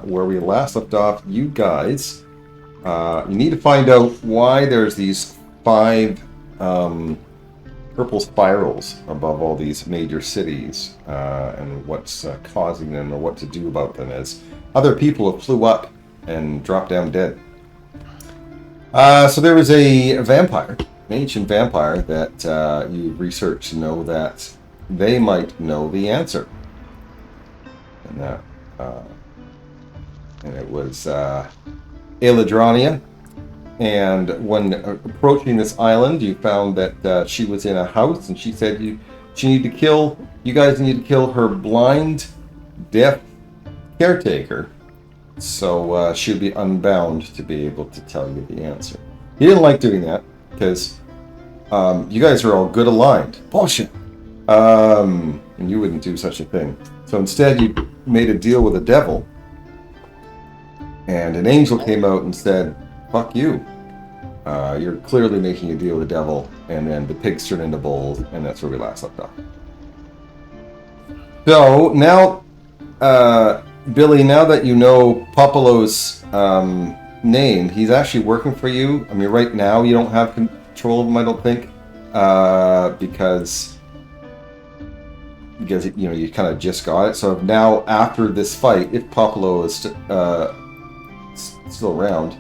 where we last left off, you guys, you need to find out why there's these 5 purple spirals above all these major cities, and what's causing them or what to do about them as other people have flew up and dropped down dead. So there was a vampire, an ancient vampire that you researched to know that they might know the answer. And that, and it was Eladrania. And when approaching this island, you found that she was in a house, and she said you guys need to kill her blind, deaf caretaker, so she'd be unbound to be able to tell you the answer. He didn't like doing that because you guys are all good aligned. Bullshit. And you wouldn't do such a thing. So instead, you made a deal with the devil, and an angel came out and said, "Fuck you. You're clearly making a deal with the devil." And then the pigs turned into bulls, and that's where we last left off. So now, Billy, now that you know Popolo's name, he's actually working for you. I mean, right now you don't have control of him, I don't think, because you kind of just got it. So now, after this fight, if Popolo is still around,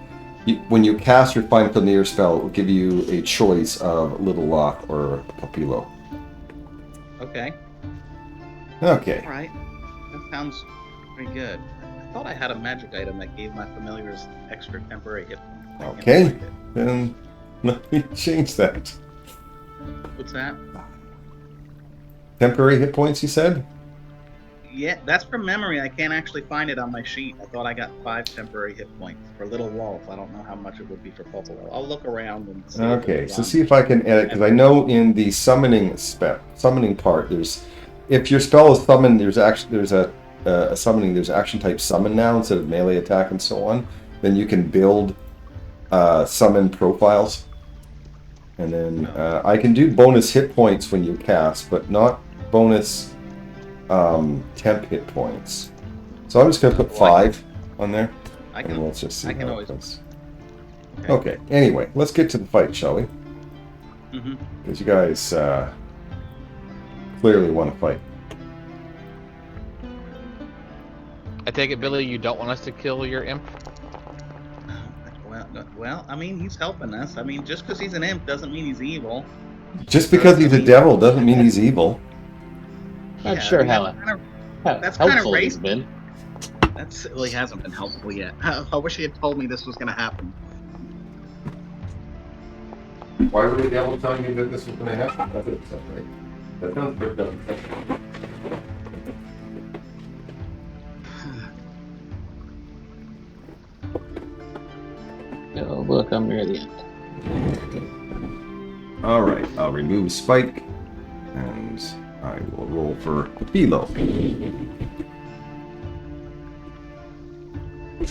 when you cast your Find Familiar spell, it will give you a choice of Little Lock or Papilo. Okay. Okay. All right. That sounds pretty good. I thought I had a magic item that gave my familiars extra temporary hit points. Okay. Then let me change that. What's that? Temporary hit points, you said? Yeah, that's from memory. I can't actually find it on my sheet. I thought I got 5 temporary hit points for Little Wolf. I don't know how much it would be for Popolo. I'll look around and see. Okay, so see if I can edit, because I know in the summoning part, if your spell is summoned, there's a summoning, there's action type summon now instead of melee attack and so on. Then you can build summon profiles, and then I can do bonus hit points when you cast, but not bonus temp hit points. So I'm just going to put 5 on there, and let's just see how it goes. Okay, anyway, let's get to the fight, shall we? Because you guys clearly want to fight. I take it, Billy, you don't want us to kill your imp? Well, I mean, he's helping us. I mean, just because he's an imp doesn't mean he's evil. Just because he's a devil doesn't mean he's evil. Not sure how helpful he's been. That really hasn't been helpful yet. I wish he had told me this was going to happen. Why would the devil tell you that this was going to happen? That's right. That sounds pretty dumb. Oh, look, I'm near the end. Alright, I'll remove Spike, and I will roll for Philo.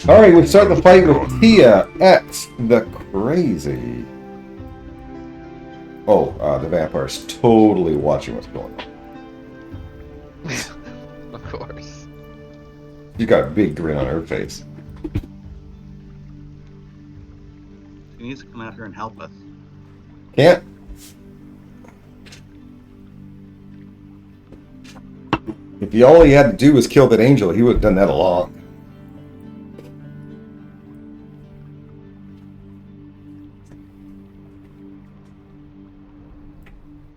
Alright, we start the fight with Tia X the Crazy. Oh, the vampire's totally watching what's going on. Of course. She's got a big grin on her face. He needs to come out here and help us. Can't. If all he had to do was kill that angel, he would have done that along.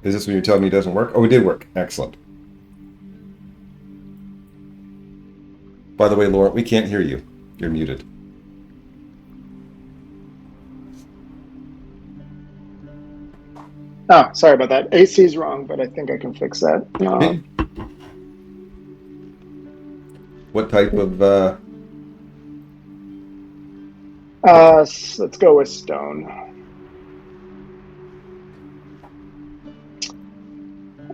Is this when you're telling me it doesn't work? Oh, it did work. Excellent. By the way, Laura, we can't hear you. You're muted. Oh, sorry about that. AC is wrong, but I think I can fix that. What type of... let's go with stone.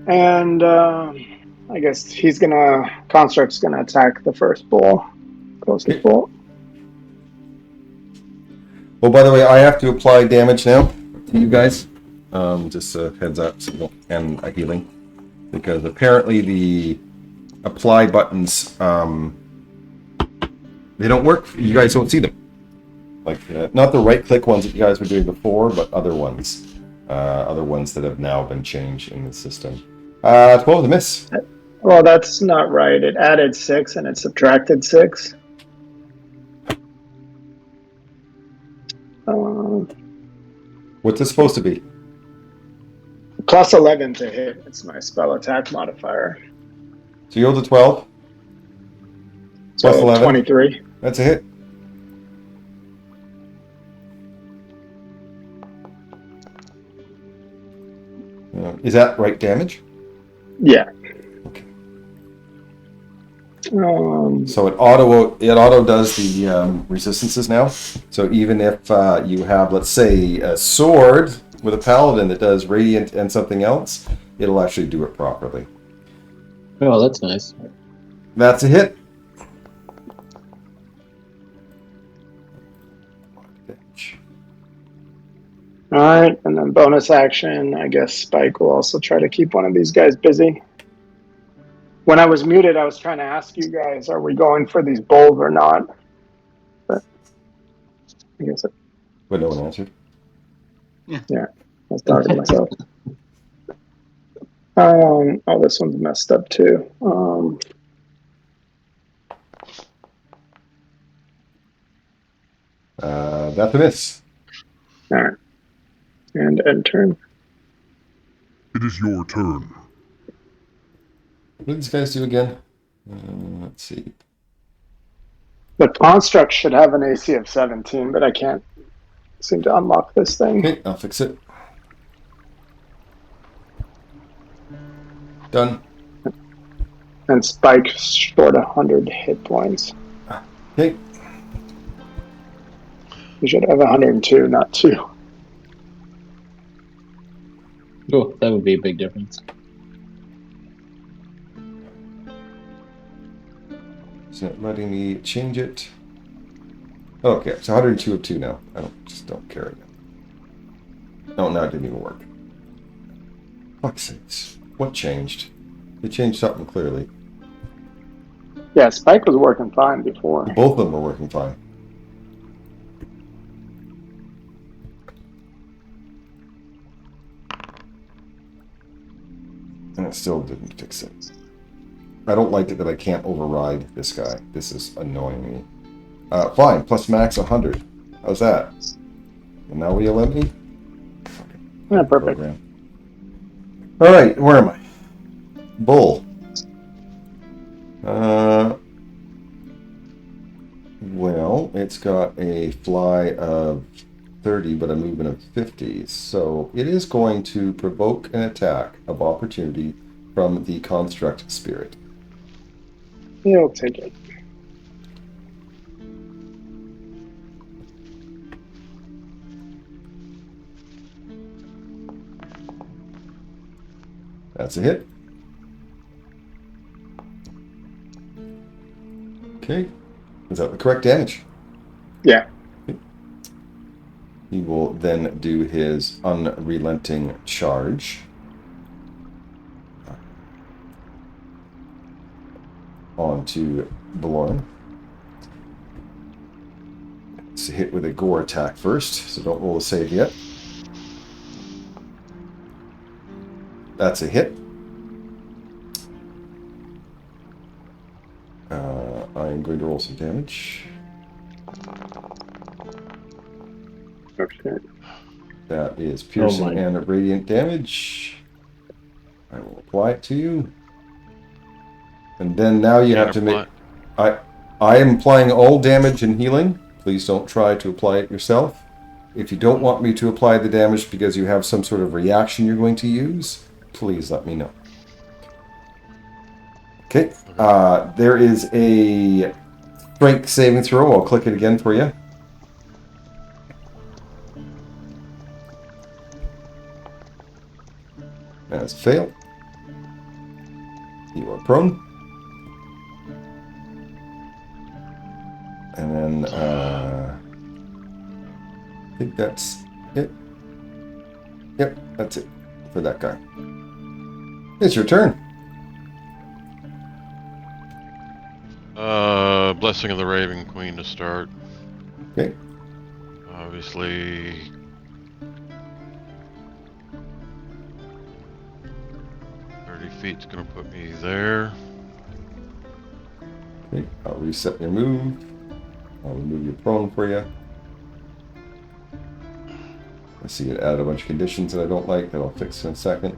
And I guess Construct's gonna attack the first bull. Closest bull. Well, by the way, I have to apply damage now to you guys. Just a heads up, and a healing. Because apparently the apply buttons They don't work. You guys don't see them. Like, not the right-click ones that you guys were doing before, but other ones. Other ones that have now been changed in the system. 12 to miss. Well, that's not right. It added 6 and it subtracted 6. What's it supposed to be? Plus 11 to hit. It's my spell attack modifier. So you rolled a 12. So Plus 11. 23. That's a hit. Is that right damage? Yeah. Okay. So it auto does the resistances now. So even if you have, let's say, a sword with a paladin that does radiant and something else, it'll actually do it properly. Oh, that's nice. That's a hit. All right, and then bonus action. I guess Spike will also try to keep one of these guys busy. When I was muted, I was trying to ask you guys, are we going for these bulls or not? But I guess But no one answered. yeah, I was talking to myself. Oh, this one's messed up too. That's a miss. All right, and end turn. It is your turn. What did these guys do again? Let's see. The construct should have an AC of 17, but I can't seem to unlock this thing. Okay, I'll fix it. Done. And Spike's short 100 hit points. Okay. You should have 102, not 2. Oh, that would be a big difference. It's not letting me change it. Okay, it's 102 of 2 now. I don't care again. Oh, now it didn't even work. Fuck's sakes. What changed? They changed something clearly. Yeah, Spike was working fine before. Both of them were working fine. And it still didn't fix it. I don't like it that I can't override this guy. This is annoying me. Fine, plus max 100. How's that? And now we eliminate? Yeah, perfect. Alright, where am I? Bull. Well, it's got a fly of 30, but a movement of 50. So it is going to provoke an attack of opportunity from the construct spirit. He'll take it. That's a hit. Okay. Is that the correct damage? Yeah. He will then do his unrelenting charge. Onto Belorn. It's a hit with a gore attack first, so don't roll a save yet. That's a hit. I'm going to roll some damage. Okay. That is piercing and radiant damage. I will apply it to you. And then now you have to make... I am applying all damage and healing. Please don't try to apply it yourself. If you don't want me to apply the damage because you have some sort of reaction you're going to use, please let me know. Okay. There is a strength saving throw. I'll click it again for you. That's failed. You are prone. And then, I think that's it. Yep, that's it for that guy. It's your turn. Blessing of the Raven Queen to start. Okay. Obviously. Feet's gonna put me there. Okay, I'll reset your move. I'll remove your prone for you. I see it added a bunch of conditions that I don't like that I'll fix in a second.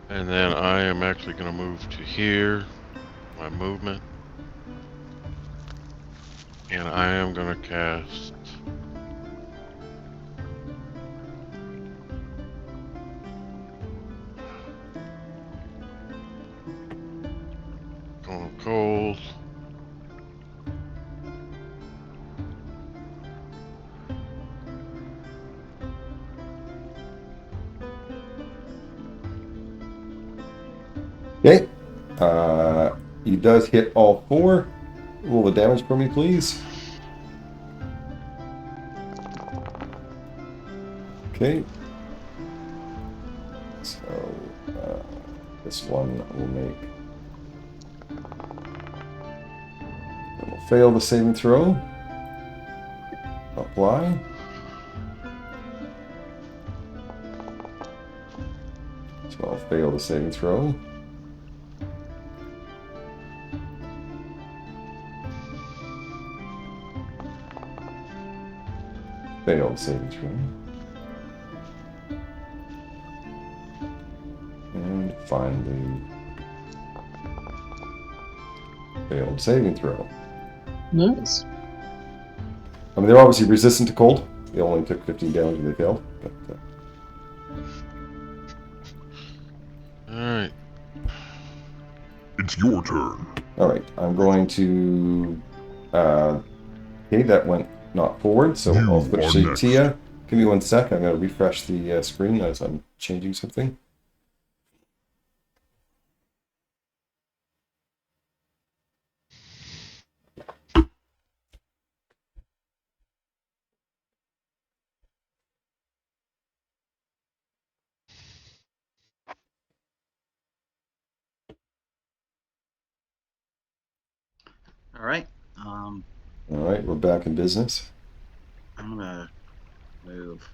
And then I am actually gonna move to here, my movement. And I am gonna cast Cone of Cold. Okay. He does hit all 4. Roll the damage for me, please. Okay. So, this one will make... It will fail the saving throw. Apply. So I'll fail the saving throw. Failed saving throw. And finally, failed saving throw. Nice. I mean, they're obviously resistant to cold. They only took 15 damage when they failed. But, Alright. It's your turn. Alright, I'm going to... okay, that went not forward, so You I'll switch are to next. Tia. Give me 1 sec, I'm going to refresh the screen as I'm changing something. All right. Alright, we're back in business. I'm gonna move.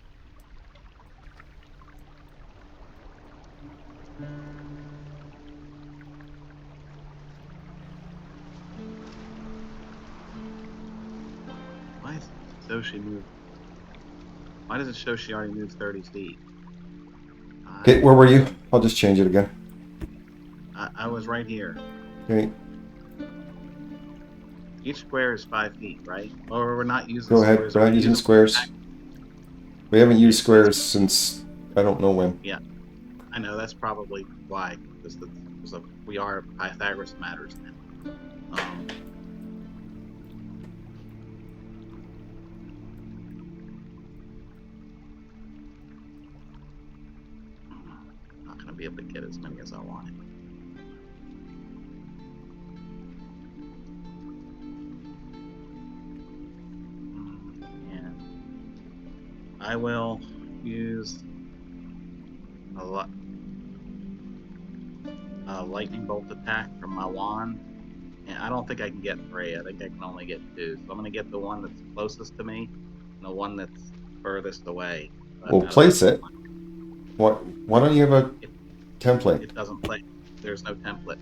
Why is Soshi move? Why does it show she already moved 30 feet? Okay, where were you? I'll just change it again. I was right here. Okay, Each square is 5 feet, right? Or we're not using go ahead, squares. we're not using squares. We haven't used squares since I don't know when. Yeah, I know, that's probably why. Because we are Pythagoras matters now. Not going to be able to get as many as I wanted. And I will use a lightning bolt attack from my wand. And I don't think I can get 3. I think I can only get 2. So I'm going to get the one that's closest to me and the one that's furthest away. We'll place it. Why don't you have a template? It doesn't play. There's no template.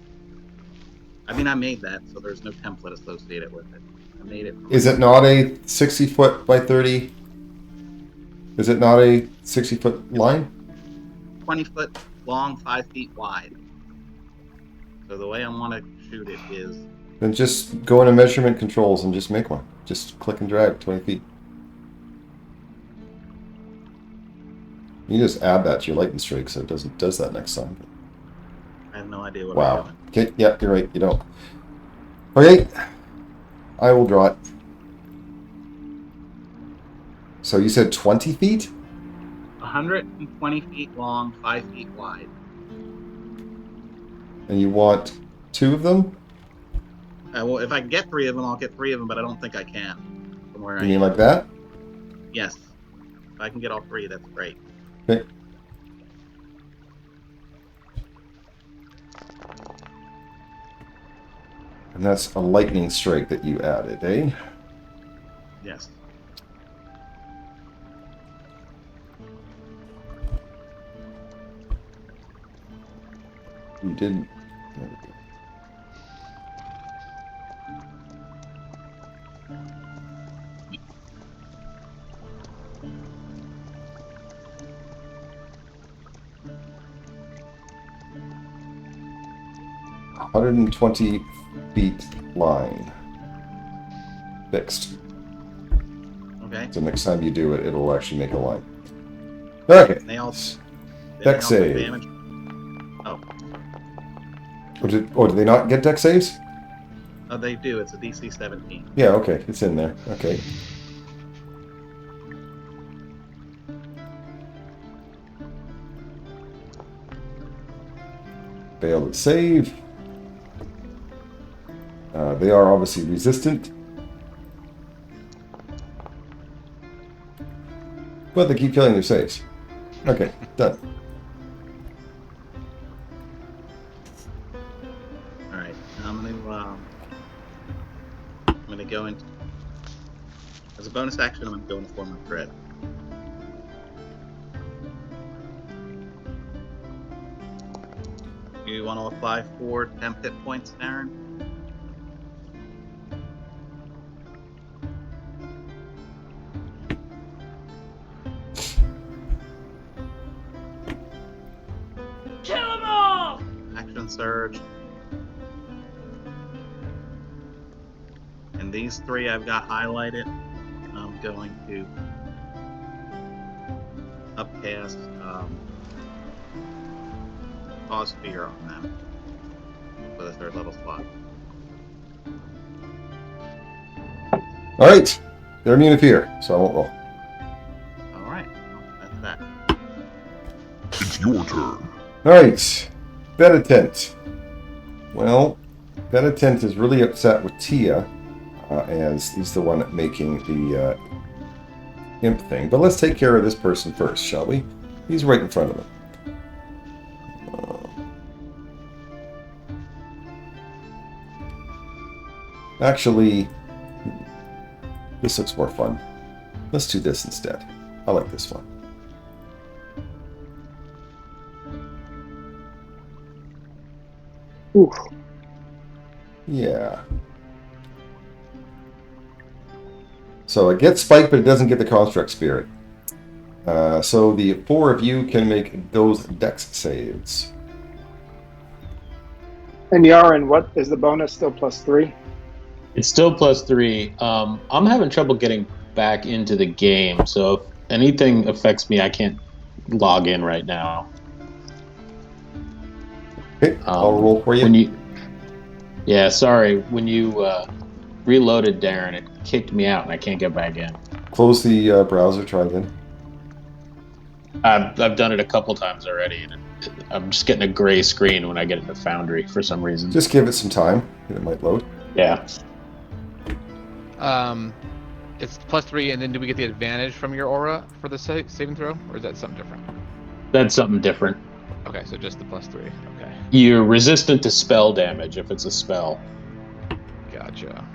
I mean, I made that, so there's no template associated with it. I made it. Is it not a 60 foot by 30? Is it not a 60 foot line? 20 foot long, 5 feet wide. So the way I want to shoot it is... Then just go into measurement controls and just make one. Just click and drag 20 feet. You just add that to your lightning strike so it does that next time. I have no idea what I'm Wow. doing. Okay, yeah, you're right. You don't. Okay, I will draw it. So you said 20 feet? 120 feet long, 5 feet wide. And you want 2 of them? Well, if I can get 3 of them, I'll get 3 of them, but I don't think I can. From where You I mean am. like that? Yes. If I can get all 3, that's great. Okay. And that's a lightning strike that you added, eh? Yes. You didn't. There we go. $120 line. Fixed. Okay. So next time you do it, it'll actually make a line. Okay. Nails. Dex save. Damage. Oh. Or do they not get dex saves? Oh, they do. It's a DC 17. Yeah, okay. It's in there. Okay. Failed to save. They are obviously resistant. But they keep killing their saves. Okay, done. Alright, I'm gonna go into... As a bonus action, I'm gonna go in the form of dread. You want to apply 4 temp hit points, Aaron? Kill them all! Action surge. And these 3 I've got highlighted. I'm going to upcast cause fear on them for the 3rd level slot. Alright. They're immune to fear, so I won't roll. Alright, well, that's that. It's your turn. Alright. Benitent. Well, Benitent is really upset with Tia, as he's the one making the imp thing. But let's take care of this person first, shall we? He's right in front of him. Actually, this looks more fun. Let's do this instead. I like this one. Oof. Yeah. So it gets spiked, but it doesn't get the construct spirit. So the 4 of you can make those dex saves. And Yarin, what is the bonus still +3? It's still +3. I'm having trouble getting back into the game, so if anything affects me, I can't log in right now. Okay, I'll roll for you. Yeah, sorry. When you reloaded, Darren, it kicked me out, and I can't get back in. Close the browser, try again. I've done it a couple times already, and I'm just getting a gray screen when I get into Foundry for some reason. Just give it some time, and it might load. Yeah. It's +3, and then do we get the advantage from your aura for the saving throw, or is that something different? That's something different. Okay, so just the +3. Okay. You're resistant to spell damage if it's a spell. Gotcha.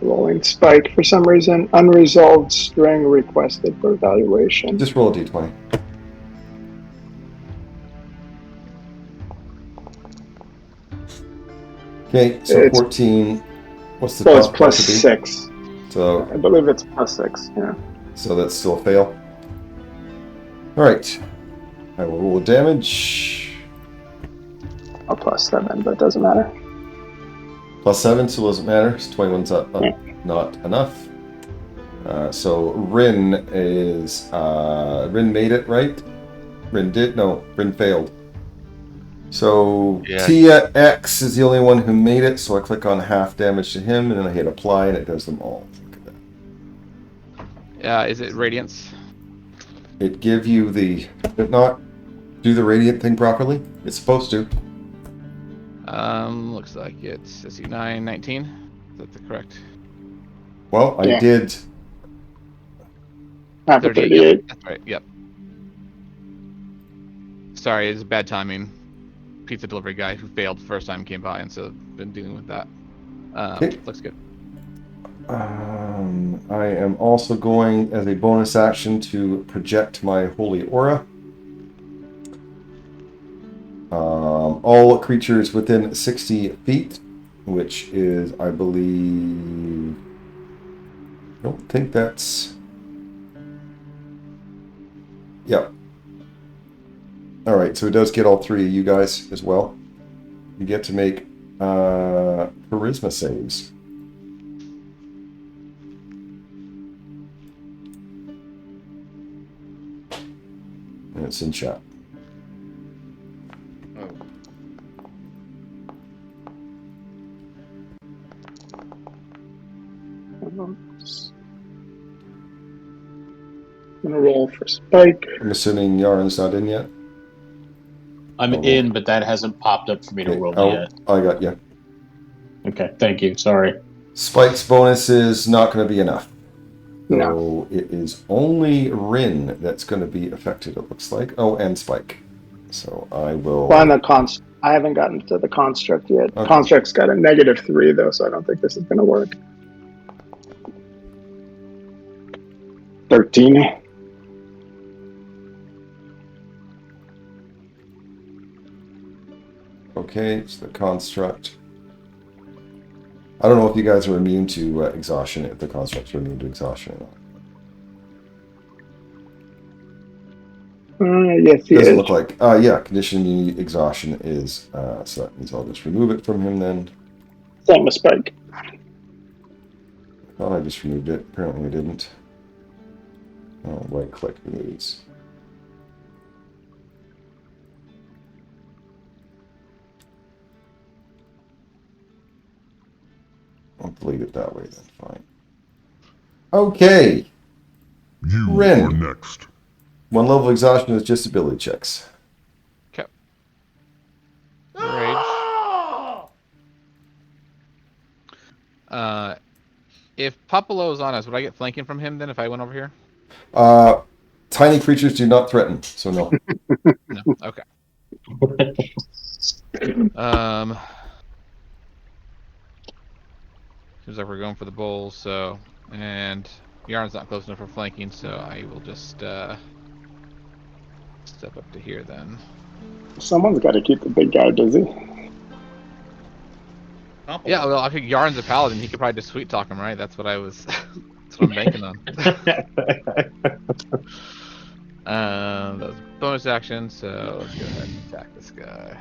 Rolling spike for some reason. Unresolved string requested for evaluation. Just roll a d20. Okay, so It's- 14. What's the So it's top part to be? +6. So, I believe it's +6, yeah. so that's still a fail. Alright. I will roll damage. Oh, +7, but it doesn't matter. +7, so it doesn't matter. So 21's Yeah. not enough. So Rin is... Rin made it, right? Rin did? No, Rin failed. So Yeah. Tia X is the only one who made it, so I click on half damage to him, and then I hit apply, and it does them all. Look at that. Is it Radiance? It give you the... Did it not do the radiant thing properly? It's supposed to. Looks like it's SC 9, 19. Is that the correct? Well, I Yeah. did... Half of 38. 38. That's right. Yep. Sorry, it's bad timing. Pizza delivery guy who failed the first time came by, and so been dealing with that. Okay. Looks good. I am also going as a bonus action to project my holy aura. All creatures within 60 feet, which is, I believe, I don't think that's, yeah. All right, so it does get all three of you guys as well. You get to make charisma saves. And it's in chat. Oh. I'm gonna roll for Spike. I'm assuming Yaren's not in yet. I'm Oh. in, but that hasn't popped up for me to Okay. roll Oh, yet. I got you. Okay, thank you. Sorry. Spike's bonus is not going to be enough. So No. it is only Rin that's going to be affected, it looks like. Oh, and Spike. So I will... Well, I haven't gotten to the construct yet. Okay. Construct's got a -3 though, so I don't think this is gonna work. 13. Okay, it's the construct. I don't know if you guys are immune to exhaustion, if the constructs are immune to exhaustion or not. Yes, he Doesn't is. look like... yeah, condition immunity exhaustion is... so that means I'll just remove it from him then. Same with Spike. I thought I just removed it. Apparently I didn't. Oh, right-click removes. I'll delete it that way then, fine. Okay. You Rin. are next. 1 level of exhaustion is just ability checks. Okay. Rage. If Popolo's on us, would I get flanking from him then if I went over here? Tiny creatures do not threaten, so no. No. Okay. Seems like we're going for the bowls, so, and Yarn's not close enough for flanking, so I will just step up to here then. Someone's got to keep the big guy busy. Popolo. Yeah, well, I think Yarn's a paladin. He could probably just sweet talk him, right? That's what I was. That's what I'm banking on. That was a bonus action, so let's go ahead and attack this guy.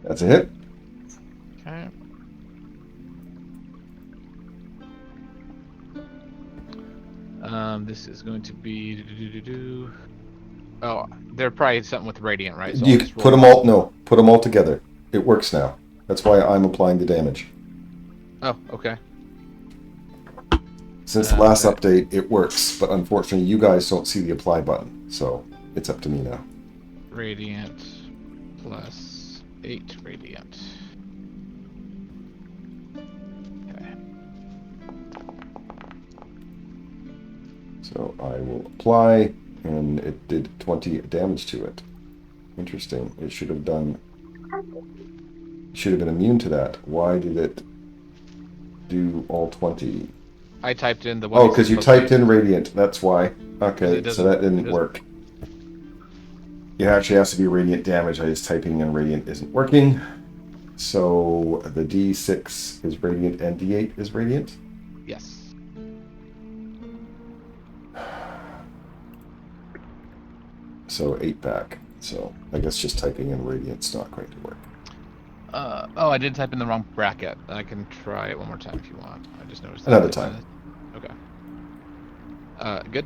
That's a hit. Okay. This is going to be. Oh, they're probably something with radiant, right? So You I'll just put them all... No, put them all together. It works now. That's why I'm applying the damage. Oh, okay. Since the last Okay. update, it works, but unfortunately you guys don't see the apply button, so it's up to me now. Radiant plus 8 radiant. Okay. So I will apply, and it did 20 damage to it. Interesting. It should have done... Should have been immune to that. Why did it do all 20? I typed in the one. Oh, because you typed in radiant. That's why. Okay, It so that doesn't- didn't work. It actually has to be radiant damage. I just typing in radiant isn't working. So the D6 is radiant and D8 is radiant. Yes. So 8 back. So I guess just typing in radiant's not going to work. Oh, I did type in the wrong bracket. I can try it one more time if you want. I just noticed that. Another time. Okay. Good?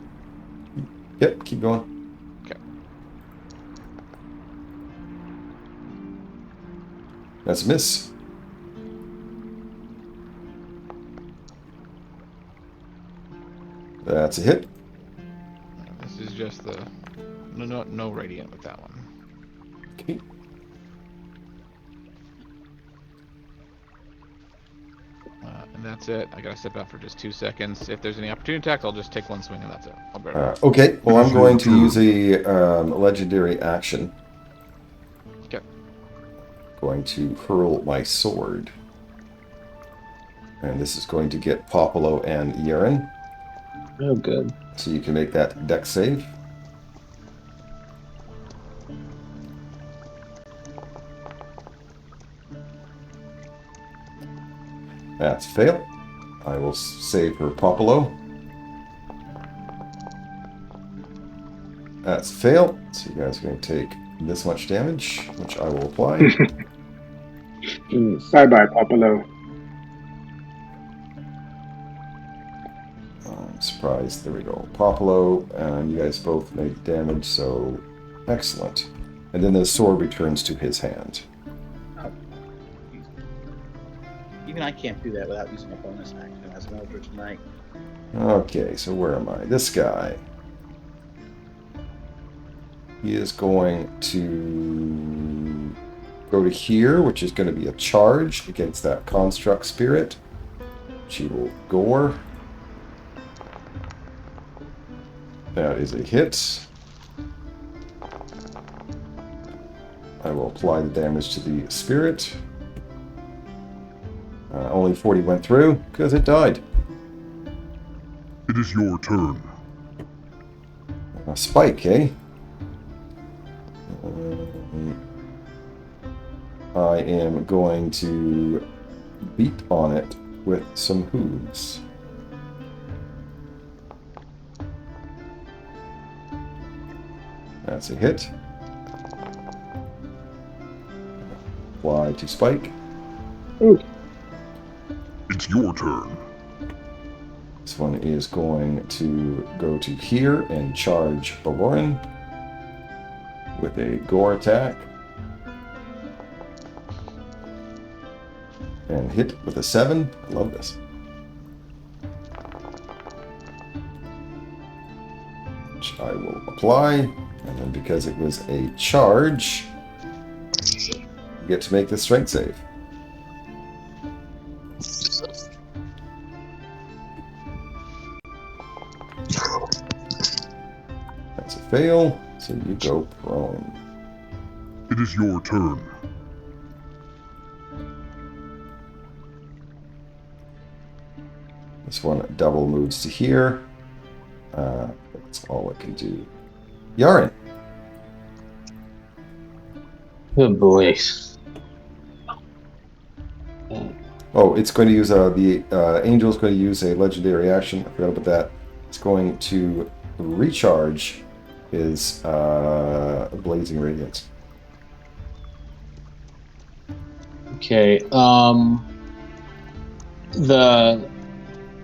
Yep, keep going. Okay. That's a miss. That's a hit. This is just the... No radiant with that one. Okay. And And that's it. I gotta step out for just 2 seconds. If there's any opportunity attacks, I'll just take one swing and that's it. I'll bear it. Okay, well, I'm going to use a legendary action. Okay. Going to hurl my sword. And this is going to get Popolo and Yeren. Oh, good. So you can make that dex save. That's a fail. I will save for Popolo. That's a fail. So you guys are going to take this much damage, which I will apply. Bye-bye, Popolo. I'm surprised. There we go. Popolo, and you guys both make damage, so excellent. And then the sword returns to his hand. Oh. Even I can't do that without using a bonus action as an Eldritch Knight. Okay, so where am I? This guy. He is going to go to here, which is going to be a charge against that construct spirit. She will gore. That is a hit. I will apply the damage to the spirit. Only 40 went through because it died. It is your turn. A spike, eh? I am going to beat on it with some hooves. That's a hit. Apply to spike. Ooh. It's your turn. This one is going to go to here and charge Baworin with a gore attack. And hit with a 7. I love this. Which I will apply. And then because it was a charge, you get to make the strength save. That's a fail, so you go prone. It is your turn. This one double moves to here. That's all it can do. Yaren. Oh boy. Oh, it's going to use the Angel's going to use a legendary action. I forgot about that. It's going to recharge his blazing radiance. Okay.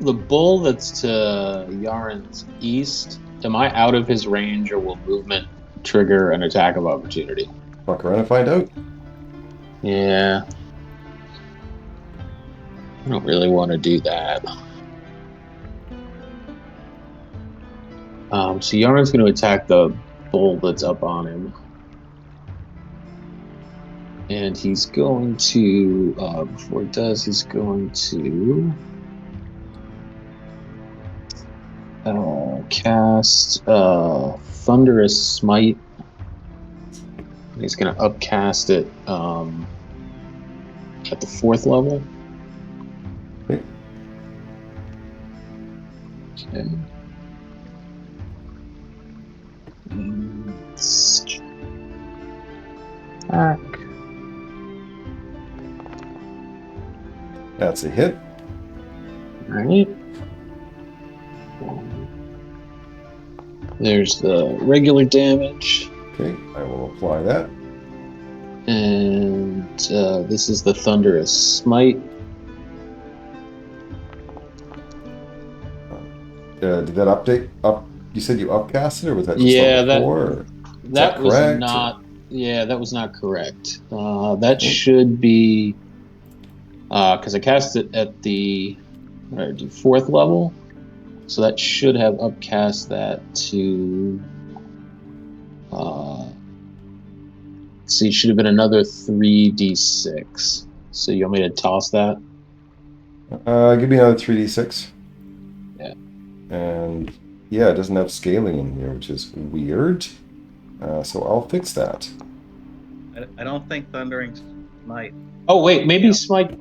The bull that's to Yaren's east, am I out of his range or will movement trigger an attack of opportunity? Fuck around and find out. Yeah. I don't really want to do that. So Yaren's going to attack the bull that's up on him. And he's going to, before it does, he's going to cast Thunderous Smite. He's going to upcast it at the 4th level. Okay. Okay. Attack. That's a hit. Alright. There's the regular damage. Okay, I will apply that. And this is the Thunderous Smite. Did that update up? You said you upcast it, or was that just Yeah, level 4? Or that was correct, not. Yeah, that was not correct. That should be because I cast it at the 4th level, so that should have upcast that to. See, it should have been another 3d6. So you want me to toss that? Give me another 3d6. Yeah. And yeah, it doesn't have scaling in here, which is weird. So I'll fix that. I don't think Thundering Smite. Oh wait, maybe Yeah. Smite.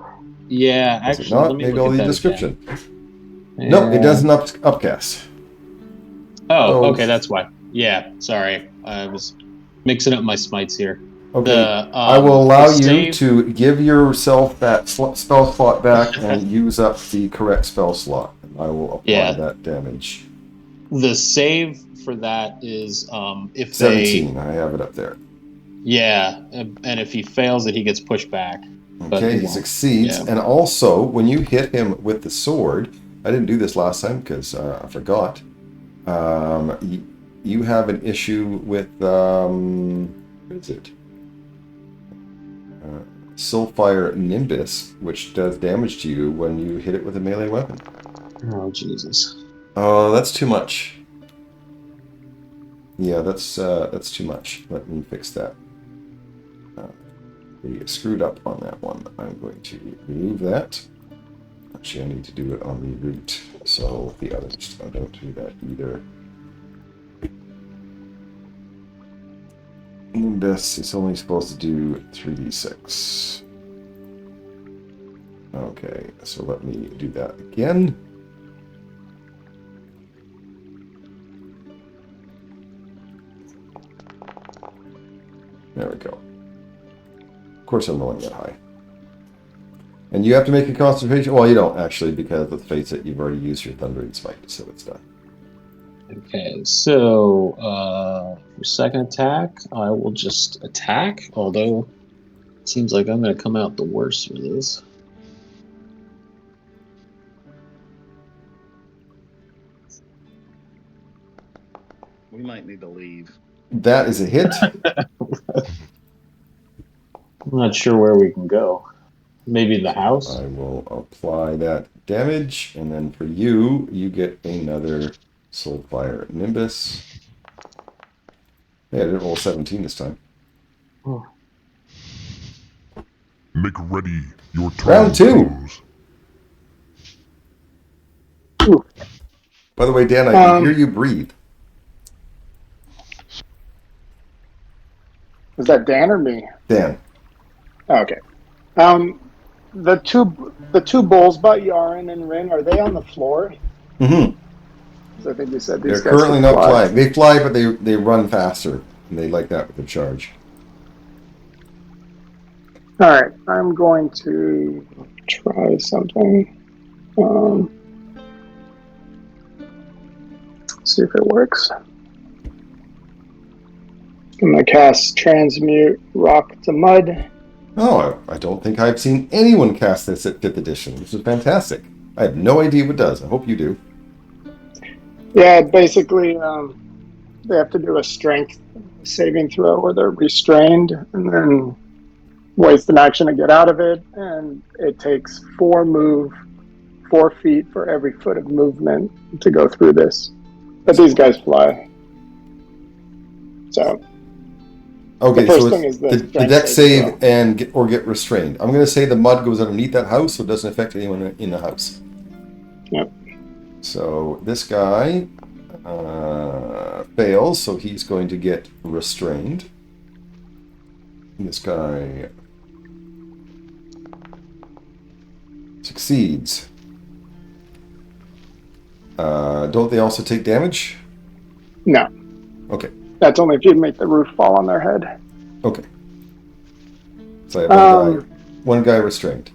Yeah, Does it actually, let not? me Maybe look I'll at leave that description. again. No, it doesn't upcast. Oh, So- okay, that's why. Yeah, sorry, I was mixing up my smites here. Okay, The, I will allow the you save- to give yourself that spell slot back and use up the correct spell slot. And I will apply Yeah. that damage. The save for that is if 17, I have it up there. Yeah, and if he fails it, he gets pushed back. But Okay, he he won't. succeeds. Yeah. And also, when you hit him with the sword, I didn't do this last time because I forgot. You have an issue with, what is it? Soulfire Nimbus, which does damage to you when you hit it with a melee weapon. Oh, Jesus. Oh, that's too much. Yeah, that's too much. Let me fix that. We screwed up on that one. I'm going to remove that. Actually, I need to do it on the root, so the others don't do that either. Nimbus is only supposed to do 3d6. Okay, so let me do that again. There we go. Of course I'm rolling that high. And you have to make a concentration... Well, you don't, actually, because let's face it, you've already used your Thundering Smite, so it's done. Okay, so for second attack, I will just attack, although it seems like I'm going to come out the worst for this. We might need to leave. That is a hit. I'm not sure where we can go. Maybe the house? I will apply that damage, and then for you, you get another Soulfire Nimbus. Yeah, I didn't roll 17 this time. Oh. Make ready. Your turn. Round 2. goes. By the way, Dan, I can hear you breathe. Is that Dan or me? Dan. Okay. The two bulls by Yaren and Rin, are they on the floor? Mm-hmm. 'Cause I think you said They're these guys currently can not fly. flying. They fly, but they run faster. And they like that with the charge. All right, I'm going to try something. See if it works. I'm going to cast Transmute Rock to Mud. Oh, I don't think I've seen anyone cast this at 5th edition. This is fantastic. I have no idea what it does. I hope you do. Yeah, basically, they have to do a strength saving throw where they're restrained and then waste an action to get out of it. And it takes 4 feet for every foot of movement to go through this. But these guys fly. So, Okay, the first so thing it's is the the strength deck save save and get restrained. I'm going to say the mud goes underneath that house, so it doesn't affect anyone in the house. Yep. So this guy fails, so he's going to get restrained. This guy succeeds. Don't they also take damage? No. Okay. That's only if you make the roof fall on their head. Okay. So I have one guy restrained.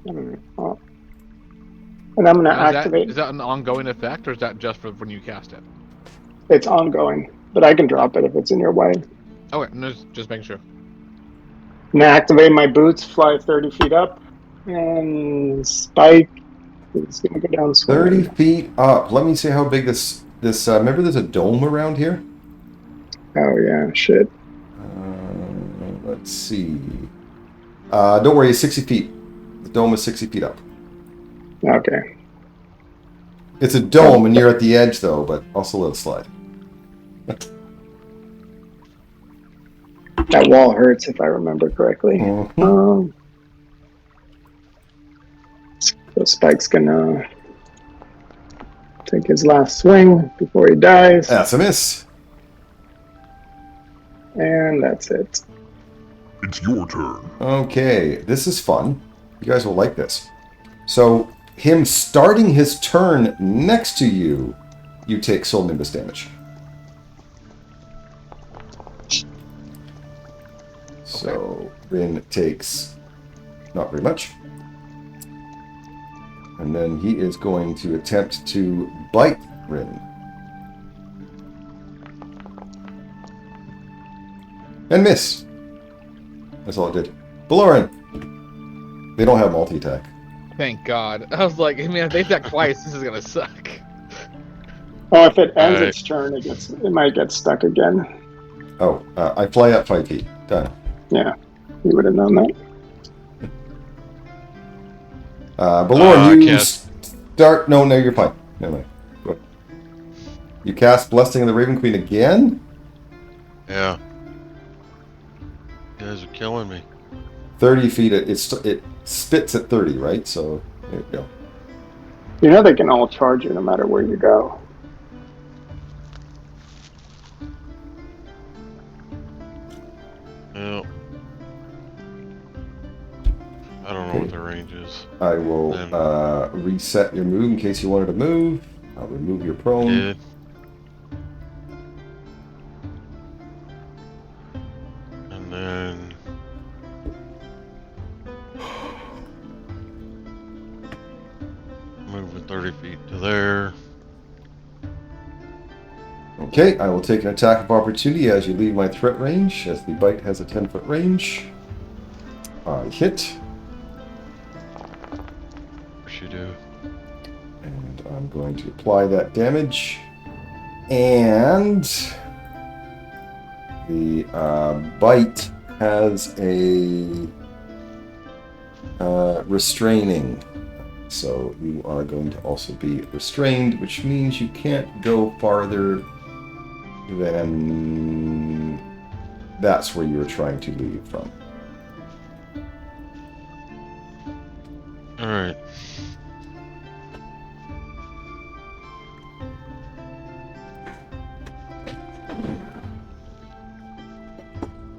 And I'm going to activate. Is that an ongoing effect, or is that just for when you cast it? It's ongoing, but I can drop it if it's in your way. Okay, no, just making sure. I'm going to activate my boots, fly 30 feet up, and Spike is going to go down 30 swimming. feet up. Let me see how big this remember there's a dome around here? Oh, yeah, shit. Let's see. Don't worry, it's 60 feet. The dome is 60 feet up. Okay. It's a dome, and you're at the edge, though, but also let it slide. That wall hurts, if I remember correctly. Mhm. Spike's gonna take his last swing before he dies. That's a miss. And that's it. It's your turn. Okay, this is fun. You guys will like this. So, him starting his turn next to you, you take soul nimbus damage. So, Rin takes not very much. And then he is going to attempt to bite Rin. And miss. That's all it did. Valoran. They don't have multi-attack. Thank God. I was like, man, if they attack twice, this is gonna suck. Oh, if it ends Alright. its turn, it might get stuck again. Oh, I fly up 5 feet. Done. Yeah, you would have known that. Valoran, you cast- start... No, you're fine. Never mind. Go ahead. You cast Blessing of the Raven Queen again? Yeah. You guys are killing me. 30 feet. It spits at 30, right? So, there you go. You know they can all charge you no matter where you go. Yeah. I don't know what the range is. I will reset your move in case you wanted to move. I'll remove your prone. Yeah. And then moving 30 feet to there. Okay, I will take an attack of opportunity as you leave my threat range, as the bite has a 10-foot range. I hit, Of course you do. and I'm going to apply that damage. And the bite has a restraining. So you are going to also be restrained, which means you can't go farther than that's where you were trying to leave from. Alright.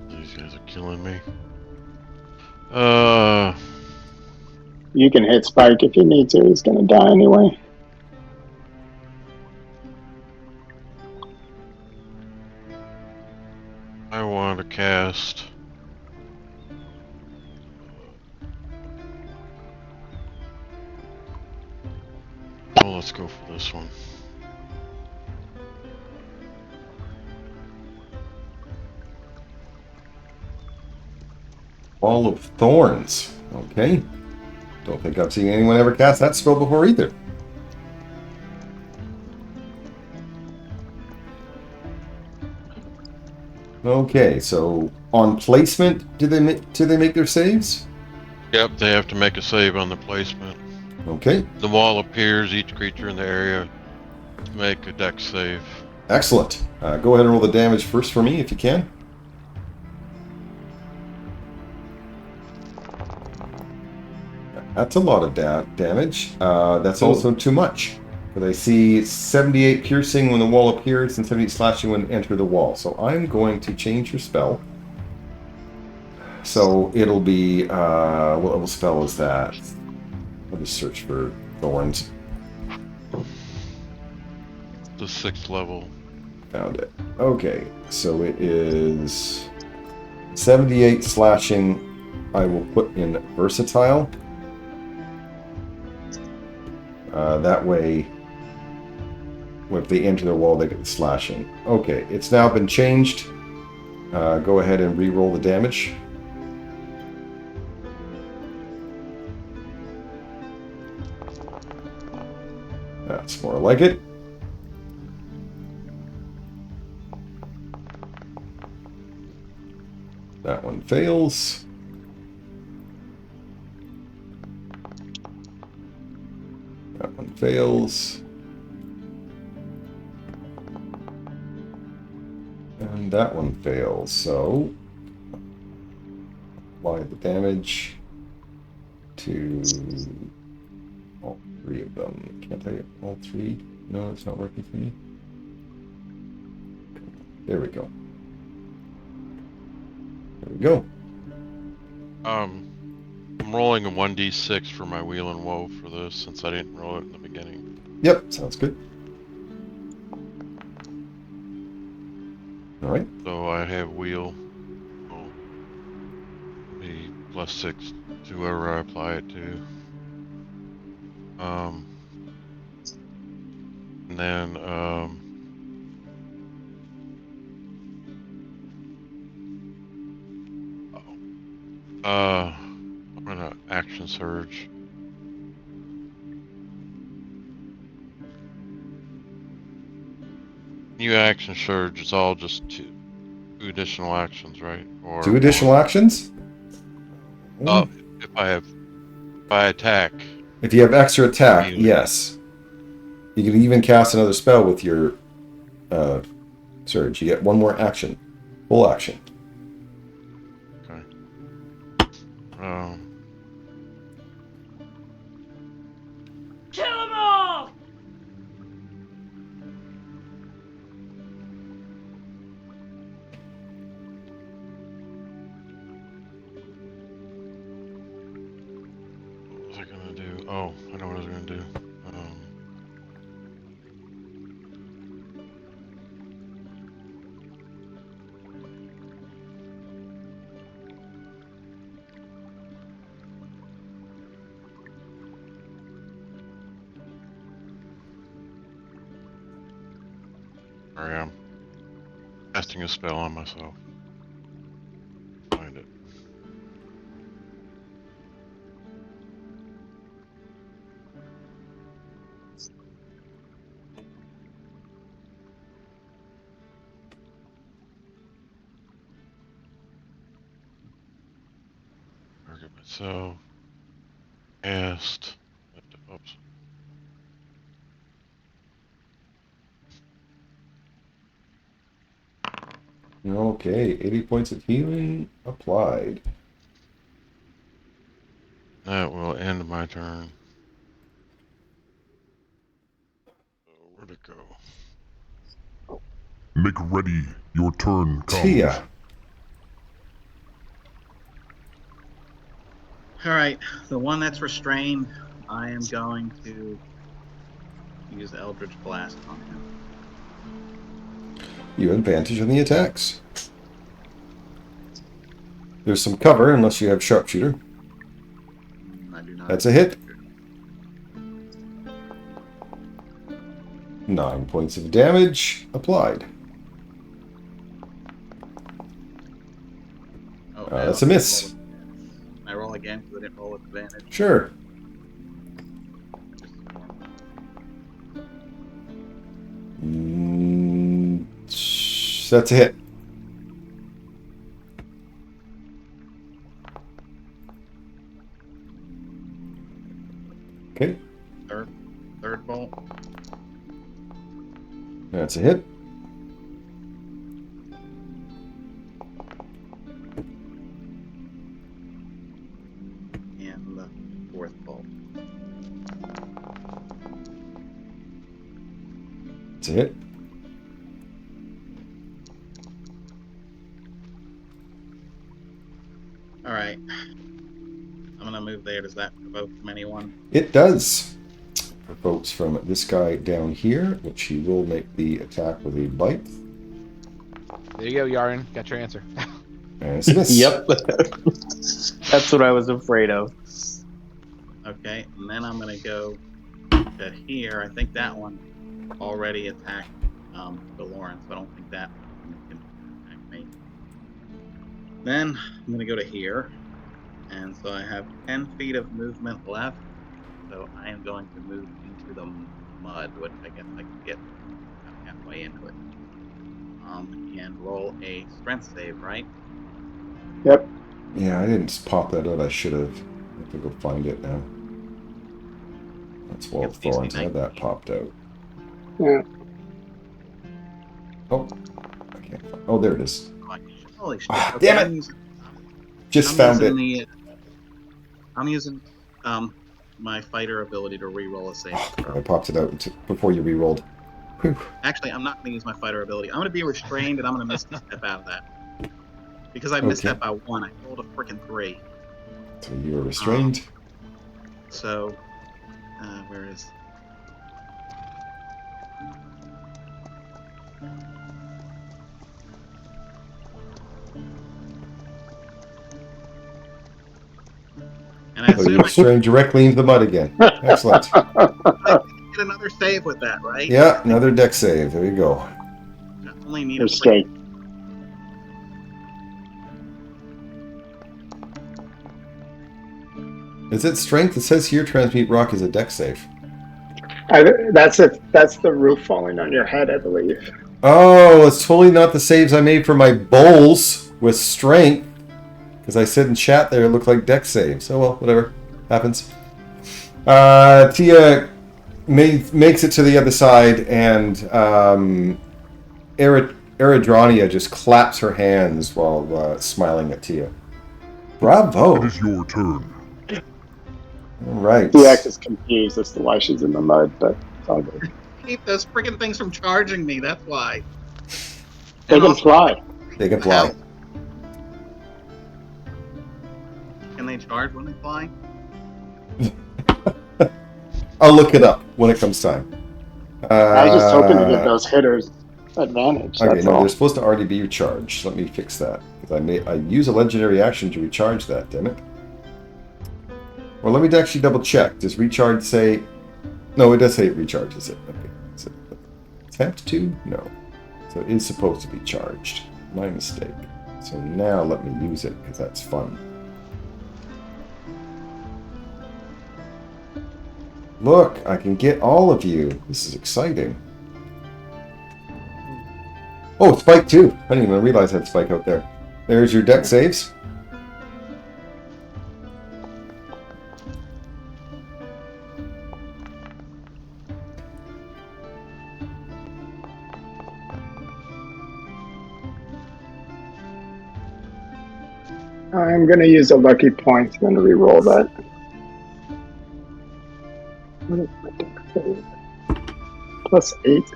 These guys are killing me. You can hit Spike if you need to. He's gonna die anyway. I want to cast. Oh, let's go for this one. Wall of Thorns. Okay. Don't think I've seen anyone ever cast that spell before either. Okay, so on placement, do they make their saves? Yep, they have to make a save on the placement. Okay, The wall appears, each creature in the area make a dex save. excellent. Go ahead and roll the damage first for me if you can. That's a lot of damage. That's also too much. But I see 78 piercing when the wall appears and 78 slashing when you enter the wall. So I'm going to change your spell. So it'll be, what level spell is that? I'll just search for thorns. The 6th level. Found it. Okay, so it is 78 slashing. I will put in versatile. That way, if they enter the wall, they get the slashing. Okay, it's now been changed. Go ahead and re-roll the damage. That's more like it. That one fails. That one fails. And that one fails, so apply the damage to 3 of them. Can't I all 3? No, it's not working for me. There we go. There we go. I'm rolling a 1d6 for my wheel and woe for this since I didn't roll it in the beginning. Yep, sounds good. All right. So I have wheel. Will be +6 to whoever I apply it to. And then I'm gonna action surge. New action surge. It's all just two additional actions, right? Or 2 additional actions? if I attack. If you have extra attack, Immediately. yes. You can even cast another spell with your surge. You get 1 more action. Full action. Okay. Kill them all! What was I gonna do? Oh, I know what I was gonna do. Sorry, I'm casting a spell on myself. Find it. Target myself. Cast. Oops. Okay, 80 points of healing applied. That will end my turn. Where'd it go? Make ready. Your turn comes. Tia. All right, the one that's restrained, I am going to use Eldritch Blast on him. You have advantage on the attacks. There's some cover unless you have sharpshooter. I do not. That's a hit. 9 points of damage applied. Oh, That's a miss. I roll again because I didn't roll with advantage. Sure. That's a hit. Okay. Third bolt. That's a hit. And the fourth bolt. It's a hit. All right. I'm gonna move there. Does that provoke from anyone? It does. Provokes from this guy down here, which he will make the attack with a bite. There you go, Yaren. Got your answer. And it's a miss. Yep. That's what I was afraid of. Okay, and then I'm gonna go to here. I think that one already attacked the Lawrence. I don't think that one can attack me. Then I'm gonna go to here, and so I have 10 feet of movement left. So I am going to move into the mud, which I guess I can get halfway into it. And roll a strength save, right? Yep. Yeah, I didn't pop that out. I should have. I have to go find it now. That's Wall of Yep, DC Thorns. I had that 19. popped out. Yeah. Oh, I can't find. Oh, there it is. Holy shit! Ah, Okay, damn it! Just I'm found it. using I'm using my fighter ability to re-roll a save. I popped it out before you re-rolled. Whew. Actually, I'm not going to use my fighter ability. I'm going to be restrained, and I'm going to misstep out of that. Because I misstep by 1, I rolled a freaking 3. So you are restrained. So, where is... And I So assume you're restrained directly into the mud again. Excellent. I can get another save with that, right? Yeah, another deck save. There you go. I only need You're a straight. Is it strength? It says here transmute rock is a deck save. That's it. That's the roof falling on your head, I believe. Oh, it's totally not the saves I made for my bowls with strength. Because I said in chat there it looked like deck saves. Oh well, whatever. Happens. Tia makes it to the other side, and Eridrania just claps her hands while smiling at Tia. Bravo! It is your turn. All right. DX is confused as to why she's in the mud, but it's all good. Keep those freaking things from charging me, that's why. They And can also, fly. They can fly. Can they charge when they fly? I'll look it up when it comes time. I was just hoping to give those hitters advantage. Okay, That's no, all. they're supposed to already be recharged. Let me fix that. Because I use a legendary action to recharge that, damn it. Well, let me actually double check. Does recharge say... No, it does say it recharges it. Okay. So, attempt to? No. So it is supposed to be charged. My mistake. So now let me use it, because that's fun. Look, I can get all of you. This is exciting. Oh, Spike too. I didn't even realize I had Spike out there. There's your deck saves. I'm going to use a lucky point and then re-roll that. What is my deck save? +8.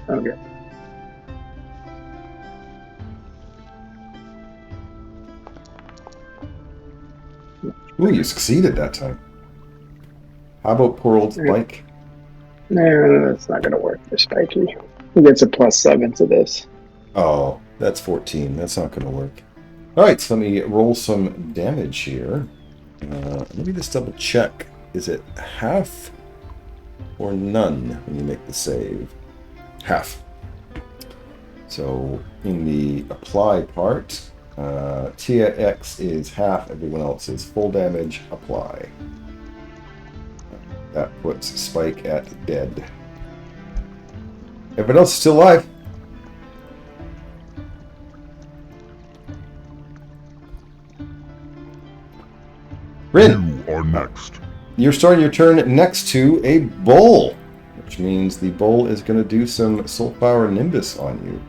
Okay. Ooh, you succeeded that time. How about poor old Spike? No, that's not going to work for Spiky. He gets a +7 to this. Oh, that's 14. That's not going to work. Alright, so let me roll some damage here. Let me just double check. Is it half or none when you make the save? Half. So in the apply part, Tia X is half, everyone else is full damage, apply. That puts Spike at dead. Everyone else is still alive. Rin, You are next. you're starting your turn next to a bull, which means the bull is going to do some Soul Power Nimbus on you.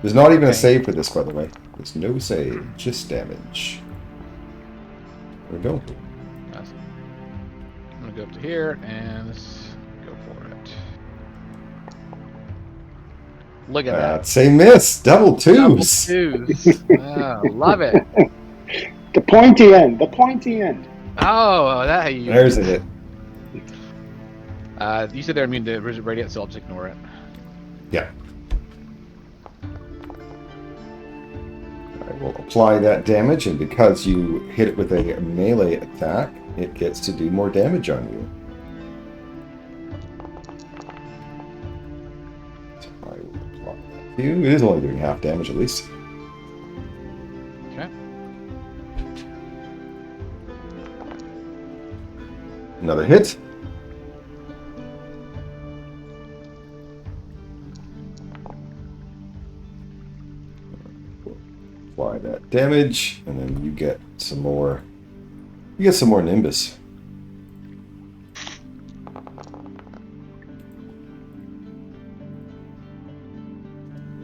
There's not even a save for this, by the way. There's no save, just damage. There we go. Awesome. I'm gonna go up to here and let's go for it. Look at that. That's a miss. Double twos. Double twos. Oh, love it. The pointy end. The pointy end. Oh, that you. There's a hit. You said they're immune to radiant, so I'll just ignore it. Yeah. I will apply that damage, and because you hit it with a melee attack, it gets to do more damage on you. So I will apply that to you. It is only doing half damage at least. Okay. Another hit. Apply that damage, and then you get some more. You get some more Nimbus.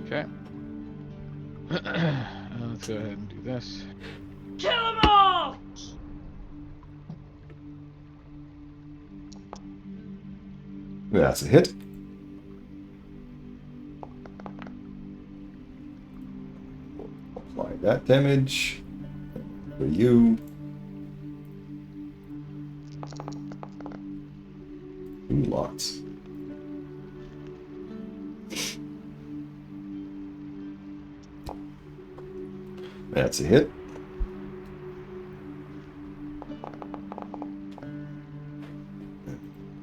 Okay. Let's go ahead and do this. Kill them all! That's a hit. Apply that damage for you. 2 lots. That's a hit.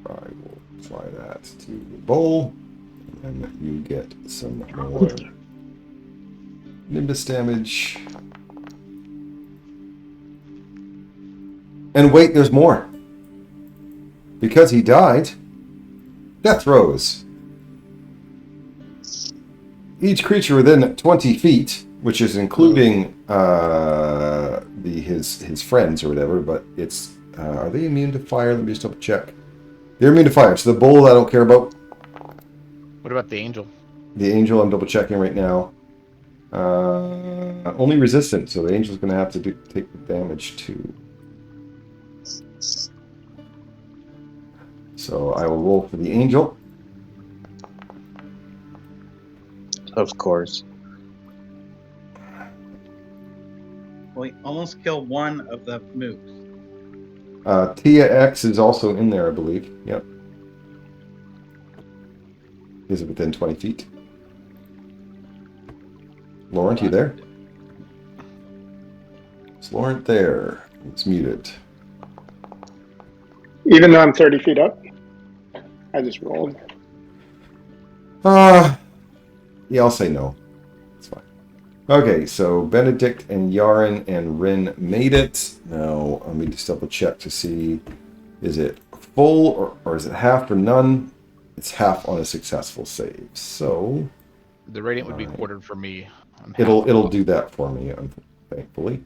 I will apply that to the bowl, and then you get some more Nimbus damage. And wait, there's more. Because he died, death throws. Each creature within 20 feet, which is including his friends or whatever, but it's are they immune to fire? Let me just double check. They're immune to fire. So the bull I don't care about. What about the angel? The angel I'm double checking right now. Only resistant, so the angel's going to have to take the damage too. So I will roll for the angel. Of course. We almost killed one of the mooks. Tia X is also in there, I believe. Yep. Is it within 20 feet? Laurent, you there? Is Laurent there? It's muted. Even though I'm 30 feet up, I just rolled. Yeah, I'll say no. It's fine. Okay, so Benedict and Yaren and Rin made it. Now, let me just double check to see, is it full or is it half or none? It's half on a successful save. So The radiant would be quartered for me. it'll do that for me, thankfully.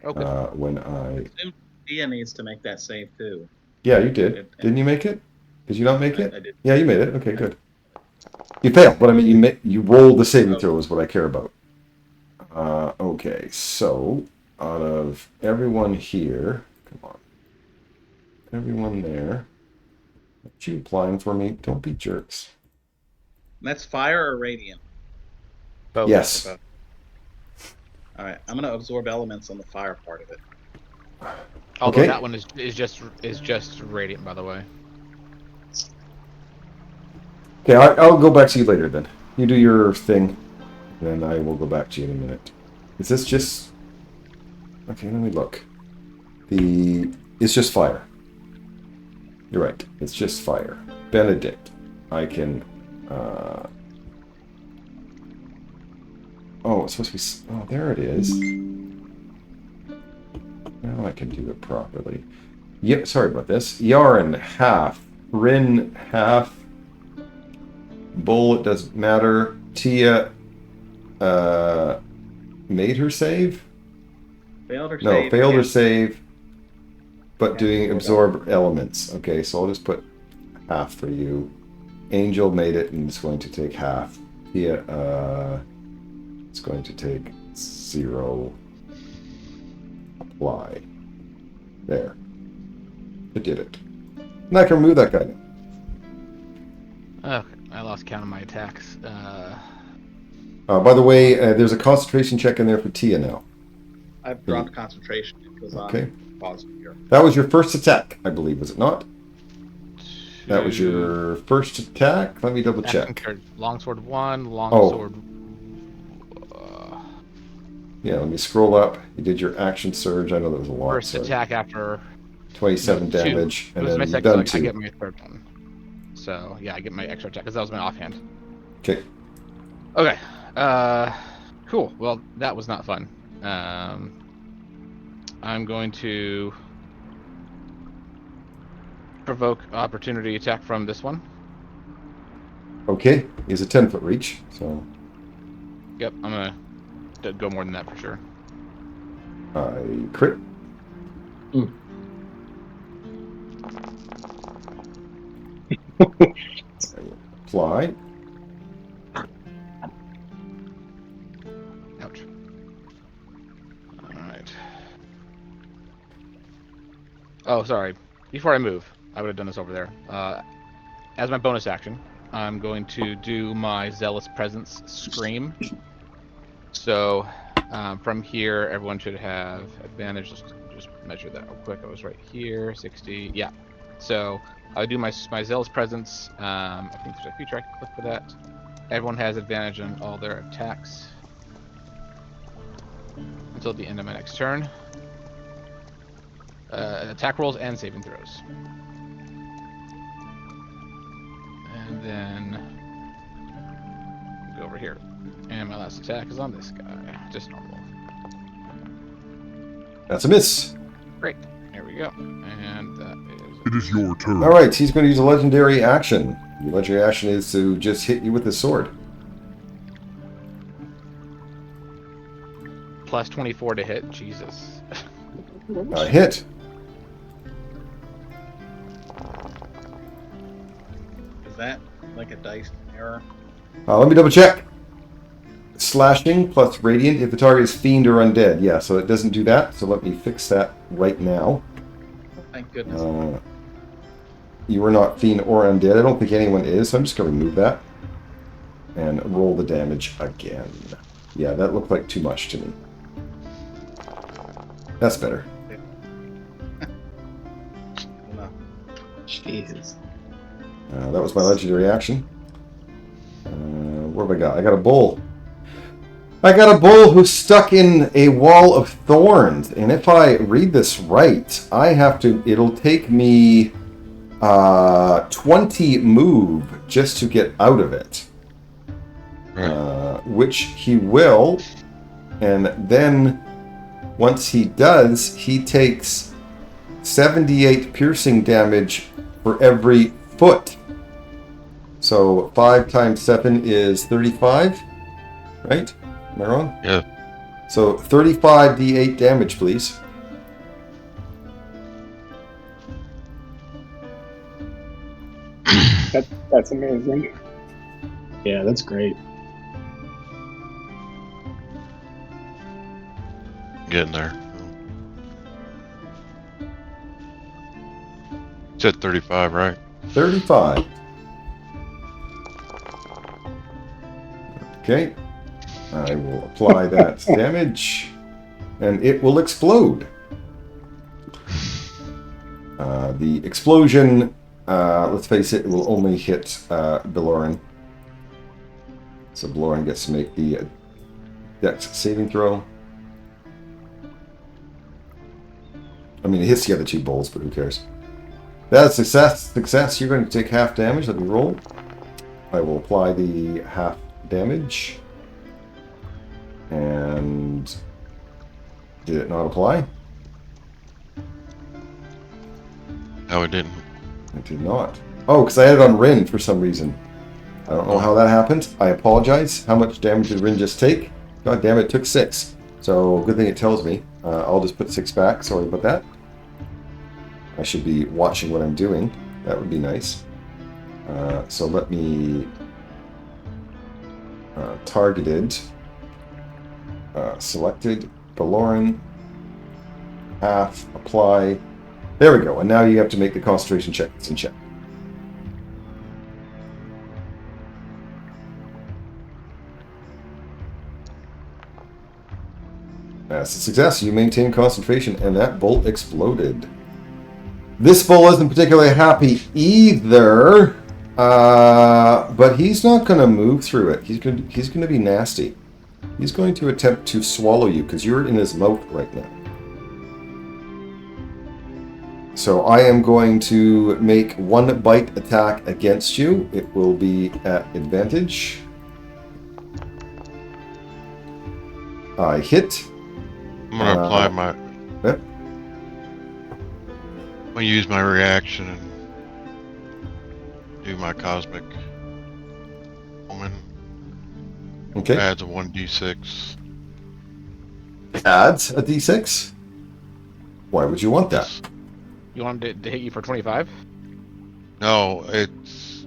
Okay. When I assume Tia needs to make that save too. Yeah, you did. Didn't you make it? Did you not make it? I did. Yeah, you made it. Okay, good. You failed, but I mean, you rolled the saving throw is what I care about. Okay, so out of everyone here, come on, everyone there, what you applying for me? Don't be jerks. That's fire or radiant? Both. Yes. All right, I'm gonna absorb elements on the fire part of it. Although Okay. that one is just radiant, by the way. Okay, I'll go back to you later then. You do your thing, then I will go back to you in a minute. Is this just... Okay, let me look. It's just fire. You're right. It's just fire. Benedict. I can... Oh, it's supposed to be... Oh, there it is. Now I can do it properly. Yep, sorry about this. Yaren, half. Rin, half. Bull, it doesn't matter. Tia made her save? Failed her No, save. failed her again. save, but Yeah, doing absorb absorb elements. Okay, so I'll just put half for you. Angel made it and it's going to take half. Tia it's going to take 0. Apply. There. It did it. And I can remove that guy now. Okay, I lost count of my attacks. By the way, there's a concentration check in there for Tia now. I've dropped concentration because Okay. I'm paused here. That was your first attack, I believe, was it not? That was your first attack? Let me double check. Longsword 1, longsword. Yeah, let me scroll up. You did your action surge. I know that was a lot. First so attack after 27 2. damage, It and was then my you've second, done so I 2. get my third one. So yeah, I get my extra attack because that was my offhand. Okay. Okay. Cool. Well, that was not fun. I'm going to provoke opportunity attack from this one. Okay. He's a 10-foot reach, so Yep, I'm gonna go more than that for sure. I crit. I will apply. Ouch. Alright. Oh, sorry. Before I move, I would have done this over there. as my bonus action, I'm going to do my Zealous Presence Scream. So from here, everyone should have advantage. Just measure that real quick. I was right here, 60. Yeah. So I'll do my Zealous Presence. I think there's a feature I can click for that. Everyone has advantage on all their attacks until the end of my next turn. Attack rolls and saving throws. And then go over here. And my last attack is on this guy. Just normal. That's a miss. Great. There we go. And that is... It is your turn. All right, he's going to use a legendary action. The legendary action is to just hit you with his sword. Plus 24 to hit. Jesus. Hit. Is that like a dice error? Let me double check. Slashing plus radiant if the target is fiend or undead. Yeah, so it doesn't do that. So let me fix that right now. Thank goodness. You are not fiend or undead. I don't think anyone is, so I'm just going to remove that. And roll the damage again. Yeah, that looked like too much to me. That's better. No. Jesus. That was my legendary action. What have I got? I got a bull. I got a bull who's stuck in a wall of thorns. And if I read this right, I have to... It'll take me 20 move just to get out of it. Which he will. And then once he does, he takes 78 piercing damage for every foot. So 5 times 7 is 35, right? Am I wrong? Yeah. So 35 d8 damage, please. That's amazing. Yeah, that's great. Getting there. You said 35, right? 35. Okay. I will apply that damage, and it will explode. The explosion, let's face it, will only hit Beloran. So Beloran gets to make the Dex saving throw. I mean, it hits the other two bulls, but who cares? That's a success. You're going to take half damage. Let me roll. I will apply the half damage. And did it not apply? No, it didn't. It did not. Oh, because I had it on Rin for some reason. I don't know how that happened. I apologize. How much damage did Rin just take? God damn it, it took 6. So good thing it tells me. I'll just put 6 back. Sorry about that. I should be watching what I'm doing. That would be nice. So let me targeted, selected, Beloran, half, apply. There we go. And now you have to make the concentration check. It's in check. That's a success. You maintain concentration, and that bolt exploded. This bull isn't particularly happy either, but he's not going to move through it. He's going to be nasty. He's going to attempt to swallow you because you're in his mouth right now. So I am going to make 1 bite attack against you. It will be at advantage. I hit. I'm gonna apply my. Yep. I'm gonna use my reaction and do my cosmic omen. Okay. Adds a 1d6. Adds a d6? Why would you want that? You want him to hit you for 25? No, it's.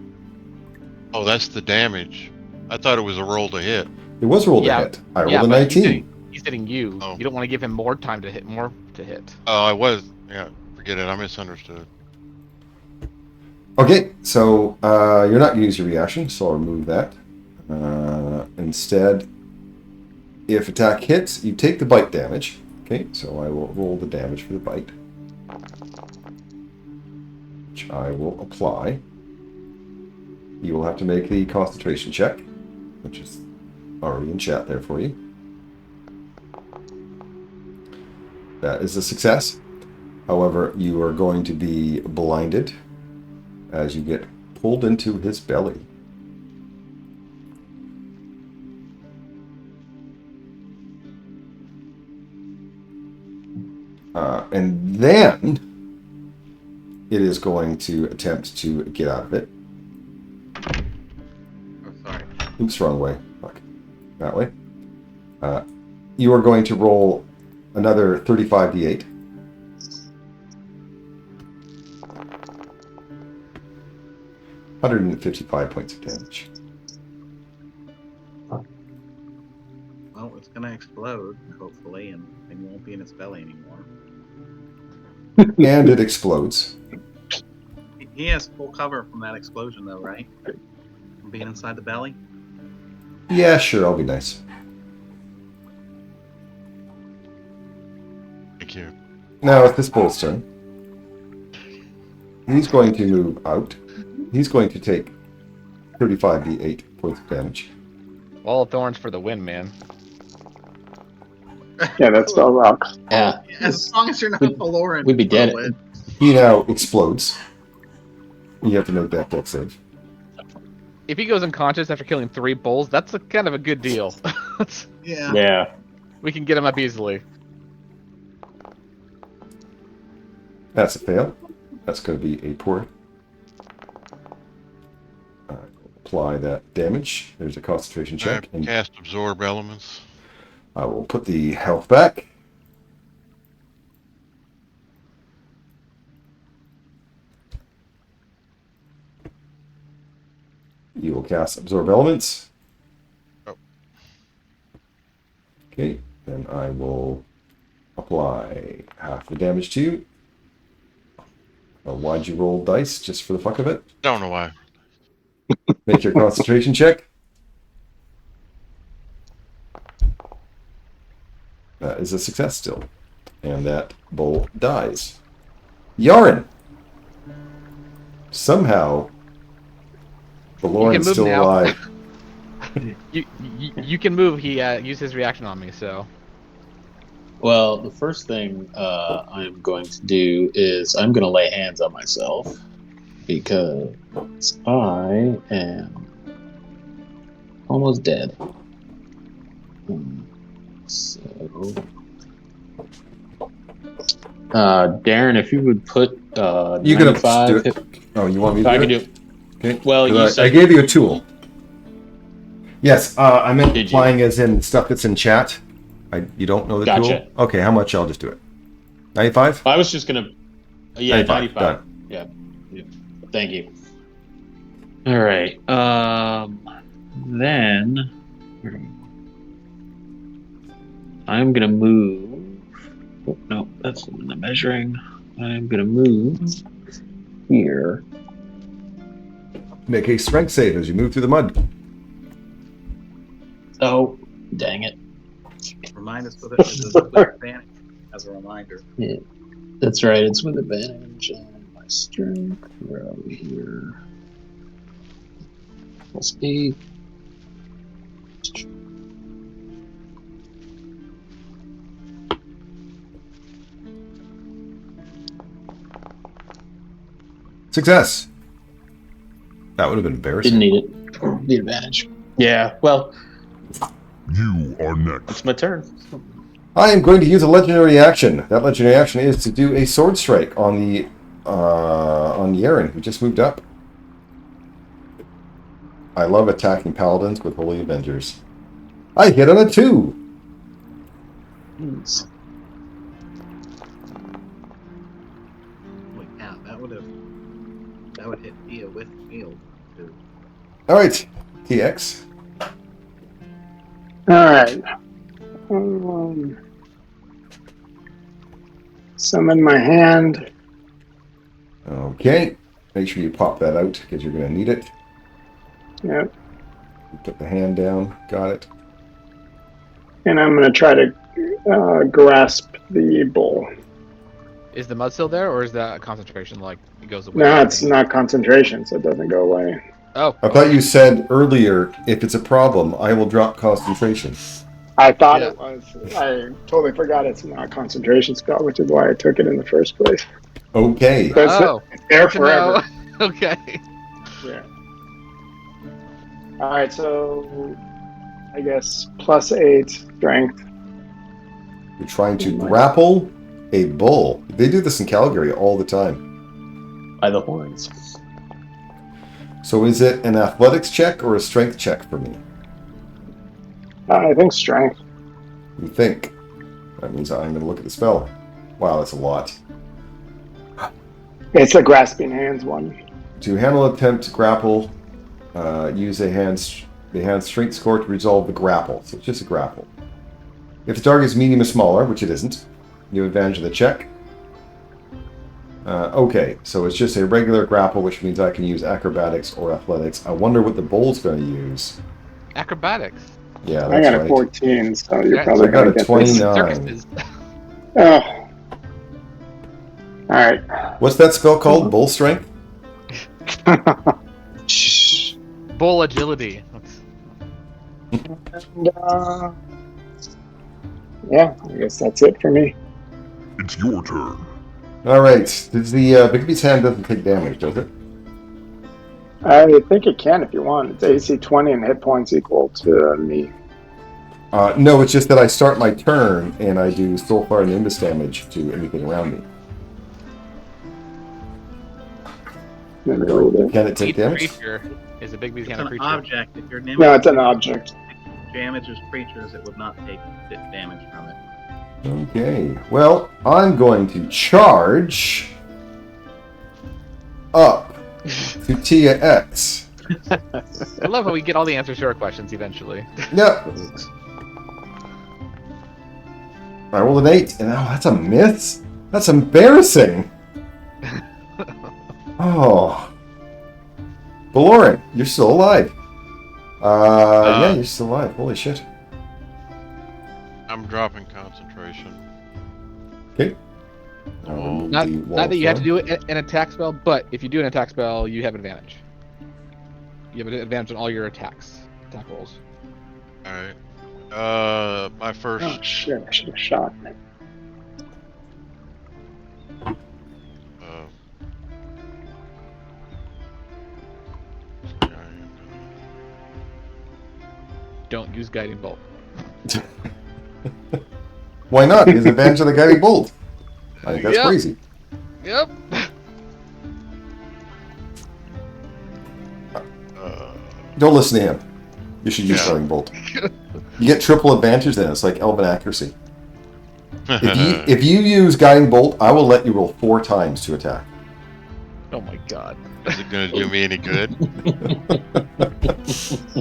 Oh, that's the damage. I thought it was a roll to hit. It was rolled a hit. I rolled a 19. He's hitting you. Oh. You don't want to give him more time to hit. Oh, Oh, I was. Yeah, forget it. I misunderstood. Okay, so you're not going to use your reaction, so I'll remove that. Instead, if attack hits, you take the bite damage. Okay, so I will roll the damage for the bite, which I will apply. You will have to make the concentration check, which is already in chat there for you. That is a success. However, you are going to be blinded as you get pulled into his belly. And then it is going to attempt to get out of it. Oh, sorry. Oops, wrong way. Fuck. That way. You are going to roll another 35d8. $155 points of damage. Well, it's gonna explode, hopefully, and it won't be in its belly anymore. And it explodes. He has full cover from that explosion, though, right? From being inside the belly? Yeah, sure, I'll be nice. Thank you. Now, it's this bull's turn. He's going to move out. He's going to take 35d8 points of damage. Wall of Thorns for the win, man. Yeah, that spell rocks. Yeah. As long as you're not Valoran. We'd be dead. He now explodes. You have to make that death save. If he goes unconscious after killing 3 bulls, that's kind of a good deal. Yeah. Yeah. We can get him up easily. That's a fail. That's going to be a poor. Apply that damage. There's a concentration I check. have to cast absorb elements. I will put the health back. You will cast absorb elements. Oh. Okay, then I will apply half the damage to you. Why'd you roll dice just for the fuck of it? Don't know why. Make your concentration check. That is a success still. And that bull dies. Yaren! Somehow, the Lauren's move still now. alive. You can move. He used his reaction on me, so. Well, the first thing I'm going to do is I'm going to lay hands on myself because I am almost dead. So, Darren, if you would put You can 95 do it. Oh, you want me to I do can it? do it. Okay. Well, you I said gave you a tool. Yes, I meant Did you? applying as in stuff that's in chat. You don't know the Gotcha. tool? Okay, how much? I'll just do it. 95? I was just going to... Yeah, 95. Done. Yeah. Thank you. All right. Then I'm gonna move. Oh, no, that's the measuring. I'm gonna move here. Make a strength save as you move through the mud. Oh, dang it! Remind us with advantage as a reminder. Yeah, that's right. It's with advantage and my strength. Where are we here? Plus 8. Success. That would have been embarrassing. Didn't need it. The advantage. Yeah. Well, You are next. it's my turn. I am going to use a legendary action. That legendary action is to do a sword strike on the Yaren, who just moved up. I love attacking paladins with Holy Avengers. I hit on a 2. Holy cow, that would hit Thea with field too. All right, TX. All right. Summon my hand. Okay. Make sure you pop that out because you're going to need it. Yep. Put the hand down. Got it. And I'm going to try to grasp the bowl. Is the mud still there, or is that concentration like it goes away? No, it's not concentration, so it doesn't go away. Oh, I thought you said earlier, if it's a problem, I will drop concentration. I thought Yeah. it was. I totally forgot it's not a concentration spell, which is why I took it in the first place. Okay. So it's there good to know. forever. Okay. Yeah. All right, so I guess +8 strength. You're trying to grapple a bull. They do this in Calgary all the time. By the horns. So is it an athletics check or a strength check for me? I think strength. You think. That means I'm going to look at the spell. Wow, that's a lot. It's a grasping hands one. To handle attempt to grapple, use the hand strength score to resolve the grapple. So it's just a grapple. If the target is medium or smaller, which it isn't, you have advantage of the check. Okay, so it's just a regular grapple, which means I can use acrobatics or athletics. I wonder what the bull's going to use. Acrobatics. Yeah, I that's got a right. 14, so you're Yeah, probably I got going a to get 29. Circuses. this. Oh. All right. What's that spell called? Bull strength? Bull agility. And, yeah, I guess that's it for me. It's your turn. All right. Does the Bigby's hand doesn't take damage, does it? I think it can if you want. It's AC 20 and hit points equal to me. No, it's just that I start my turn and I do soul fire and nimbus damage to anything around me. Let me read it. Can it take Each damage? creature is a big beast It's kind of an creature. object. If your No, it's an object. damages creatures, it would not take damage from it. Okay. Well, I'm going to charge up to Tia X. I love how we get all the answers to our questions eventually. Yep. I rolled an 8, and oh, that's a miss? That's embarrassing. Oh. Valoran, you're still alive. Yeah, you're still alive. Holy shit. I'm dropping concentration. Okay. Not that you have to do an attack spell, but if you do an attack spell, you have advantage. You have an advantage on all your attack rolls. Alright. My first. Oh, shit. I should have shot. Don't use guiding bolt. Why not? There's advantage of the guiding bolt. I think that's Yep. crazy. Yep. Don't listen to him. You should use guiding bolt. You get triple advantage then. It's like elven accuracy. If you use guiding bolt, I will let you roll 4 times to attack. Oh my god. Is it gonna do me any good?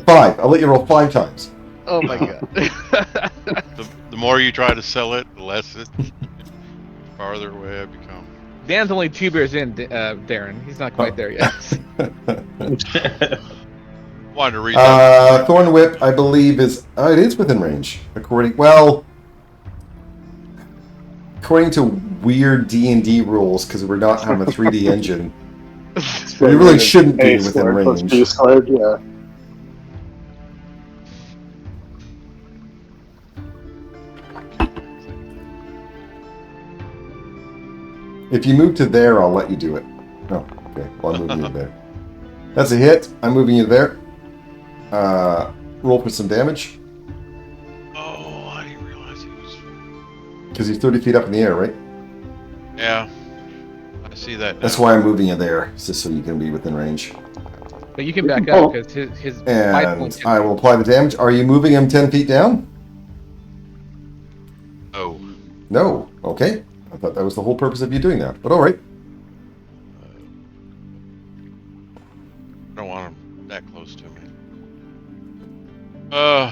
5. I'll let you roll 5 times. Oh my god. The more you try to sell it, the less it farther away I become. Dan's only 2 beers in, Darren. He's not quite there yet. Wanted to read that. Thorn Whip, I believe, is it is within range. According to weird D&D rules, because we're not having a 3D engine, we really shouldn't be within range. Yeah. If you move to there, I'll let you do it. Oh, okay. Well, I'm moving you there. That's a hit. I'm moving you there. Roll for some damage. Oh, I didn't realize he was. Because he's 30 feet up in the air, right? Yeah, I see that now. That's why I'm moving you there, just so you can be within range. But you can back up because his 5 And points. I will apply the damage. Are you moving him 10 feet down? Oh. No. Okay. I thought that was the whole purpose of you doing that. But all right. I don't want him that close to me. Nah.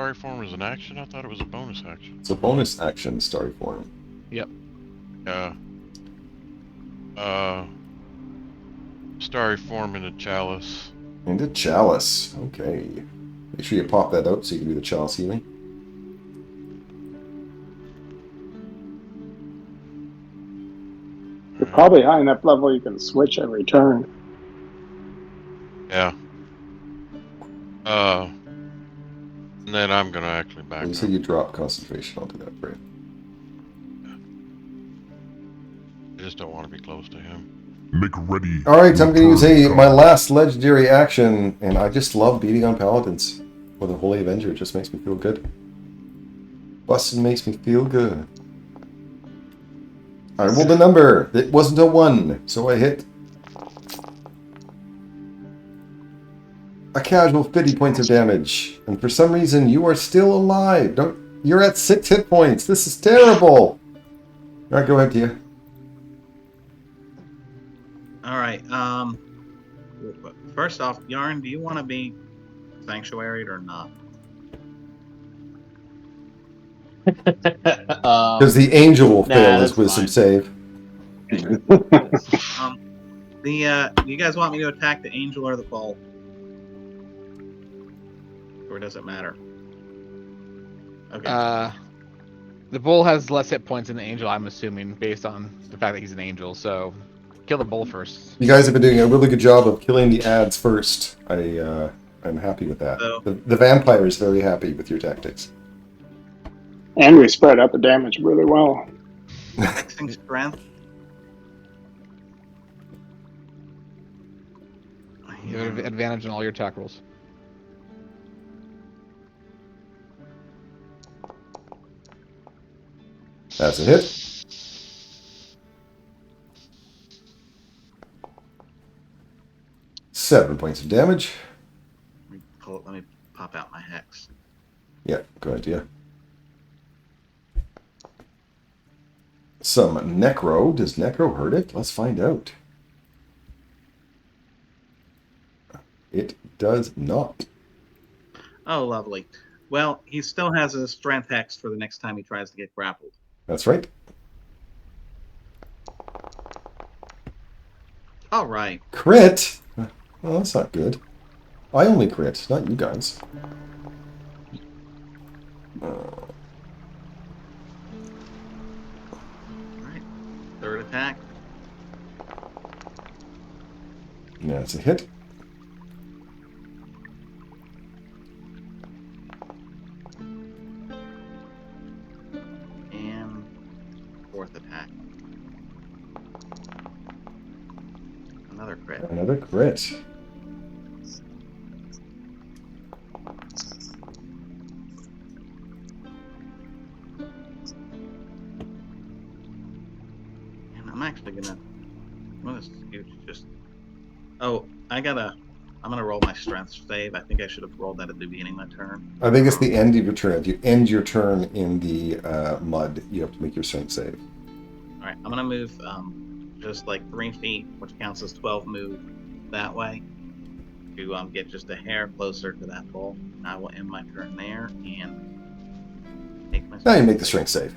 starry form is an action? I thought it was a bonus action. It's a bonus action, starry form. Yep. Yeah. Starry form in a chalice. Into chalice. Okay. Make sure you pop that out so you can do the chalice healing. You're probably high enough level you can switch every turn. Yeah. And then I'm gonna actually back You up. said you drop concentration onto that, right? I just don't want to be close to him. Make ready. Alright, I'm going to use my Turn. last legendary action, and I just love beating on paladins. With a Holy Avenger, it just makes me feel good. Busting makes me feel good. I rolled a number. It wasn't a 1, so I hit a casual 50 points of damage. And for some reason, you are still alive. You're at 6 hit points. This is terrible. Alright, go ahead, Tia. All right. First off, Yarn, do you want to be sanctuaried or not? Because the angel will fail his that's wisdom fine. save. Do you guys want me to attack the angel or the bull? Or does it matter? Okay. The bull has less hit points than the angel, I'm assuming, based on the fact that he's an angel. So, kill the bull first. You guys have been doing a really good job of killing the ads first. I'm happy with that. So- The vampire is very happy with your tactics. And we spread out the damage really well. Fixing strength. You have advantage on all your attack rolls. That's a hit. Seven points of damage. Let me pop out my hex. Yeah, good idea. Some necro. Does necro hurt it? Let's find out. It does not. Oh, lovely. Well, he still has a strength hex for the next time he tries to get grappled. That's right. All right. Crit? Well, that's not good. I only crit, not you guys. All right. Third attack. Yeah, it's a hit. And fourth attack. Another crit. Another crit. And I'm actually gonna. What is just? Oh, I'm gonna roll my strength save. I think I should have rolled that at the beginning of my turn. I think it's the end of your turn. If you end your turn in the mud, you have to make your strength save. All right, I'm gonna move just like 3 feet, which counts as 12 move that way, to get just a hair closer to that bull. I will end my turn there and take my. Now you make the strength save.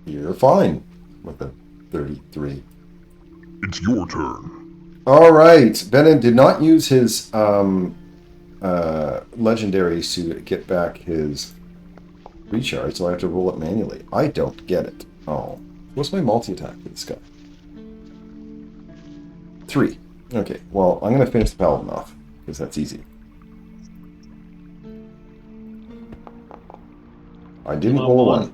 You're fine with a 33. It's your turn. All right. Bennett did not use his legendaries to get back his recharge, so I have to roll it manually. I don't get it. Oh. What's my multi-attack for this guy? 3. Okay, well, I'm going to finish the paladin off, because that's easy. I didn't roll a 1.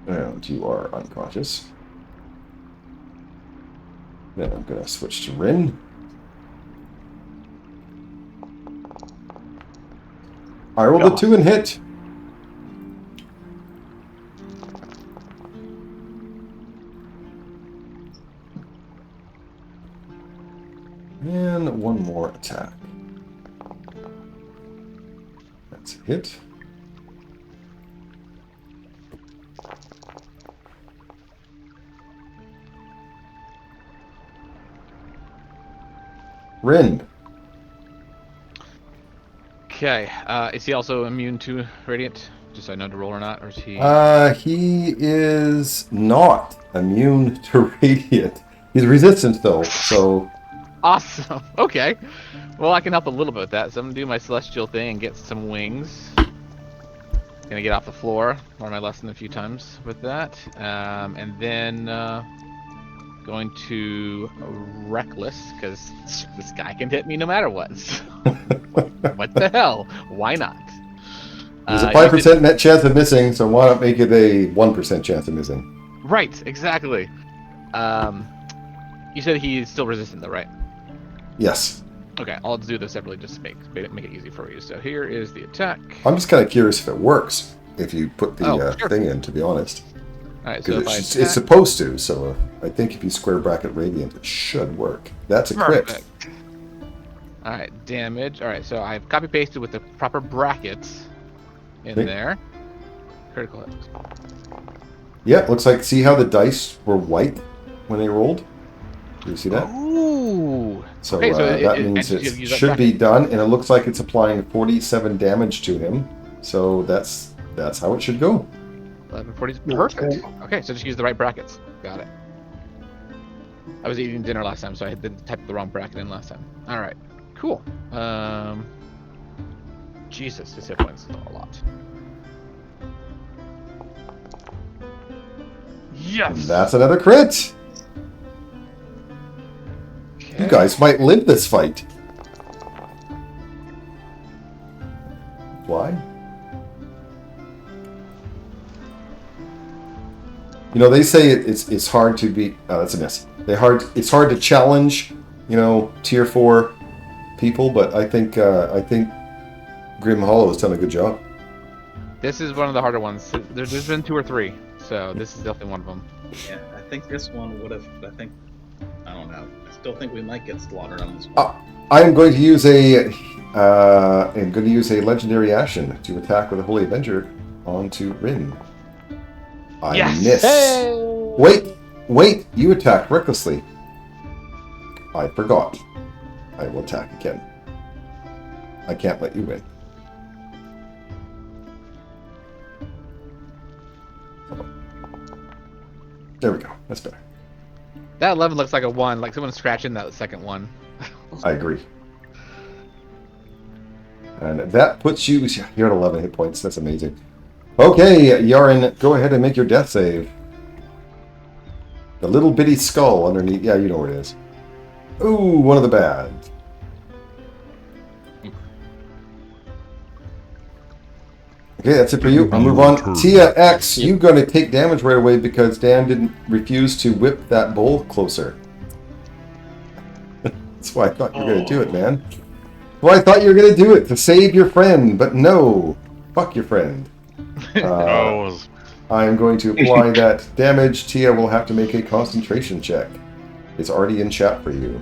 And you are unconscious. Then I'm going to switch to Rin. I rolled a 2 and hit. And one more attack. That's a hit. Rin. Okay. Is he also immune to radiant? Just so I know to roll or not, or is he? He is not immune to radiant. He's resistant though, so Awesome. Okay. Well, I can help a little bit with that. So I'm gonna do my celestial thing and get some wings. Gonna get off the floor. Learn my lesson a few times with that, and then going to reckless because this guy can hit me no matter what. What the hell? Why not? there's a 5% net chance of missing, so why not make it a 1% chance of missing? Right. Exactly. You said he's still resistant, though, right? Yes. Okay, I'll do this separately just to make it easy for you. So here is the attack. I'm just kind of curious if it works if you put the Sure. thing in, to be honest. All right, so Because it's supposed to, so I think if you square bracket radiant, it should work. That's a crit. Perfect. All right, damage. All right, so I've copy pasted with the proper brackets in Okay. there. Critical hit. Yeah, looks like, see how the dice were white when they rolled? Do you see that? Ooh. So, Okay, so that it means actually it gives that should be bracket. done, and it looks like it's applying 47 damage to him. So that's how it should go. 1140 is perfect. Okay, so just use the right brackets. Got it. I was eating dinner last time, so I didn't type the wrong bracket in last time. All right, cool. Jesus, his hit points is a lot. Yes. And that's another crit. Okay. You guys might live this fight. Why? You know, they say it's hard to beat. Oh, that's a miss. It's hard to challenge, tier 4 people, but I think Grim Hollow has done a good job. This is one of the harder ones. There's been 2 or 3, so this is definitely one of them. Yeah, I think this one would have. I don't know. I still think we might get slaughtered on this one. I'm going to use a legendary action to attack with a Holy Avenger onto Rin. I miss. Hey! Wait! You attacked recklessly. I forgot. I will attack again. I can't let you win. There we go. That's better. That 11 looks like a 1, like someone's scratching that second one. I agree. And that puts you... You're at 11 hit points. That's amazing. Okay, Yaren, go ahead and make your death save. The little bitty skull underneath... Yeah, you know where it is. Ooh, one of the bad. Okay, that's it for you. I'll move on. Tia X, you're going to take damage right away because Dan didn't refuse to whip that bowl closer. That's why I thought you were going to do it, man. Well, I thought you were going to do it to save your friend, but no. Fuck your friend. I'm going to apply that damage. Tia will have to make a concentration check. It's already in chat for you.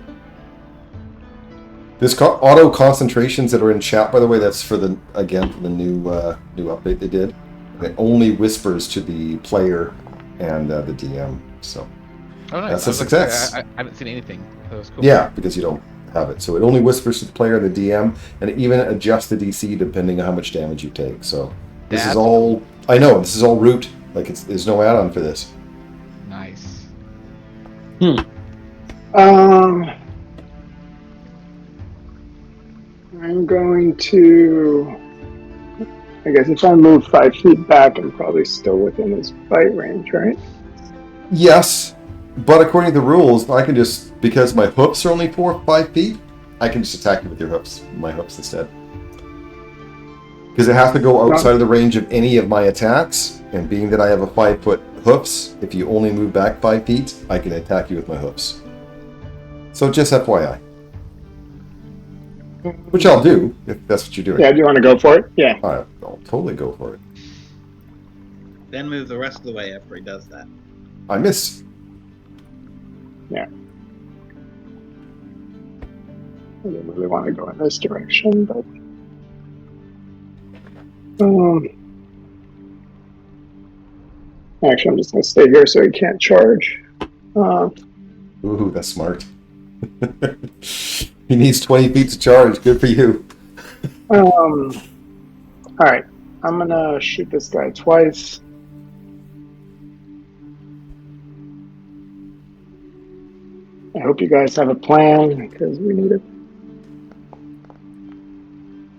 There's auto concentrations that are in chat, by the way. That's for the new update they did. It only whispers to the player and the DM. So nice. That's a success. I haven't seen anything. That was cool. Yeah, because you don't have it. So it only whispers to the player and the DM, and it even adjusts the DC depending on how much damage you take. So this is all. I know this is all root. Like there's no add-on for this. Nice. I'm going to... I guess if I move 5 feet back, I'm probably still within his bite range, right? Yes, but according to the rules, I can just... Because my hoofs are only 4 or 5 feet, I can just attack you with your hoofs. My hoofs instead. Because it has to go outside of the range of any of my attacks, and being that I have a 5-foot hoofs, if you only move back 5 feet, I can attack you with my hoofs. So just FYI. Which I'll do, if that's what you're doing. Yeah, do you want to go for it? Yeah. I'll totally go for it. Then move the rest of the way after he does that. I miss. Yeah. I didn't really want to go in this direction, but... Actually, I'm just going to stay here so he can't charge. Ooh, that's smart. He needs 20 feet to charge. Good for you. All right. I'm gonna shoot this guy twice. I hope you guys have a plan because we need it.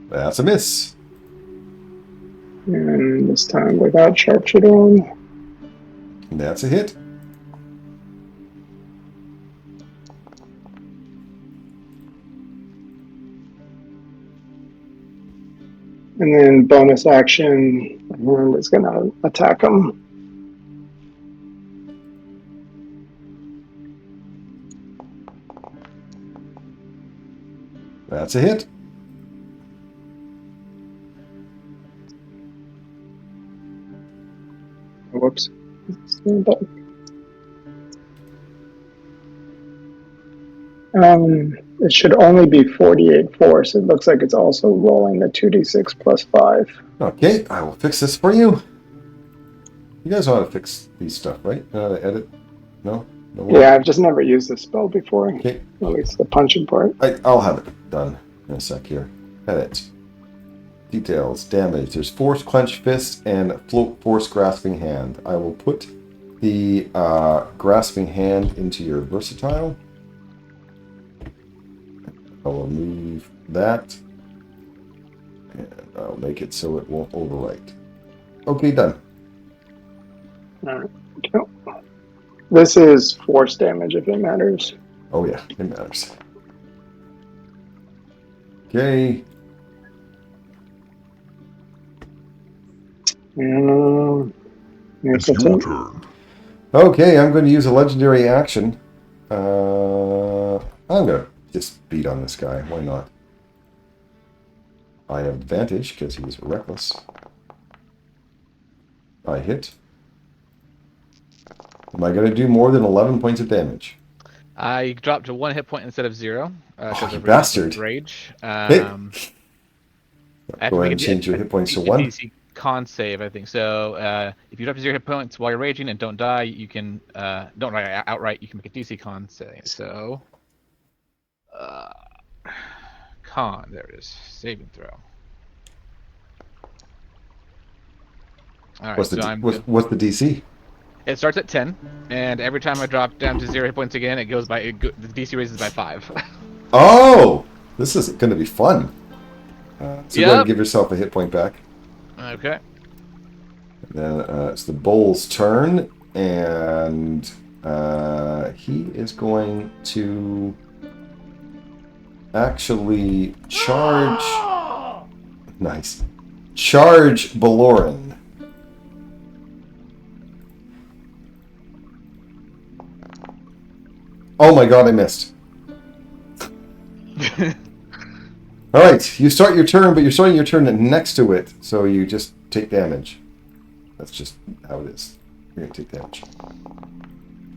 That's a miss. And this time without sharpshooter on. That's a hit. And then bonus action, and is going to attack him. That's a hit. Whoops. It should only be 48 force. It looks like it's also rolling the 2d6 plus 5. Okay, I will fix this for you. You guys know how to fix these stuff, right? Know how to edit? No? No more? Yeah, I've just never used this spell before. Okay. At least the punching part. I'll have it done in a sec here. Edit. Details. Damage. There's force clenched fist and float force grasping hand. I will put the grasping hand into your versatile. I will move that. And I'll make it so it won't overwrite. Okay, done. Alright. This is force damage if it matters. Oh yeah, it matters. Okay. It's your turn. Okay, I'm going to use a legendary action. I'm going to just beat on this guy. Why not? I have advantage because he's reckless. I hit. Am I going to do more than 11 points of damage? I dropped to 1 hit point instead of 0. You bastard. Rage. Go ahead and change your hit points to 1. DC con save, I think. So if you drop to 0 hit points while you're raging and don't die, you can don't die outright. You can make a DC con save. So con, there it is. Saving throw. All right, What's the so what's the DC? It starts at 10, and every time I drop down to 0 hit points again, it goes by the DC raises by 5. Oh, this is going to be fun. So go ahead and give yourself a hit point back. Okay. And then it's the bull's turn, and he is going to actually charge. Nice. Charge Baloran. Oh my god, I missed. Alright, you start your turn, but you're starting your turn next to it, so you just take damage. That's just how it is. You're going to take damage.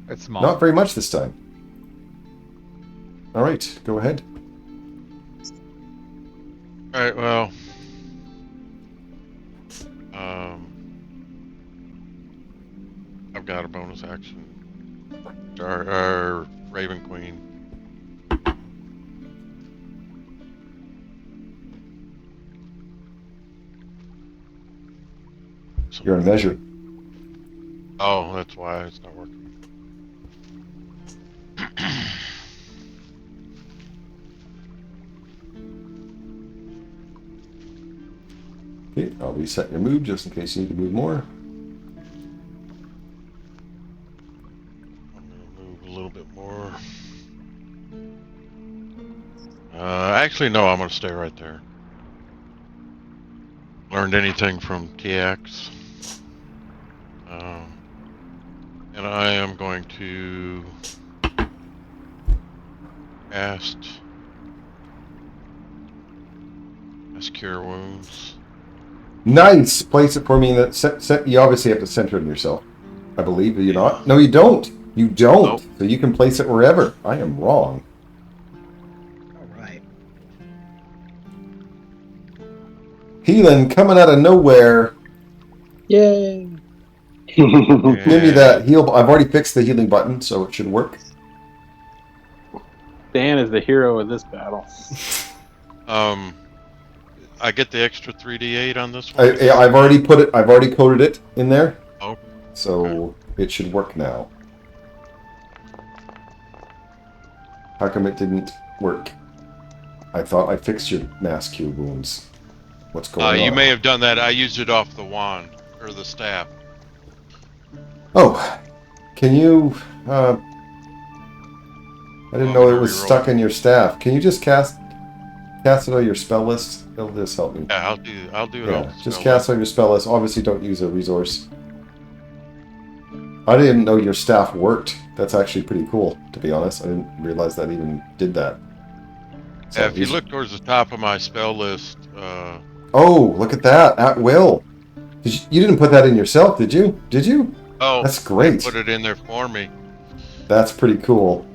It's small. Not very much this time. Alright, go ahead. Alright, well. I've got a bonus action. Our Raven Queen. You're in measure. Oh, that's why it's not working. Okay, I'll reset your move just in case you need to move more. I'm gonna move a little bit more. Actually, no, I'm gonna stay right there. Learned anything from TX. And I am going to cast Cure Wounds. Nice! Place it for me in that you obviously have to center it in yourself. I believe. Do you not? No, you don't. You don't. Nope. So you can place it wherever. I am wrong. Alright. Healing coming out of nowhere. Yay! Give me that heal. I've already fixed the healing button, so it should work. Dan is the hero of this battle. I get the extra 3d8 on this one. I've already put it. I've already coded it in there, Oh, so it should work now. How come it didn't work? I thought I fixed your mass cube wounds. What's going on? you may have done that. I used it off the wand or the staff. Oh, can you? I didn't know it was stuck in your staff. Can you just cast it on your spell list? It'll just help me. Yeah, I'll do it. Yeah, just cast on your spell list. Obviously, don't use a resource. I didn't know your staff worked. That's actually pretty cool, to be honest. I didn't realize that even did that. So Yeah, if you look towards the top of my spell list. Oh, look at that! At will. You didn't put that in yourself, did you? Did you? Oh, that's great. Put it in there for me. That's pretty cool.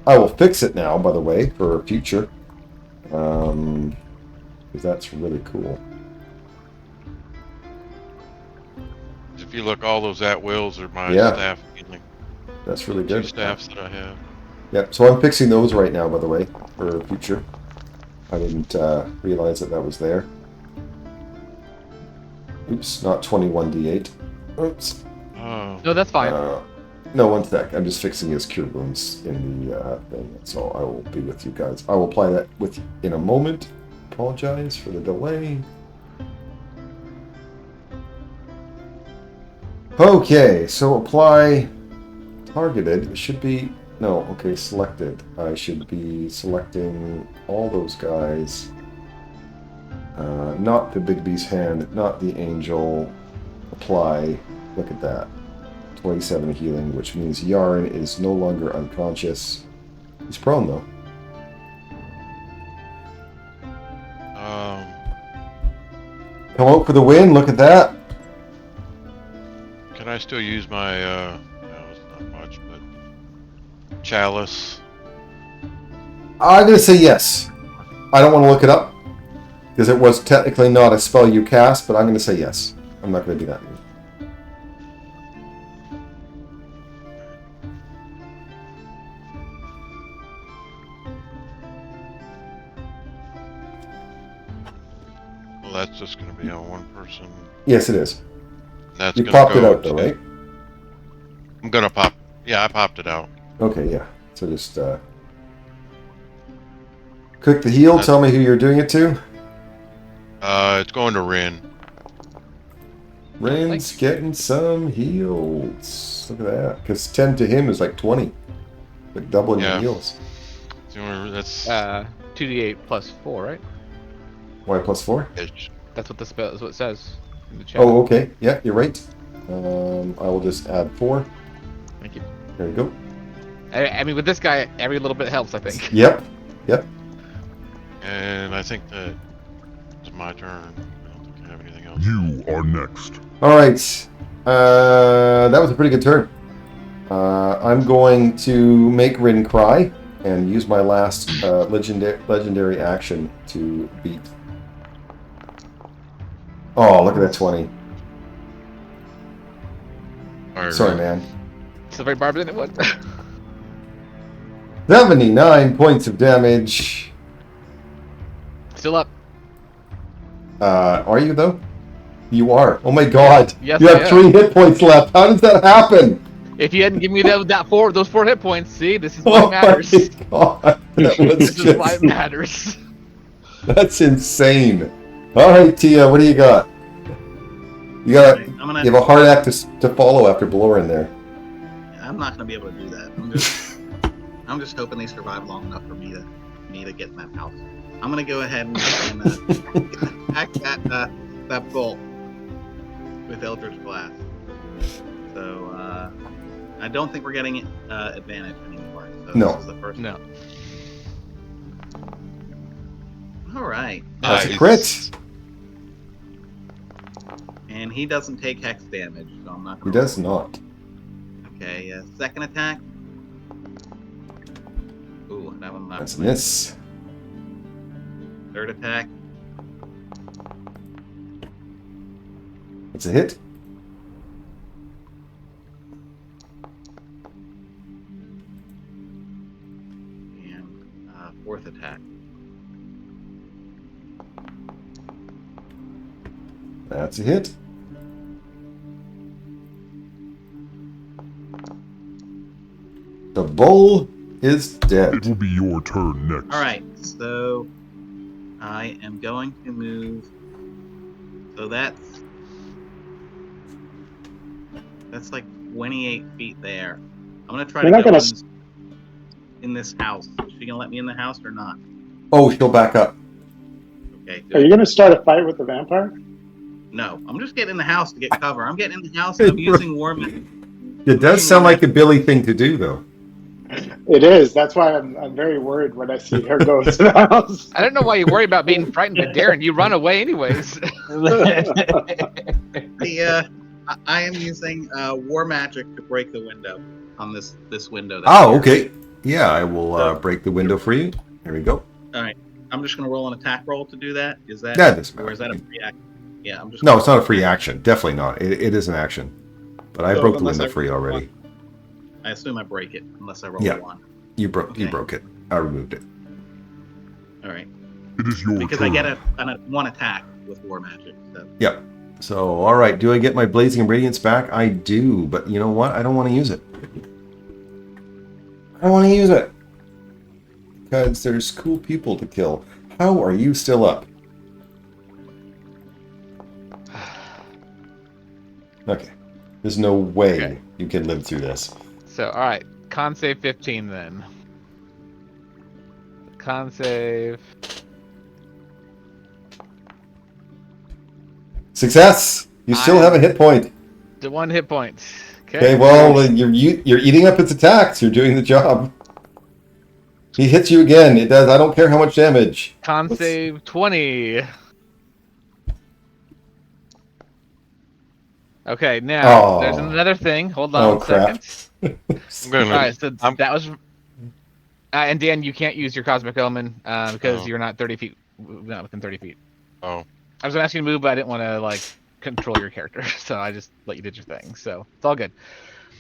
I will fix it now, by the way, for future. Because that's really cool. If you look, all those at wills are my staff healing. That's really good. 2 staffs that I have. Yep. So I'm fixing those right now, by the way, for future. I didn't realize that was there. Oops, not 21d8. Oops. Oh. No, that's fine. No, one sec. I'm just fixing his cure wounds in the thing. So I will be with you guys. I will apply that with you in a moment. Apologize for the delay. Okay, so apply targeted. It should be... No, okay, selected. I should be selecting all those guys. Not the Big B's hand, not the angel. Apply. Look at that. 27 healing, which means Yarn is no longer unconscious. He's prone, though. Come out for the win, look at that. Can I still use my, no, it's not much, but chalice? I'm going to say yes. I don't want to look it up, because it was technically not a spell you cast, but I'm going to say yes. I'm not going to do that. Well, that's just going to be on one person. Yes, it is. That's you popped it out, though, right? I'm going to pop. Yeah, I popped it out. Okay, yeah. So just click the heal. Tell me who you're doing it to. It's going to Rin. Rin's getting some heals. Look at that. Because 10 to him is like 20. Like doubling your heals. That's 2d8 plus 4, right? Why plus 4? That's what the spell is. What it says in the chat. Oh, okay. Yeah, you're right. I will just add 4. Thank you. There you go. I mean, with this guy, every little bit helps, I think. Yep. Yep. And I think that it's my turn. I don't think I have anything else. You are next. All right. That was a pretty good turn. I'm going to make Rin cry and use my last legendary action to beat. Oh, look at that 20. Sorry, man. So very barbed in it, what? 79 points of damage. Still up. Are you, though? You are. Oh my god. Yes, you have 3 hit points left. How does that happen? If you hadn't given me those 4 hit points, see, this is why it matters. Oh my god. This is why it matters. That's insane. Alright, Tia, what do you got? You got. You have a hard act to follow after Blorin there. I'm not gonna be able to do that. I'm just hoping they survive long enough for me to get in that house. I'm gonna go ahead and attack that bolt with Eldritch Blast. So I don't think we're getting advantage anymore. So no. This is the first. No. All right. That's a crit. And he doesn't take hex damage, so I'm not. He does not. Okay. Second attack. Ooh, that one. That's a miss. Third attack. It's a hit. fourth attack. That's a hit. The bull is It dead. will be your turn next. All right, so I am going to move. So that's like 28 feet there. I'm gonna try You're to not go gonna in this house. Is she gonna let me in the house or not? Oh, he'll back up. Okay. Are you going to start a fight with the vampire? No, I'm just getting in the house to get cover. I'm getting in the house and I'm using war magic. It does sound like a Billy thing to do, though. It is. That's why I'm very worried when I see her go into the house. I don't know why you worry about being frightened by Darren. You run away anyways. I am using war magic to break the window on this window. Oh, okay. Yeah, I will So- break the window for you. There we go. All right, I'm just gonna roll an attack roll to do that. Is that? That doesn't Or is that a matter. free action? Yeah, I'm just. No, it's not a free action. Definitely not. It is an action. But I So broke the unless window I for you roll already. I assume I break it unless I roll Yeah. a 1. You Okay. broke it. I removed it. All right, It is your because turn. I get a one attack with war magic. So. Yep. So, all right. Do I get my Blazing Radiance back? I do. But you know what? I don't want to use it. I don't want to use it. Because there's cool people to kill. How are you still up? Okay. There's no way you can live through this. So, all right, con save 15 then. Con save. Success! You still have a hit point. The 1 hit point. Okay, well, you're eating up its attacks. You're doing the job. He hits you again. It does. I don't care how much damage. Con save 20. Okay, now there's another thing. Hold on a second. All right, so that was. And Dan, you can't use your cosmic element because you're not 30 feet. Not within 30 feet. Oh. I was gonna ask you to move, but I didn't want to like control your character, so I just let you do your thing. So it's all good.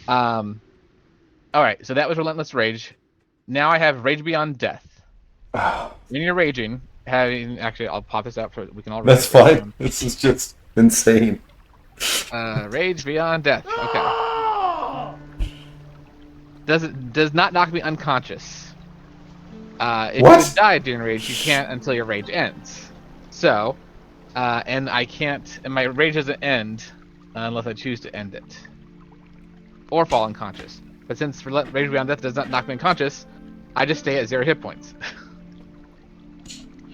All right, so that was Relentless Rage. Now I have Rage Beyond Death. When you're raging, actually, I'll pop this out for we can all. That's fine. This is just insane. Rage Beyond Death. Okay. Does not knock me unconscious. If What? you die during rage, you can't until your rage ends. So, and I can't, and my rage doesn't end unless I choose to end it or fall unconscious. But since Rage Beyond Death does not knock me unconscious, I just stay at 0 hit points.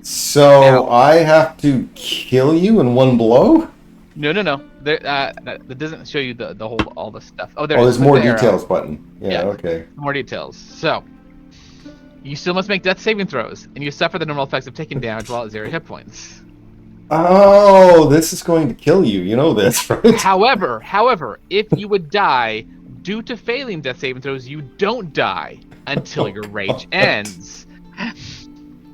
So Now- I have to kill you in one blow? No. That doesn't show you the whole all the stuff. Oh, There's more details button. Yeah, Yeah. okay. More details. So, you still must make death saving throws, and you suffer the normal effects of taking damage while at 0 hit points. Oh, this is going to kill you. You know this, right? However, if you would die due to failing death saving throws, you don't die until your rage ends.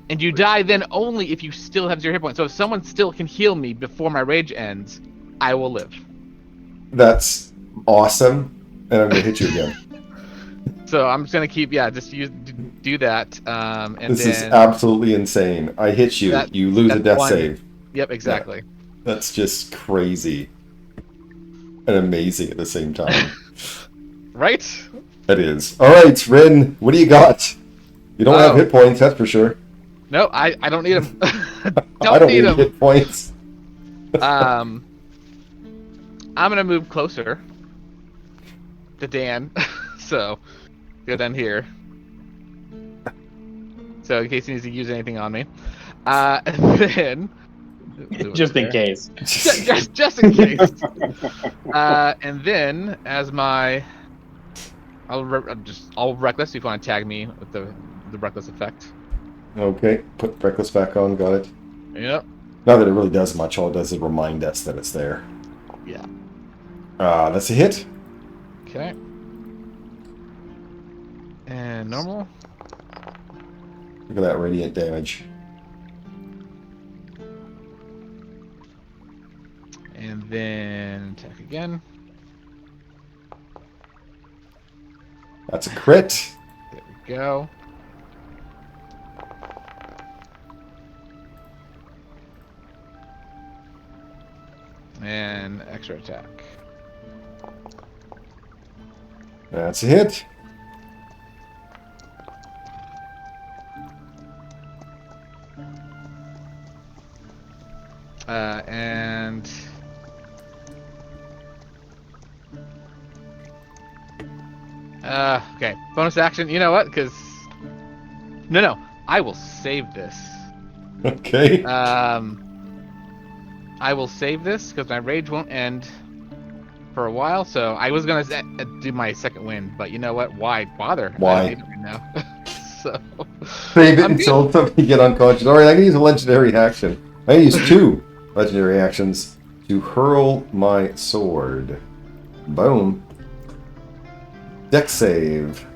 And you die then only if you still have 0 hit points. So if someone still can heal me before my rage ends, I will live. That's awesome. And I'm going to hit you again. So I'm just gonna keep, do that. And This then is absolutely insane. I hit you. You lose a that's death one- save. Yep, exactly. Yeah. That's just crazy. And amazing at the same time. Right? It is. Alright, Rin, what do you got? You don't have hit points, that's for sure. No, I don't need them. I don't need hit points. I'm gonna move closer to Dan, so go down here. So in case he needs to use anything on me, and then Just in case. just in case. And then as my, I'll reckless if you want to tag me with the reckless effect. Okay, put Reckless back on, got it. Yep. Not that it really does much, all it does is remind us that it's there. Yeah. That's a hit. Okay. And normal. Look at that radiant damage. And then attack again. That's a crit. There we go. And extra attack. That's a hit. And okay, bonus action. You know what? Because no, I will save this. Okay. I will save this because my rage won't end for a while. So I was gonna do my second wind, but you know what? Why bother? Why? I don't need it right now. So Save it I'm until something get unconscious. All right, I'm gonna use a legendary action. I use 2 legendary actions to hurl my sword. Boom. Dex save.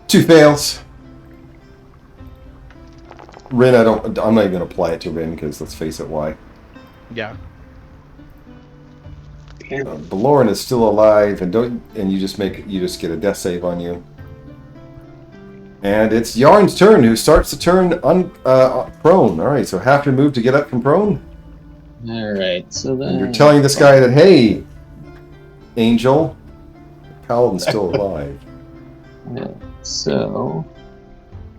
Two fails. Rin, I'm not even gonna apply it to Rin because let's face it, why? Yeah. Baloran is still alive, and you just get a death save on you. And it's Yarn's turn, who starts the turn prone. All right, so half your move to get up from prone. All right, so then And you're telling this guy that, hey, Angel, the Paladin's still alive. Yeah, so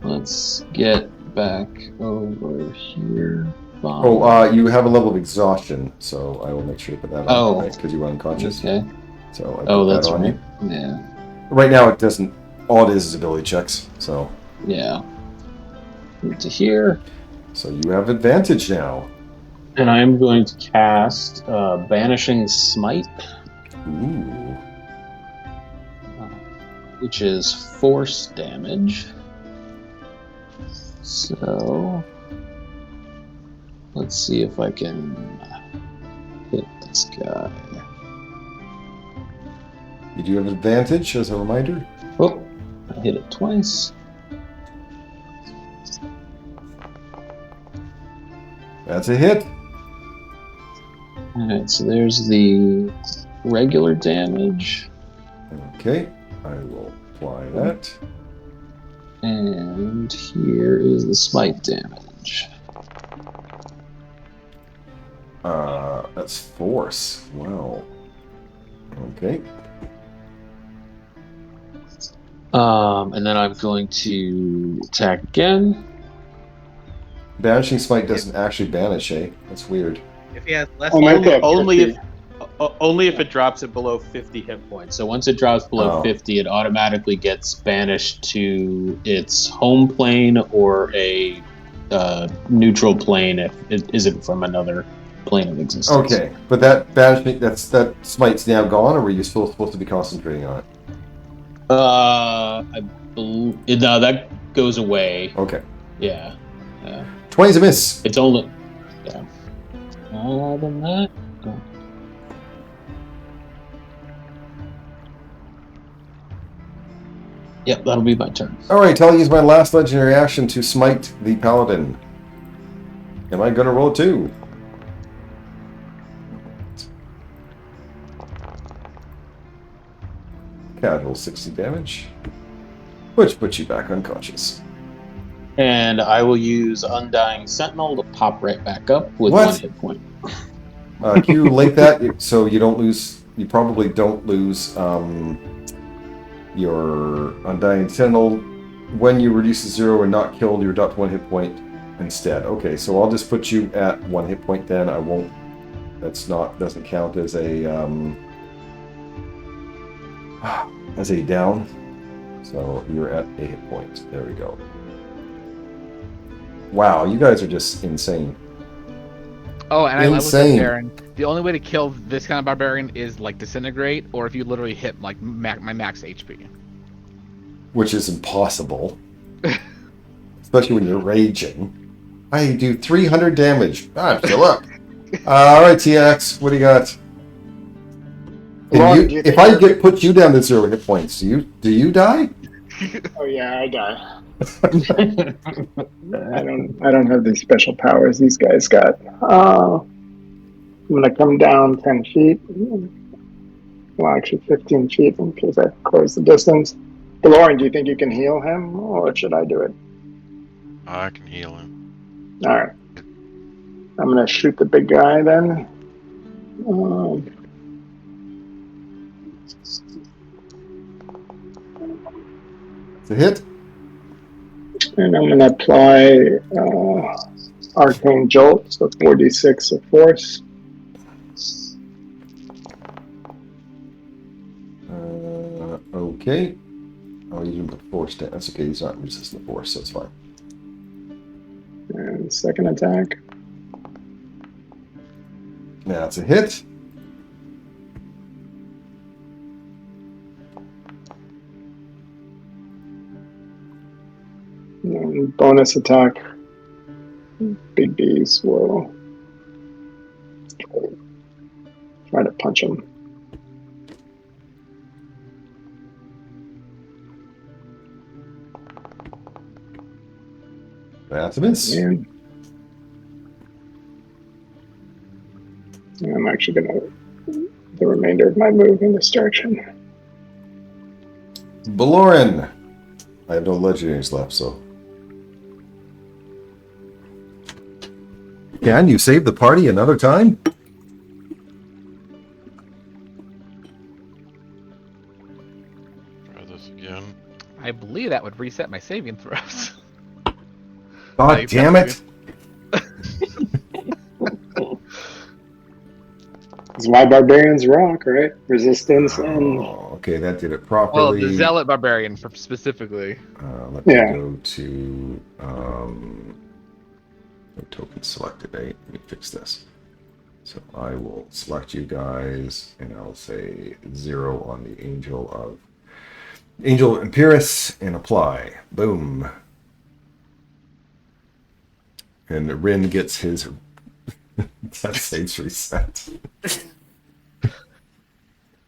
let's get back over here. You have a level of exhaustion, so I will make sure to put that on, right? Because you were unconscious. Okay. So I put that's that on right. you. Yeah. Right now, it doesn't. All it is ability checks. So. Yeah. Move to here. So you have advantage now. And I'm going to cast Banishing Smite. Ooh. Which is force damage. So let's see if I can hit this guy. You do have advantage, as a reminder. Oh, I hit it twice. That's a hit. Alright, so there's the regular damage. Okay, I will apply that. And here is the smite damage. That's force. Wow. Okay. And then I'm going to attack again. Banishing Smite doesn't actually banish, eh? That's weird. If he has less, Only if it drops it below 50 hit points. So once it drops below 50, it automatically gets banished to its home plane or a neutral plane if it isn't from another plane of existence. Okay, but that banishment, that smite's now gone, or were you still supposed to be concentrating on it? I believe no, that goes away. Okay. Yeah. 20's a miss. It's only more than that. Yep, that'll be my turn. Alright, I'll use my last legendary action to smite the paladin. Am I gonna roll 2? Casual 60 damage. Which puts you back unconscious. And I will use Undying Sentinel to pop right back up with What? 1 hit point. Can you link that so you don't lose? You probably don't lose your Undying Sentinel when you reduce to 0 and not killed. You're docked 1 hit point instead. Okay, so I'll just put you at 1 hit point then. I won't. Doesn't count as a down. So you're at a hit point. There we go. Wow, you guys are just insane. Oh, and Insane. I Baron. The only way to kill this kind of barbarian is like disintegrate, or if you literally hit like my max HP. Which is impossible. Especially when you're raging. I do 300 damage. I'm still up. Alright, TX, what do you got? If I put you down to 0 hit points, do you die? Oh yeah, I die. I don't have these special powers these guys got. I'm gonna come down 10 feet Well, actually 15 feet in case I close the distance. Lauren, do you think you can heal him, or should I do it? I can heal him. All right. I'm going to shoot the big guy then. It's a hit. And I'm going to apply Arcane Jolt, so 4d6 of force. Okay. I'll use him with force. That's okay. He's not resistant to force, so it's fine. And second attack. That's a hit. And bonus attack. Big B's will try to punch him. That's a miss. And I'm actually going to do the remainder of my move in this direction. Baloran. I have no legendaries left, so. Can you save the party another time? Try this again. I believe that would reset my saving throws. God damn it! It's why barbarians rock, right? Resistance and Oh, okay, that did it Well, properly. the zealot barbarian specifically. Let me Yeah. go to no token selected. Let me fix this. So I will select you guys, and I'll say 0 on the Angel Empiris, and apply. Boom. And Rin gets his that saves reset.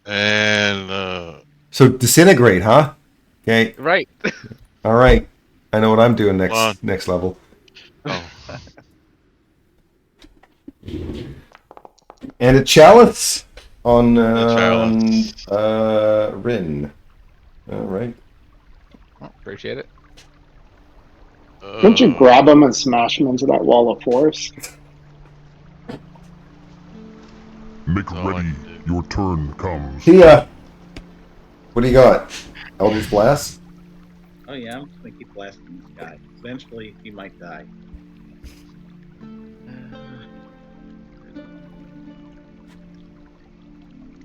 And So disintegrate, huh? Okay. Right. All right. I know what I'm doing Come on. next level. oh, And a chalice on chalice. Rin. All right. Well, appreciate it. couldn't you grab him and smash him into that wall of force? Make all I ready. can do. Your turn comes. Tia, what do you got? Eldritch Blast? Oh yeah, I'm just gonna keep blasting this guy. Eventually, he might die.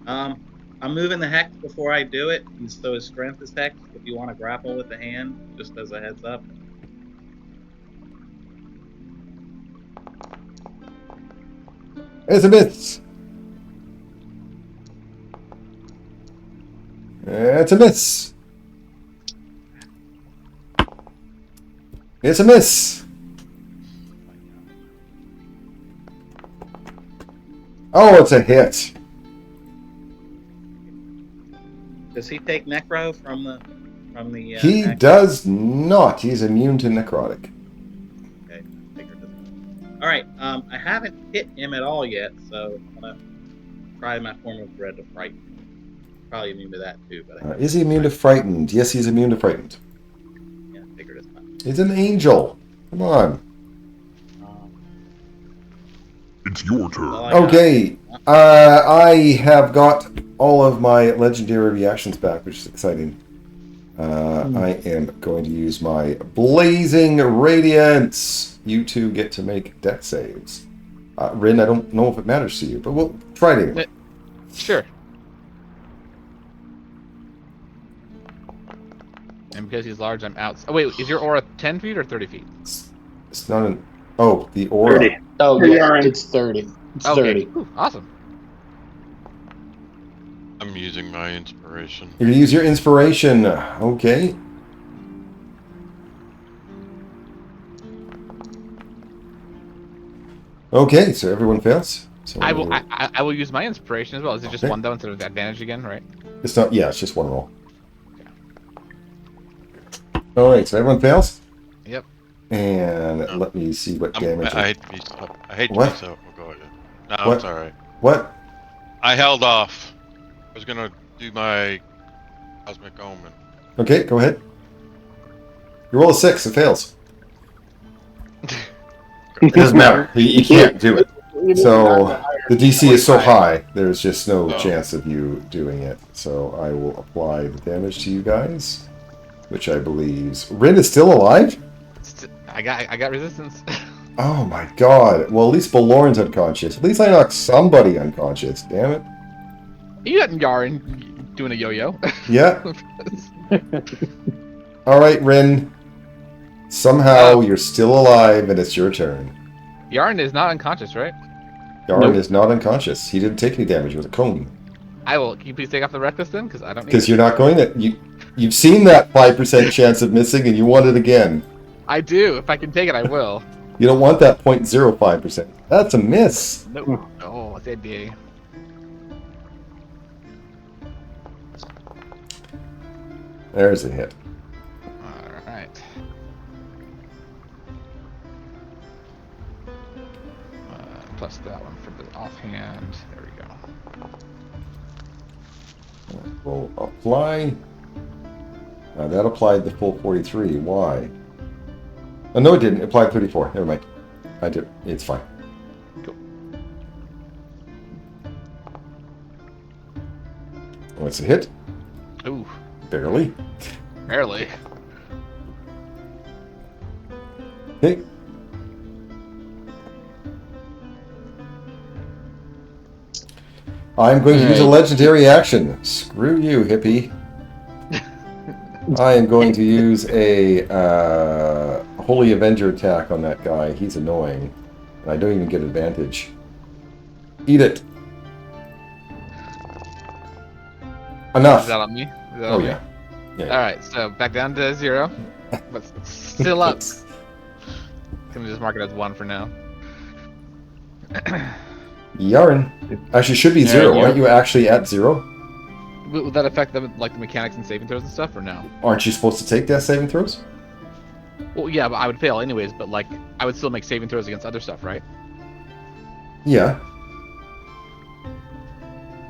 I'm moving the hex before I do it, and so his strength is hex. If you want to grapple with the hand, just as a heads up. It's a miss. It's a miss. It's a miss. Oh, it's a hit. Does he take necro from the He action? does not. He's immune to necrotic. Okay, figured this out. All right. I haven't hit him at all yet, so I'm gonna try my form of dread to frighten. Probably immune to that too, but Is he immune to frightened? Yes, he's immune to frightened. yeah, figured as much. He's an angel. Come on. It's your turn. All I got. Okay. I have got all of my legendary reactions back, which is exciting. I am going to use my Blazing Radiance. You two get to make deck saves. Rin, I don't know if it matters to you, but we'll try it anyway. Sure. And because he's large, I'm out. Oh, wait, is your aura 10 feet or 30 feet? It's not an... Oh, the aura. 30. Oh, Here you yeah, are. it's 30. It's Okay. 30. Ooh, awesome. I'm using my inspiration. You use your inspiration. Okay. Okay, so everyone fails. So I will use my inspiration as well. Is it just Okay. one though instead of advantage again, right? It's not. Yeah, it's just one roll. All right, so everyone fails. Yep. And let me see what damage. I hate to be What? so. We'll go ahead. No, What? it's all right. What? I held off was gonna do my cosmic omen. Okay, go ahead. You roll a 6, it fails. It doesn't matter. You can't do it. So the DC is so high, there's just no chance of you doing it. So I will apply the damage to you guys, which I believe Rin is still alive. I got resistance. Oh my god. Well, at least Balorn's unconscious. At least I knocked somebody unconscious. Damn it. You got Yarn doing a yo-yo. Yeah. All right, Rin. Somehow you're still alive, and it's your turn. Yarn is not unconscious, right? Yarn is not unconscious. He didn't take any damage. It was a cone. I will. Can you please take off the reckless then? Because I don't. Because you're not going to. You've seen that 5% chance of missing, and you want it again. I do. If I can take it, I will. You don't want that 0.05%. That's a miss. No. Oh, I said D. There's a hit. Alright. Plus that one for the offhand. There we go. We'll apply. That applied the full 43. Why? Oh, no, it didn't. It applied 34. Never mind. I did. It's fine. Cool. What's a hit? Ooh. Barely. Barely. Okay. I'm going to use a legendary action. Screw you, hippie. I am going to use a Holy Avenger attack on that guy. He's annoying. And I don't even get advantage. Eat it. Enough. Is that on me? Oh, yeah. Alright, so back down to 0. But still up. Can we just mark it as 1 for now? Yarn. Actually, should be 0. Aren't you actually at 0? Would that affect the mechanics and saving throws and stuff, or no? Aren't you supposed to take death saving throws? Well, yeah, but I would fail anyways, but I would still make saving throws against other stuff, right? Yeah.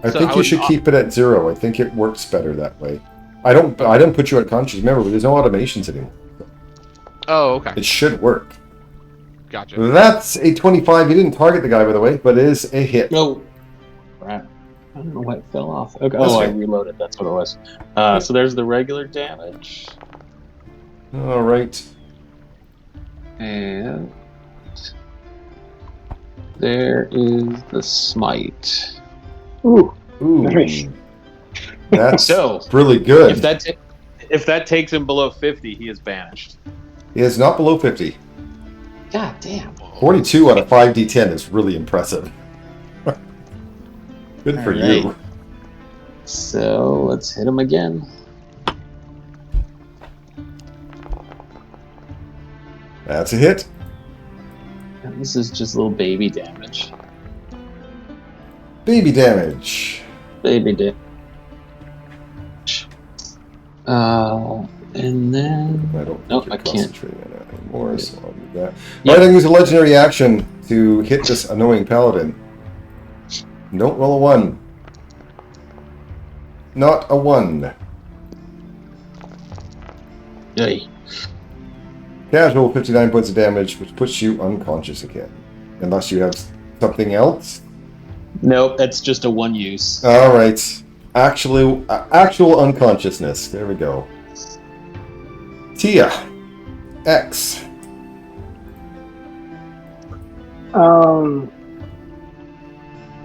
I think you should keep it at 0. I think it works better that way. I don't put you unconscious. Remember, there's no automations anymore. Oh, okay. It should work. Gotcha. That's a 25. You didn't target the guy, by the way, but it is a hit. No. Right. I don't know what fell off. Okay. Oh, I reloaded. That's what it was. So there's the regular damage. All right. And there is the smite. Ooh. Nice. That's So, really good. If that takes him below 50, he is banished. He is not below 50. God damn. 42 out of 5d10 is really impressive. Good for you. So let's hit him again. That's a hit. And this is just little baby damage. Baby damage. Baby damage. And then I can't concentrate on that anymore, so I'll do that. Right, I'm use a legendary action to hit this annoying paladin. Don't roll a 1. Not a 1. Yay. Casual, 59 points of damage, which puts you unconscious again. Unless you have something else. Nope, that's just a 1 use. Alright. Actual unconsciousness. There we go. Tia. X.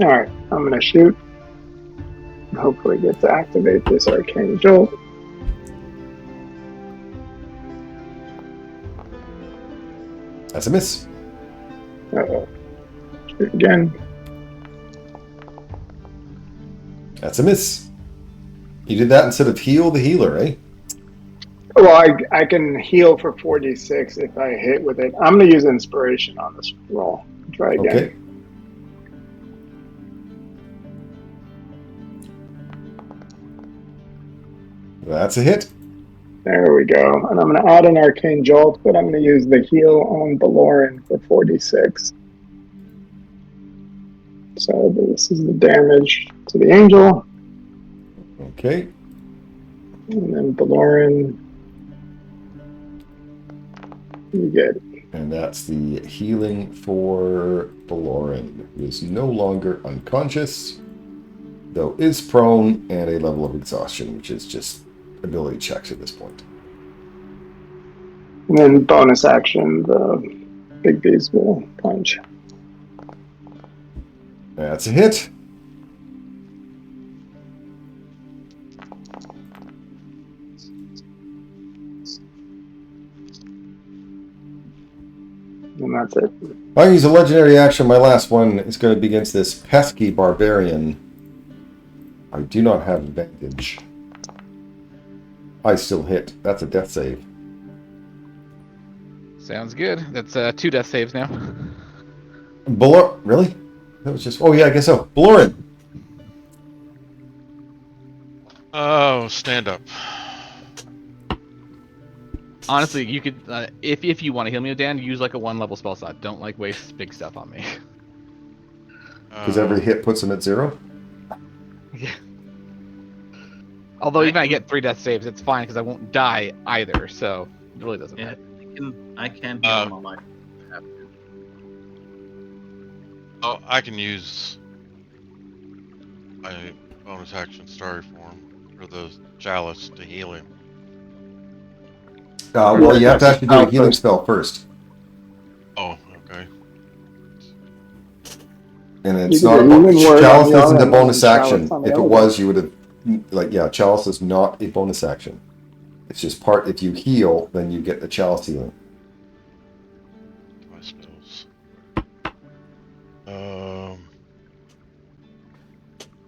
Alright, I'm gonna shoot. Hopefully get to activate this arcane jolt. That's a miss. Uh-oh. Shoot again. That's a miss. You did that instead of heal the healer, eh? Well, I can heal for 4d6 if I hit with it. I'm going to use inspiration on this roll. Try again. Okay. That's a hit. There we go. And I'm going to add an arcane jolt, but I'm going to use the heal on Baloran for 4d6. So this is the damage to the angel. Okay. And then Baloran. You good. And that's the healing for Baloran, who is no longer unconscious, though is prone, and a level of exhaustion, which is just ability checks at this point. And then bonus action, the big bees will punch. That's a hit. And that's it. I use a legendary action. My last one is going to be against this pesky barbarian. I do not have advantage. I still hit. That's a death save. Sounds good. That's 2 death saves now. Really? That was just... Oh, yeah, I guess so. Baloran. Oh, stand up. Honestly, you could, if you want to heal me, Dan, use like a 1-level spell slot. Don't like waste big stuff on me. Because every hit puts him at 0? Yeah. Although even I get 3 death saves, it's fine because I won't die either. So it really doesn't matter. I can heal him on my. Oh, I can use my bonus action Starry Form for the chalice to heal him. Well, you have to actually do a healing spell first. Oh, okay. And it's You not can do a healing word chalice on the isn't a other bonus and action. chalice on the If it other. was, you would have, like, yeah, chalice is not a bonus action. It's just part, if you heal, then you get the chalice healing. My spells.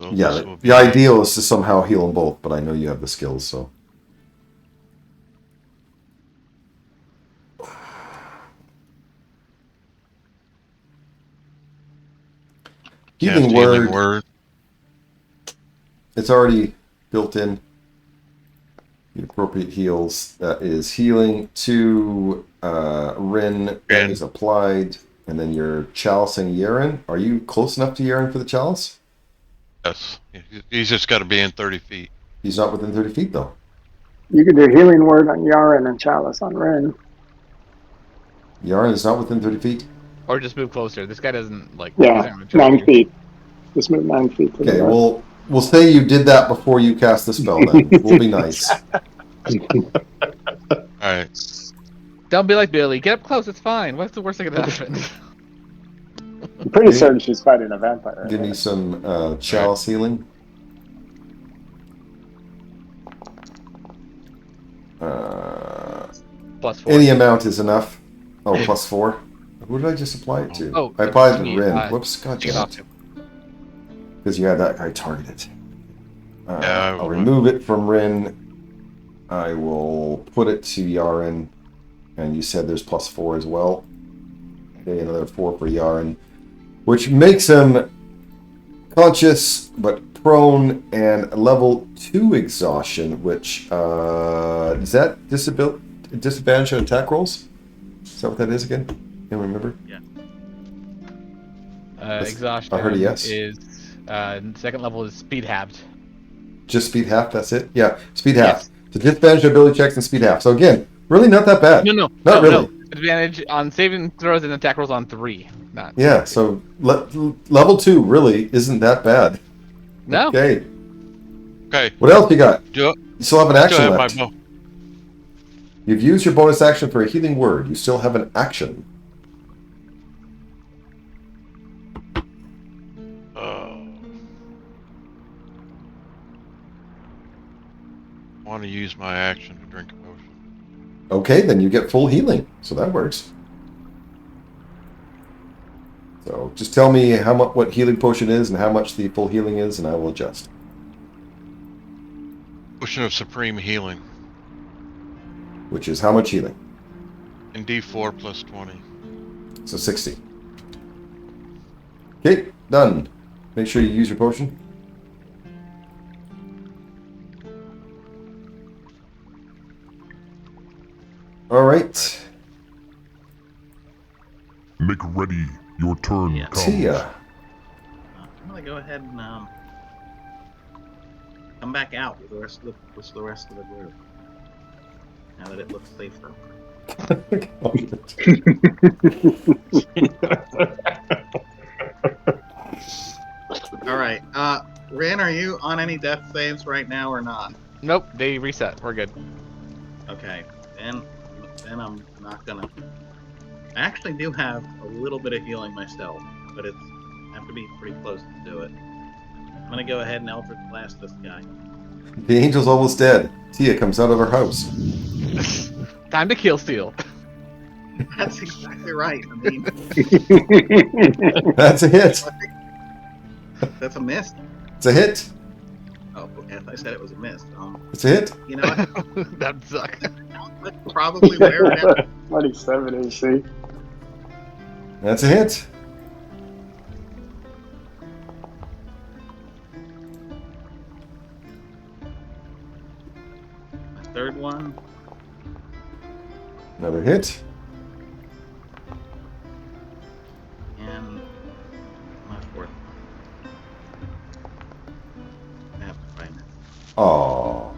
So Yeah, this will the be- ideal is to somehow heal them both, but I know you have the skills, so. Cast Healing healing word. word. It's already built in. The appropriate heals. That is healing to Rin that is applied, and then you're chalicing Yeren. Are you close enough to Yeren for the chalice? Yes. He's just got to be in 30 feet. He's not within 30 feet, though. You can do healing word on Yaren and chalice on Ren. Yaren is not within 30 feet. Or just move closer. This guy doesn't like. Yeah, he's not gonna charge 9 you. feet. Just move 9 feet to Okay, the left. we'll say you did that before you cast the spell, then. We'll be nice. Alright. Don't be like Billy. Get up close. It's fine. What's the worst that could happen? I'm pretty certain she's fighting a vampire. Give me some chalice healing. +4. Any amount is enough. Oh, +4. Who did I just apply it to? Oh, I applied it you to need, Rin. Whoops, god take it damn off it. too. Because you had that guy targeted. Yeah, I'll remove it from Rin. I will put it to Yaren. And you said there's +4 as well. Okay, another 4 for Yaren. Which makes him conscious, but prone, and level 2 exhaustion, which, is that disadvantage on attack rolls? Is that what that is again? Can't remember. Yeah. Exhaustion I heard a yes. is second level is speed halved. Just speed half, that's it? Yeah, speed half. Yes. So disadvantage on ability checks and speed half. So again, really not that bad. No, Not really. No. Advantage on saving throws and attack rolls on 3. Not Yeah, so level 2 really isn't that bad. no. Okay. Okay. What else you got? Do You still have an still action have left. my bow. You've used your bonus action for a healing word. You still have an action. I want to use my action to drink a potion. Okay, then you get full healing. So that works. So just tell me how much what healing potion is and how much the full healing is, and I will adjust. Potion of Supreme Healing. Which is how much healing? In D4 plus 20. So 60. Okay, done. Make sure you use your potion. All right. Make ready. Your turn Yeah. comes. Tia. I'm gonna go ahead and come back out with the rest of the group. Now that it looks safer. All right. Rin, are you on any death saves right now or not? Nope, they reset. We're good. Okay. Then I'm not gonna. I actually do have a little bit of healing myself, but I have to be pretty close to do it. I'm gonna go ahead and Eldritch Blast this guy. The angel's almost dead. Tia comes out of her house. Time to kill steal. That's exactly right. I mean, That's a hit. that's a miss. It's a hit. Oh, okay. I said it was a miss. It's a hit. You know what? That'd suck. Probably wear it out. 27 AC. That's a hit. My third one. Another hit. And my fourth one. That's right. Oh.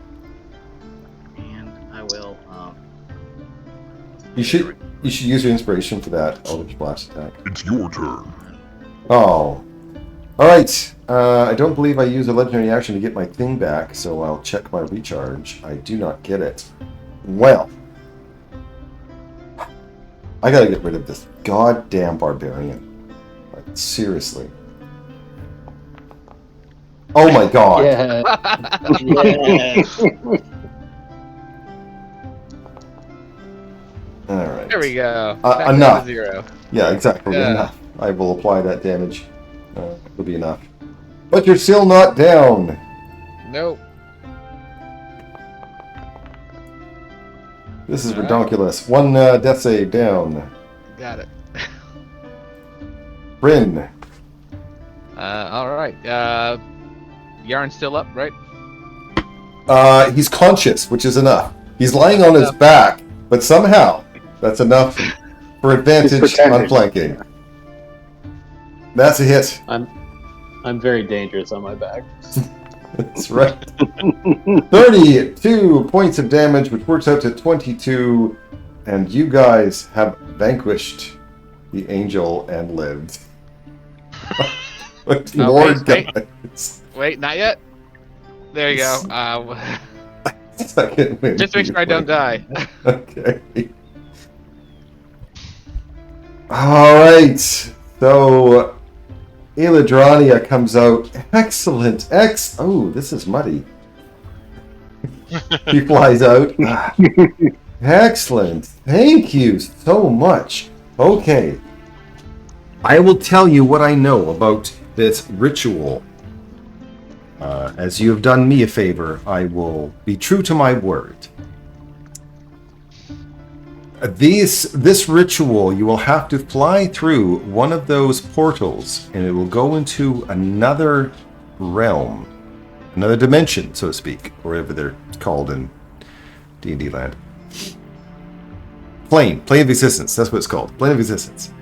And I will. You should use your inspiration for that Eldritch Blast attack. It's your turn. Oh. Alright. I don't believe I use a legendary action to get my thing back, so I'll check my recharge. I do not get it. Well. I gotta get rid of this goddamn barbarian. Like, seriously. Oh my god. Yeah. Yeah. Alright. There we go. Back down to Enough. 0. Yeah, exactly. Yeah. Enough. I will apply that damage. It'll be enough. But you're still not down. Nope. This is Alright. ridiculous. One death save down. Got it. Bryn. Alright. Yarn's still up, right? He's conscious, which is enough. He's lying on his back, but somehow that's enough for advantage pretending. on flanking. That's a hit. I'm very dangerous on my back. That's right. 32 points of damage, which works out to 22, and you guys have vanquished the angel and lived. But more wait. guys. Wait, not yet. There you go. Second win. Just make sure I don't die. Okay. Alright. So Eladrania comes out. Excellent. Oh, this is muddy. He flies out. Excellent. Thank you so much. Okay. I will tell you what I know about this ritual. As you have done me a favor, I will be true to my word. This ritual, you will have to fly through one of those portals, and it will go into another realm, another dimension, so to speak, or whatever they're called in D&D land. Plane of existence, that's what it's called, plane of existence.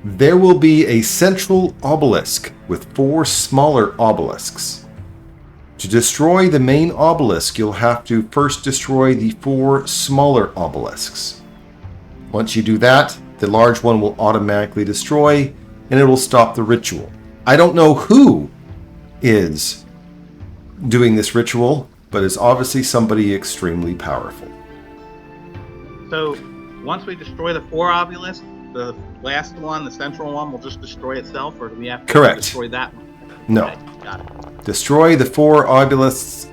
There will be a central obelisk with 4 smaller obelisks. To destroy the main obelisk, you'll have to first destroy the 4 smaller obelisks. Once you do that, the large one will automatically destroy, and it will stop the ritual. I don't know who is doing this ritual, but it's obviously somebody extremely powerful. So, once we destroy the 4 obelisks, the last one, the central one, will just destroy itself, or do we have to Correct. destroy that one? No. Okay, got it. Destroy the 4 obelisks,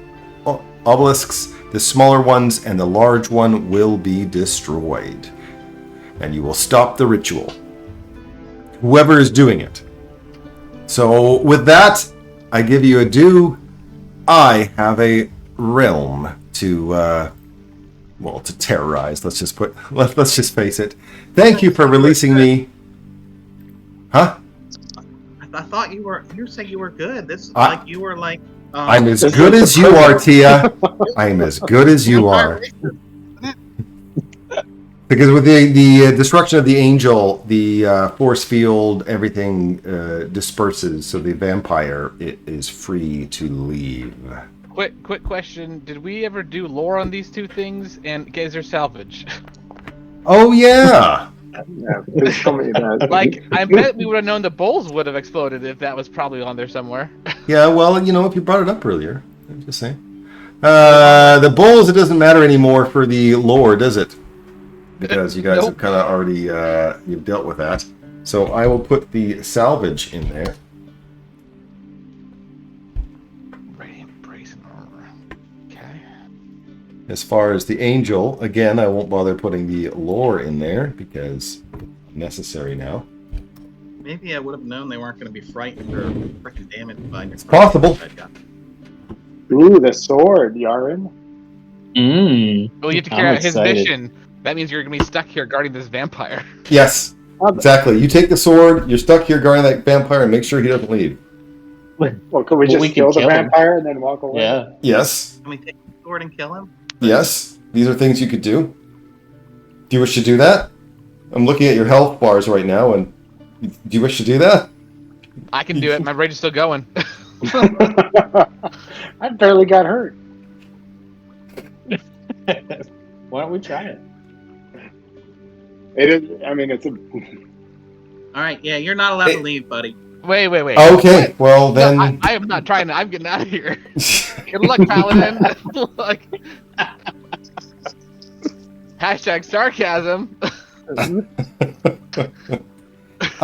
the smaller ones, and the large one will be destroyed. And you will stop the ritual. Whoever is doing it. So with that, I give you a due. I have a realm to terrorize. Let's just face it. Thank you for releasing me. Huh? I thought you said you were good. This I- you were like. I'm as good as you are, Tia. I'm as good as you are. Because with the destruction of the angel, the force field, everything disperses, so the vampire is free to leave. Quick question. Did we ever do lore on these two things? And is there salvage? Oh yeah. Yeah, please tell me that. Like, I bet we would have known the bowls would have exploded if that was probably on there somewhere. Yeah, well, if you brought it up earlier, I'm just saying. The bowls, it doesn't matter anymore for the lore, does it? Because you guys have kind of already you've dealt with that. So I will put the salvage in there. Radiant brazen armor. Okay. As far as the angel, again, I won't bother putting the lore in there because it's necessary now. Maybe I would have known they weren't going to be frightened or freaking damaged by It's possible. Ooh, the sword, Yaren. Well, you have to carry out his mission. That means you're going to be stuck here guarding this vampire. Yes, exactly. You take the sword, you're stuck here guarding that vampire, and make sure he doesn't leave. Well, could we just kill the vampire and then walk away? Yeah. Yes. Can we take the sword and kill him? Yes. These are things you could do. Do you wish to do that? I'm looking at your health bars right now, and do you wish to do that? I can do it. My rage is still going. I barely got hurt. Why don't we try it? It is. I mean, it's a. All right, yeah, you're not allowed to leave, buddy. Wait. Okay, well then. No, I am not trying to. I'm getting out of here. Good luck, Paladin. Hashtag sarcasm.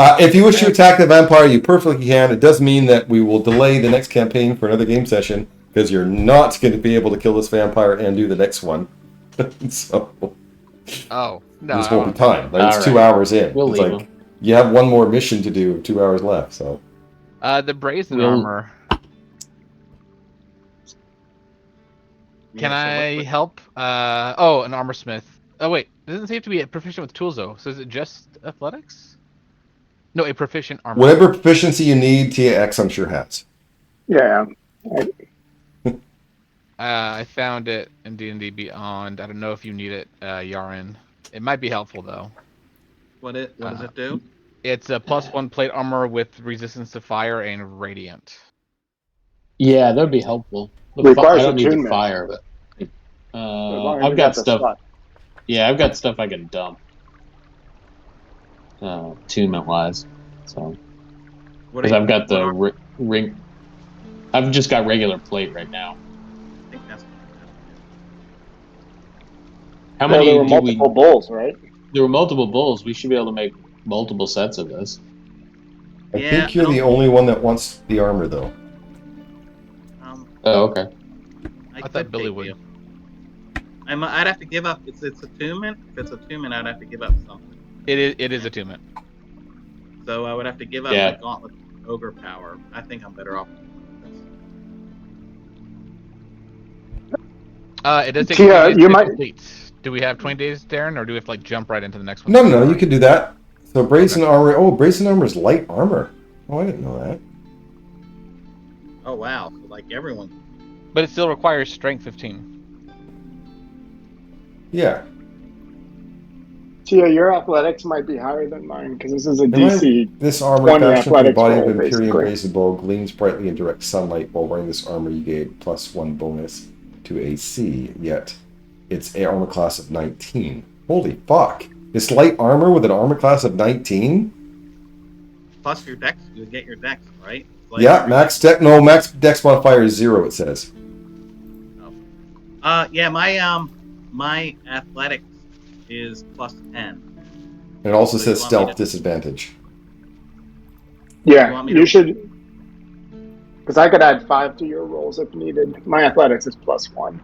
If you wish to attack the vampire, you perfectly can. It does mean that we will delay the next campaign for another game session because you're not going to be able to kill this vampire and do the next one. So. Oh no! This won't be time. Like, it's 2 hours in. We'll it's leave like him. you have one more mission to do. 2 hours left. So. The brazen armor. Can I help? An armor smith. Oh wait, it doesn't seem to be proficient with tools though. So is it just athletics? No, a proficient armor. Whatever proficiency you need, TX I'm sure has. Yeah. I found it in D&D Beyond. I don't know if you need it, Yaren. It might be helpful though. What does it do? It's a +1 plate armor with resistance to fire and radiant. Yeah, that'd be helpful. I don't need the fire, but I've got stuff. Yeah, I've got stuff I can dump. Attunement wise, so because I've got the ring. I've just got regular plate right now. I think that's. How many? There were multiple bowls, right? There were multiple bowls. We should be able to make multiple sets of this. I think you're the only one that wants the armor, though. Oh, okay. I thought Billy would. I'd have to give up. It's attunement. If it's attunement, I'd have to give up something. It is attunement. So I would have to give up my gauntlet ogre power. I think I'm better off. It does take Tia, 20 days you to might. complete. Do we have 20 days, Darren, or do we have to jump right into the next one? No, you can do that. So brazen armor. Oh, brazen armor is light armor. Oh, I didn't know that. Oh wow! So like everyone. But it still requires strength 15. Yeah. Tia, your athletics might be higher than mine because this is a DC. This armor 20 fashion for the athletics body roll, of Imperium basically. brazen bow gleams brightly in direct sunlight. While wearing this armor, you get +1 bonus to AC. Yet, it's an armor class of 19. Holy fuck! It's light armor with an armor class of 19. Plus your dex, you get your dex, right? Like Yeah, max dex modifier is 0. It says. Yeah, my athletics is +10. And it also says stealth disadvantage. Yeah, you should. Because I could add 5 to your rolls if needed. My athletics is +1. All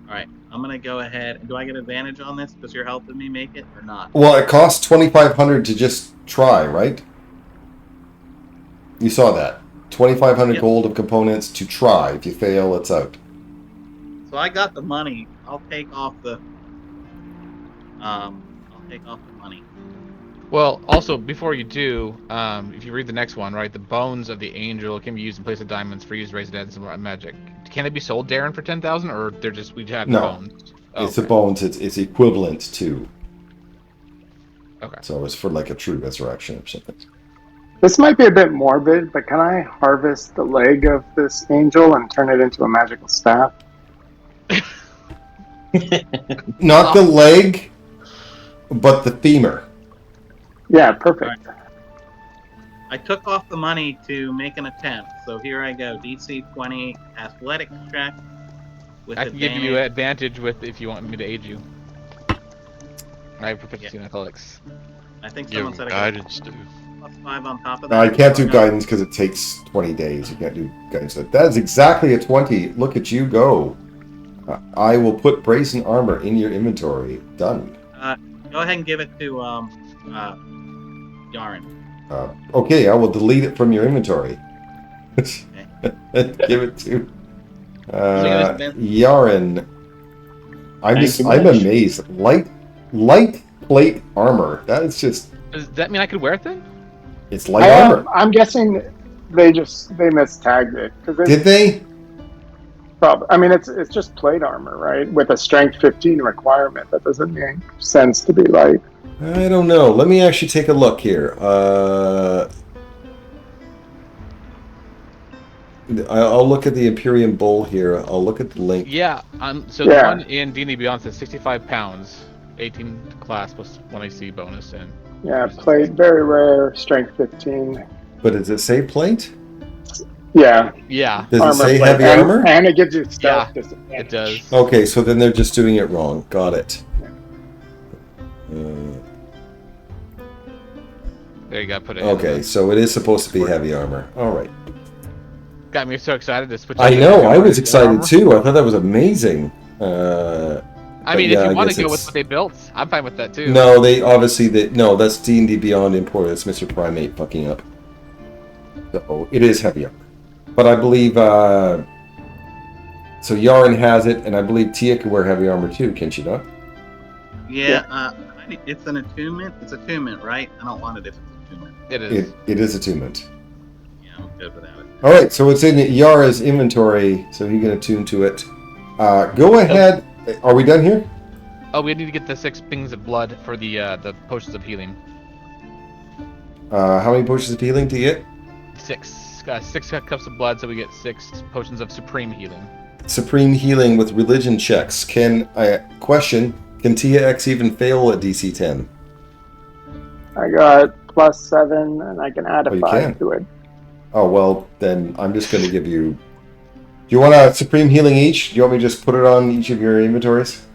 right, I'm gonna go ahead. Do I get advantage on this because you're helping me make it or not? Well, it costs 2,500 to just try, right? You saw that. 2,500 gold of components to try. If you fail, it's out. So I got the money. I'll take off the. money. Well, also before you do, if you read the next one, right, the bones of the angel can be used in place of diamonds for use residence and magic. Can they be sold, Darren, for 10,000, or they're just we have No. bones? Oh, It's the bones. It's equivalent to. Okay. So it's for like a true resurrection or something. This might be a bit morbid, but can I harvest the leg of this angel and turn it into a magical staff? Not the leg, but the femur. Yeah, perfect. I took off the money to make an attempt, so here I go. DC 20 athletics check with I can give you advantage with if you want me to aid you. I have proficiency in athletics. I think Give someone him said I guidance too. got +5 on top of that. I can't do No. guidance because it takes 20 days. You can't do guidance. That is exactly a 20. Look at you go. I will put brazen armor in your inventory. Done. Go ahead and give it to Yaren. Okay, I will delete it from your inventory. Give it to Yaren. I'm amazed. Light plate armor. That is just. Does that mean I could wear it then? It's light armor. I'm guessing they mistagged it because Did they? Probably. I mean, it's just plate armor, right? With a strength 15 requirement. That doesn't make sense to be light. I don't know. Let me actually take a look here. I'll look at the Imperium Bowl here. I'll look at the link. Yeah. So the one in D&D Beyond says 65 pounds, 18 class plus 1 AC bonus, and yeah, plate very rare, strength 15. But does it say plate? Yeah. Yeah. Does armor it say plate. heavy armor? And it gives you stealth disadvantage. It does. Okay, so then they're just doing it wrong. Got it. There you go. Put it. Okay, so it is supposed to be heavy armor. All right. Got me so excited to switch. I know. I was excited too. I thought that was amazing. I mean, if you want to go with what they built, I'm fine with that too. No, that's D&D Beyond import. That's Mr. Primate fucking up. So it is heavy armor, but I believe so. Yaren has it, and I believe Tia can wear heavy armor too. Can she not? Yeah. It's an attunement. It's attunement, right? I don't want it if it's attunement. It is. It is attunement. Yeah, I'm good without it. All right, so it's in Yara's inventory, so he can attune to it. Go ahead. Are we done here? Oh, we need to get the 6 things of blood for the potions of healing. How many potions of healing do you get? 6. 6 cups of blood, so we get 6 potions of supreme healing. Supreme healing with religion checks. Can Tia X even fail at DC 10? I got +7, and I can add a 5 to it. Oh, well, then I'm just going to give you... Do you want a supreme healing each? Do you want me to just put it on each of your inventories?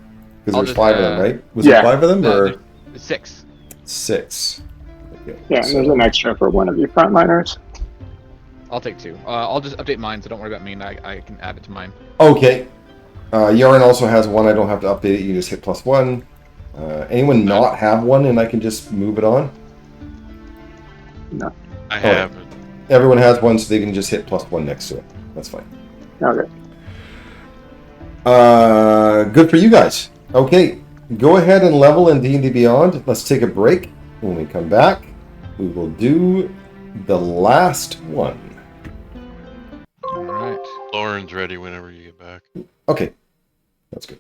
Because there's 5 of them, right? Was there 5 of them? Or 6. 6. Okay, yeah, and there's an extra for one of you frontliners. I'll take 2. I'll just update mine, so don't worry about me, and I can add it to mine. Okay. Yaren also has 1. I don't have to update it. You just hit +1. Anyone not have 1, and I can just move it on? No. I have it. Everyone has 1, so they can just hit +1 next to it. That's fine. Okay. Good for you guys. Okay, go ahead and level in D&D Beyond. Let's take a break. When we come back, we will do the last one. All right. Lauren's ready whenever you get back. Okay, that's good.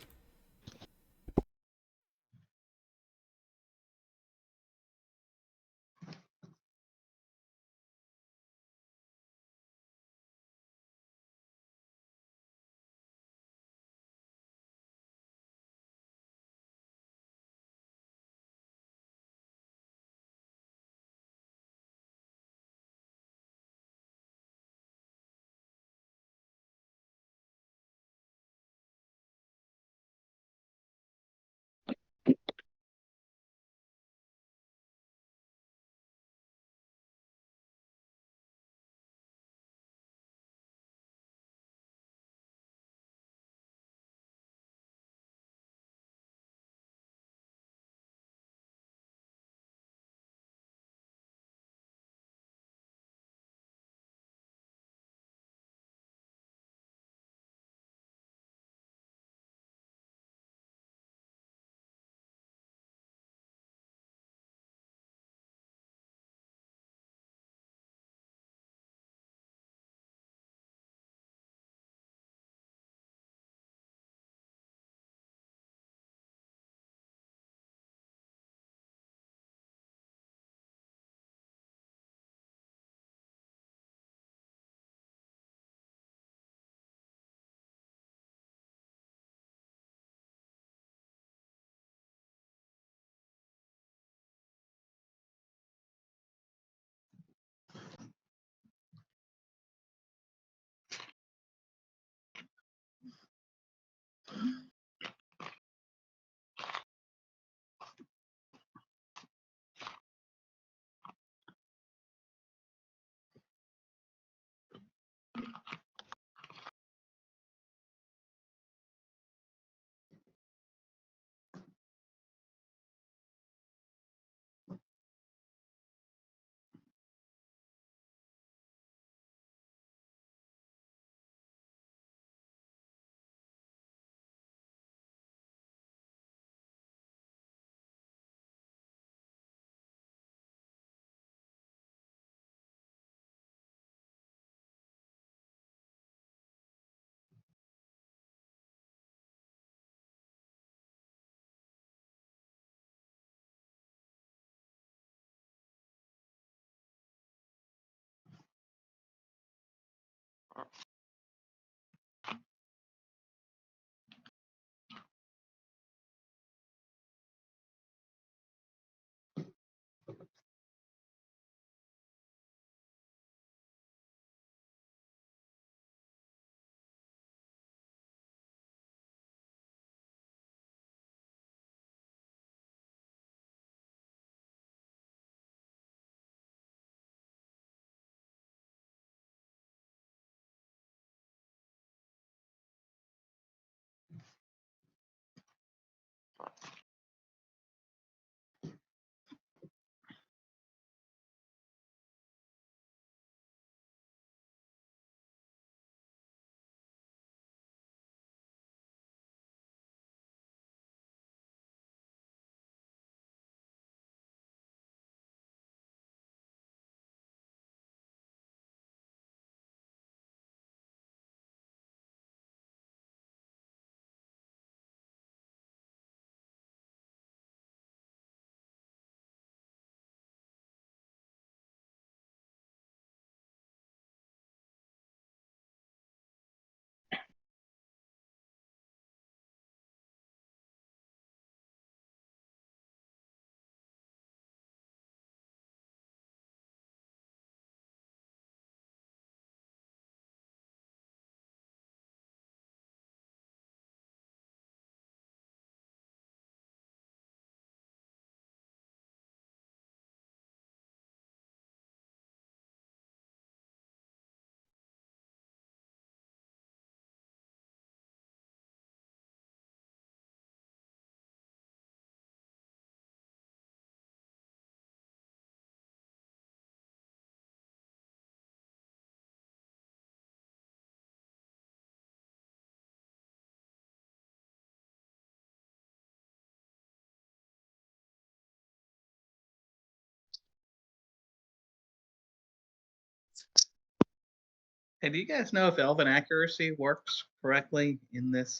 Hey, do you guys know if Elven Accuracy works correctly in this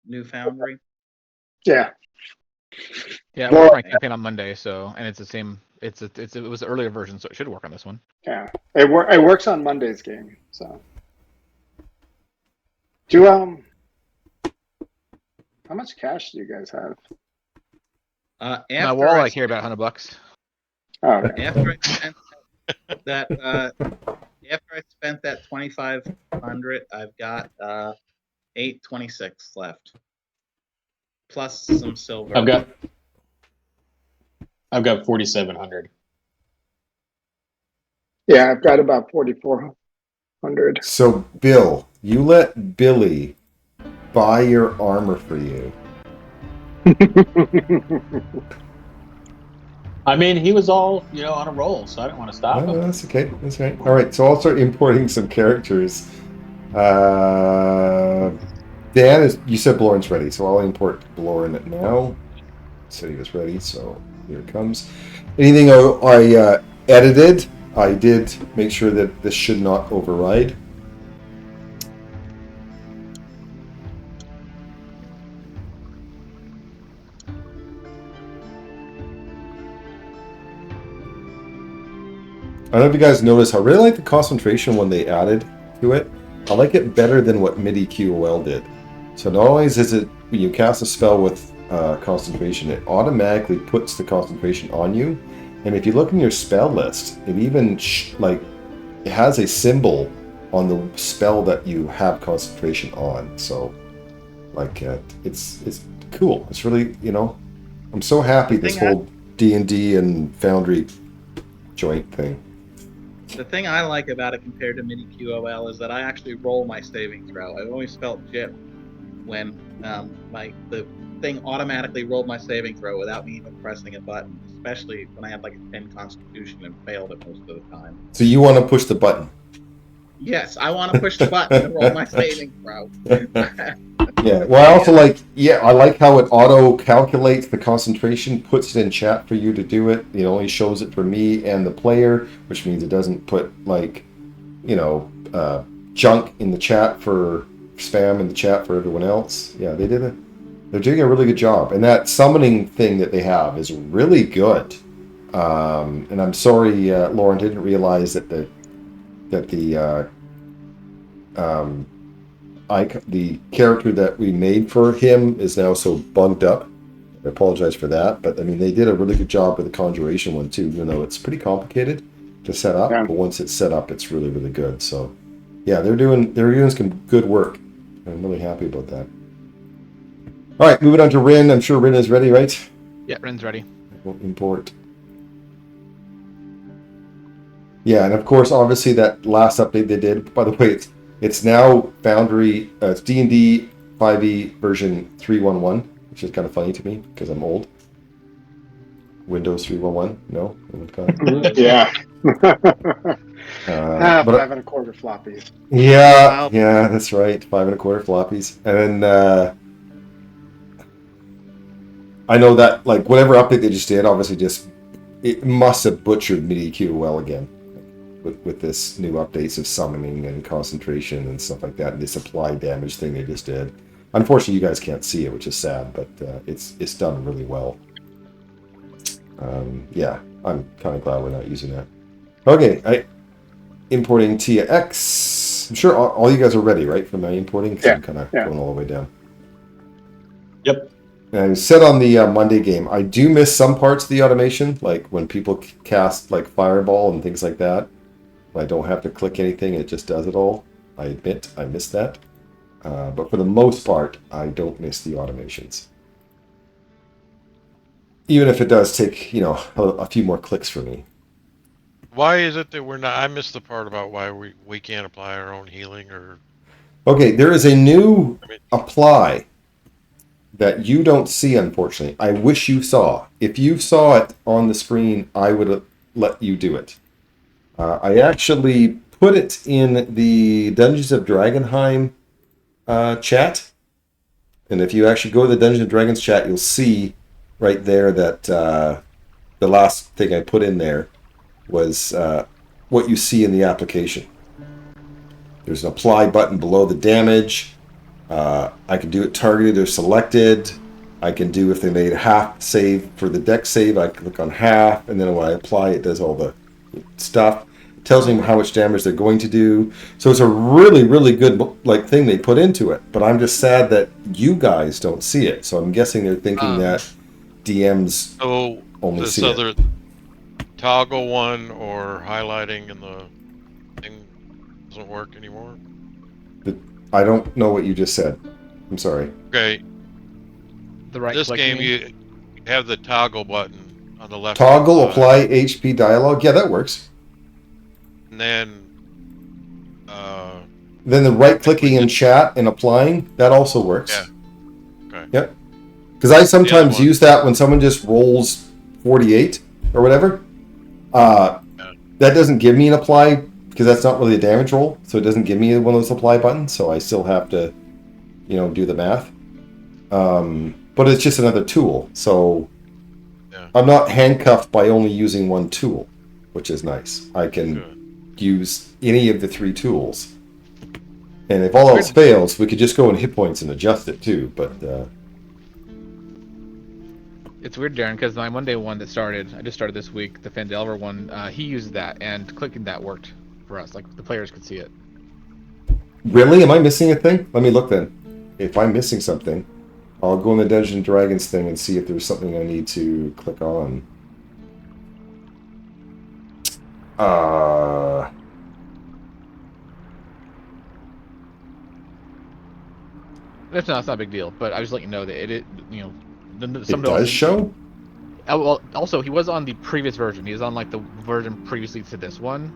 new Foundry? Yeah. Yeah, it Well, worked my campaign on Monday, so and it's the same. It was the earlier version, so it should work on this one. Yeah. It works on Monday's game. So do how much cash do you guys have? My After wallet here about $100. Oh, okay. after I spent that after I spent that 2,500, I've got 826 left, plus some silver. I've got 4,700. Yeah, I've got about 4,400. So, Bill, you let Billy buy your armor for you. I mean, he was all, on a roll, so I didn't want to stop him. That's okay. That's right. All right. So I'll start importing some characters. Dan, you said Blorin's ready, so I'll import Blorin now. Said he was ready, so here it comes. Anything I edited, I did make sure that this should not override. I don't know if you guys noticed, I really like the concentration when they added to it. I like it better than what MIDI QOL did. So not only is it when you cast a spell with concentration, it automatically puts the concentration on you. And if you look in your spell list, it even it has a symbol on the spell that you have concentration on. So it's cool. It's really, I'm so happy this whole D&D and Foundry joint thing. The thing I like about it compared to Mini QOL is that I actually roll my saving throw. I've always felt gypped when the thing automatically rolled my saving throw without me even pressing a button, especially when I had like a 10 Constitution and failed it most of the time. So you want to push the button? Yes, I want to push the button and roll my saving throw. Yeah, well, I also I like how it auto-calculates the concentration, puts it in chat for you to do it. It only shows it for me and the player, which means it doesn't put, junk in the chat for spam in the chat for everyone else. Yeah, they're doing a really good job. And that summoning thing that they have is really good. And I'm sorry, Lauren, didn't realize that the the character that we made for him is now so bugged up. I apologize for that, but I mean they did a really good job with the conjuration one too, even though it's pretty complicated to set up. Yeah. But once it's set up, it's really, really good. So yeah, they're doing some good work. I'm really happy about that. All right, moving on to Rin. I'm sure Rin is ready, right? Yeah, Rin's ready. We'll import. Yeah, and of course, obviously that last update they did. By the way, it's now Foundry. It's D&D 5e version 3.11, which is kind of funny to me because I'm old. Windows 3.11? No, Yeah. but 5 1/4 floppies. yeah, yeah, that's right. 5 1/4 floppies, and then I know that like whatever update they just did, obviously it must have butchered MIDI QOL again with this new updates of summoning and concentration and stuff like that, and this applied damage thing they just did. Unfortunately, you guys can't see it, which is sad, but it's done really well. Yeah, I'm kind of glad we're not using that. Okay, importing TX. I'm sure all you guys are ready, right, for my importing? 'Cause I'm kind of going all the way down. Yep. And I said on the Monday game, I do miss some parts of the automation, like when people cast like Fireball and things like that. I don't have to click anything; it just does it all. I admit I miss that, but for the most part, I don't miss the automations. Even if it does take, a few more clicks for me. Why is it that we're not? I missed the part about why we can't apply our own healing or. Okay, there is a new apply that you don't see, unfortunately. I wish you saw. If you saw it on the screen, I would let you do it. I actually put it in the Dungeons of Dragonheim chat. And if you actually go to the Dungeons of Dragons chat, you'll see right there that the last thing I put in there was what you see in the application. There's an apply button below the damage. I can do it targeted or selected. I can do if they made a half save for the deck save, I click on half, and then when I apply it does all the stuff. It tells me how much damage they're going to do. So it's a really, really good thing they put into it. But I'm just sad that you guys don't see it. So I'm guessing they're thinking that DMs only see it. This other toggle one or highlighting in the thing doesn't work anymore? I don't know what you just said. I'm sorry. Okay. This game, you have the toggle button on the left. Toggle apply HP dialogue. Yeah, that works. And then the right clicking in chat and applying, that also works. Yeah. Okay. Yep. Because I sometimes use that when someone just rolls 48 or whatever. That doesn't give me an apply because that's not really a damage roll, so it doesn't give me one of those apply buttons. So I still have to, do the math. But it's just another tool, so I'm not handcuffed by only using one tool, which is nice. I can use any of the three tools, and if all else fails, we could just go in hit points and adjust it too. But it's weird, Darren, because my Monday one that started, I just started this week, the Fandelver one, he used that, and clicking that worked for us. Like, the players could see it. Really? Am I missing a thing? Let me look then. If I'm missing something, I'll go in the Dungeons & Dragons thing and see if there's something I need to click on. It's not a big deal, but I was letting you know that it It does show? Well, also, he was on the previous version. He was on, like, the version previously to this one,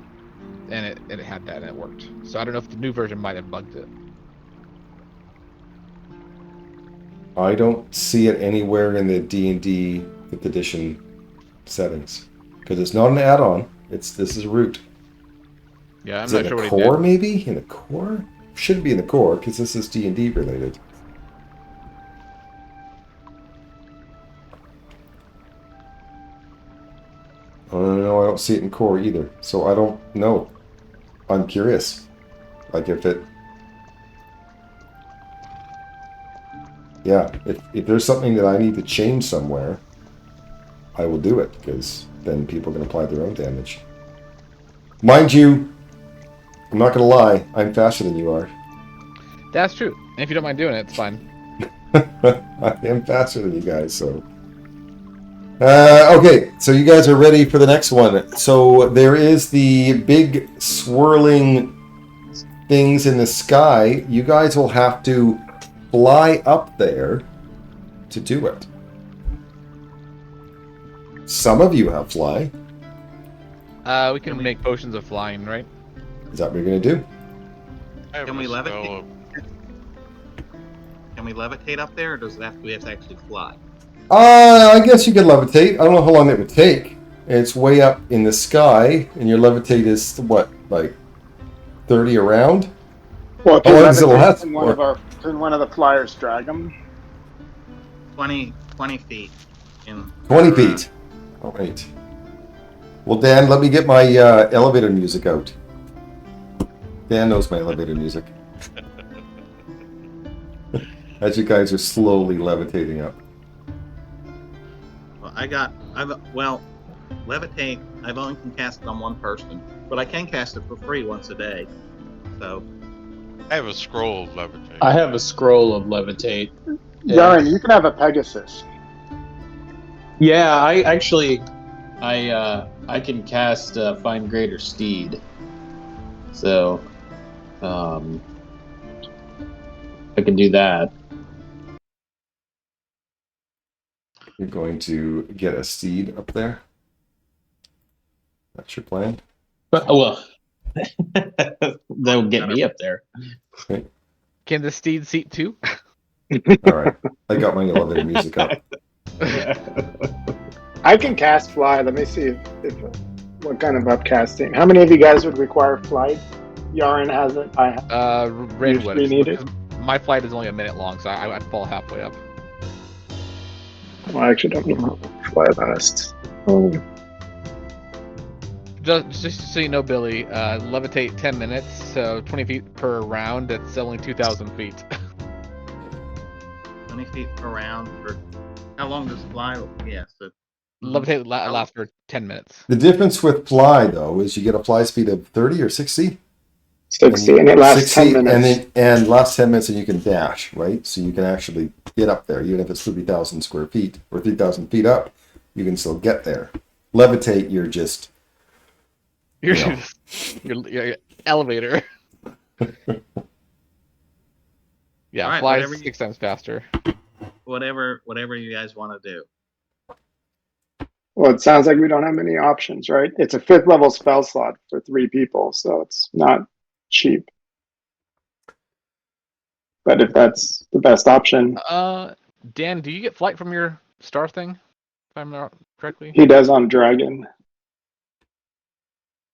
and it had that, and it worked. So I don't know if the new version might have bugged it. I don't see it anywhere in the D&D 5th edition settings. Because it's not an add-on. This is root. Yeah, I'm is not it sure in what the he core, did. maybe? In the core? Shouldn't be in the core, because this is D&D related. No, I don't see it in core either. So I don't know. I'm curious. Like if it... Yeah, if there's something that I need to change somewhere, I will do it, because then people can apply their own damage. Mind you, I'm not gonna lie. I'm faster than you are. That's true. And if you don't mind doing it, it's fine. I am faster than you guys, so. Okay, so you guys are ready for the next one. So there is the big swirling things in the sky. You guys will have to fly up there to do it. Some of you have fly. We can make potions of flying, right? Is that what you're going to do? I have Can a we spell levitate? of- Can we levitate up there, or does it have to, we have to actually fly? I guess you could levitate. I don't know how long it would take. It's way up in the sky, and your levitate is, what, like 30 around? Well, How long does it last can for? one of the flyers drag them? 20 feet. 20 feet. All right. Well, Dan, let me get my elevator music out. Dan knows my elevator music. As you guys are slowly levitating up. Well, levitate, I've only can cast it on one person, but I can cast it for free once a day. So I have a scroll of levitate. I have a scroll of levitate. Yaren, you can have a Pegasus. Yeah, I actually, I can cast Find Greater Steed. So, I can do that. You're going to get a seed up there. That's your plan. But, well, that'll get me up there. Okay. Can the steed seat too? All right. I got my elevator music up. I can cast fly. Let me see if what kind of upcasting. How many of you guys would require flight? Yaren has it. I have. Red Usually would. need it. My flight is only a minute long, so I'd fall halfway up. Well, I actually don't know how fly lasts. Oh. Just so you know, Billy, levitate 10 minutes, so 20 feet per round. That's only 2,000 feet. 20 feet per round. How long does fly? Yeah, so Levitate lasts for 10 minutes. The difference with fly, though, is you get a fly speed of 30 or 60. 60, and it lasts 60, 10 minutes. And last 10 minutes, and you can dash, right? So you can actually get up there, even if it's 3,000 square feet or 3,000 feet up, you can still get there. Levitate, you're just. You're You know. just your elevator. Yeah, All right, flies whatever 6 times faster. whatever you guys want to do. Well, it sounds like we don't have many options, right? It's a 5th level spell slot for 3 people, so it's not cheap. But if that's the best option, Dan, do you get flight from your star thing? If I'm not correctly. he does on Dragon.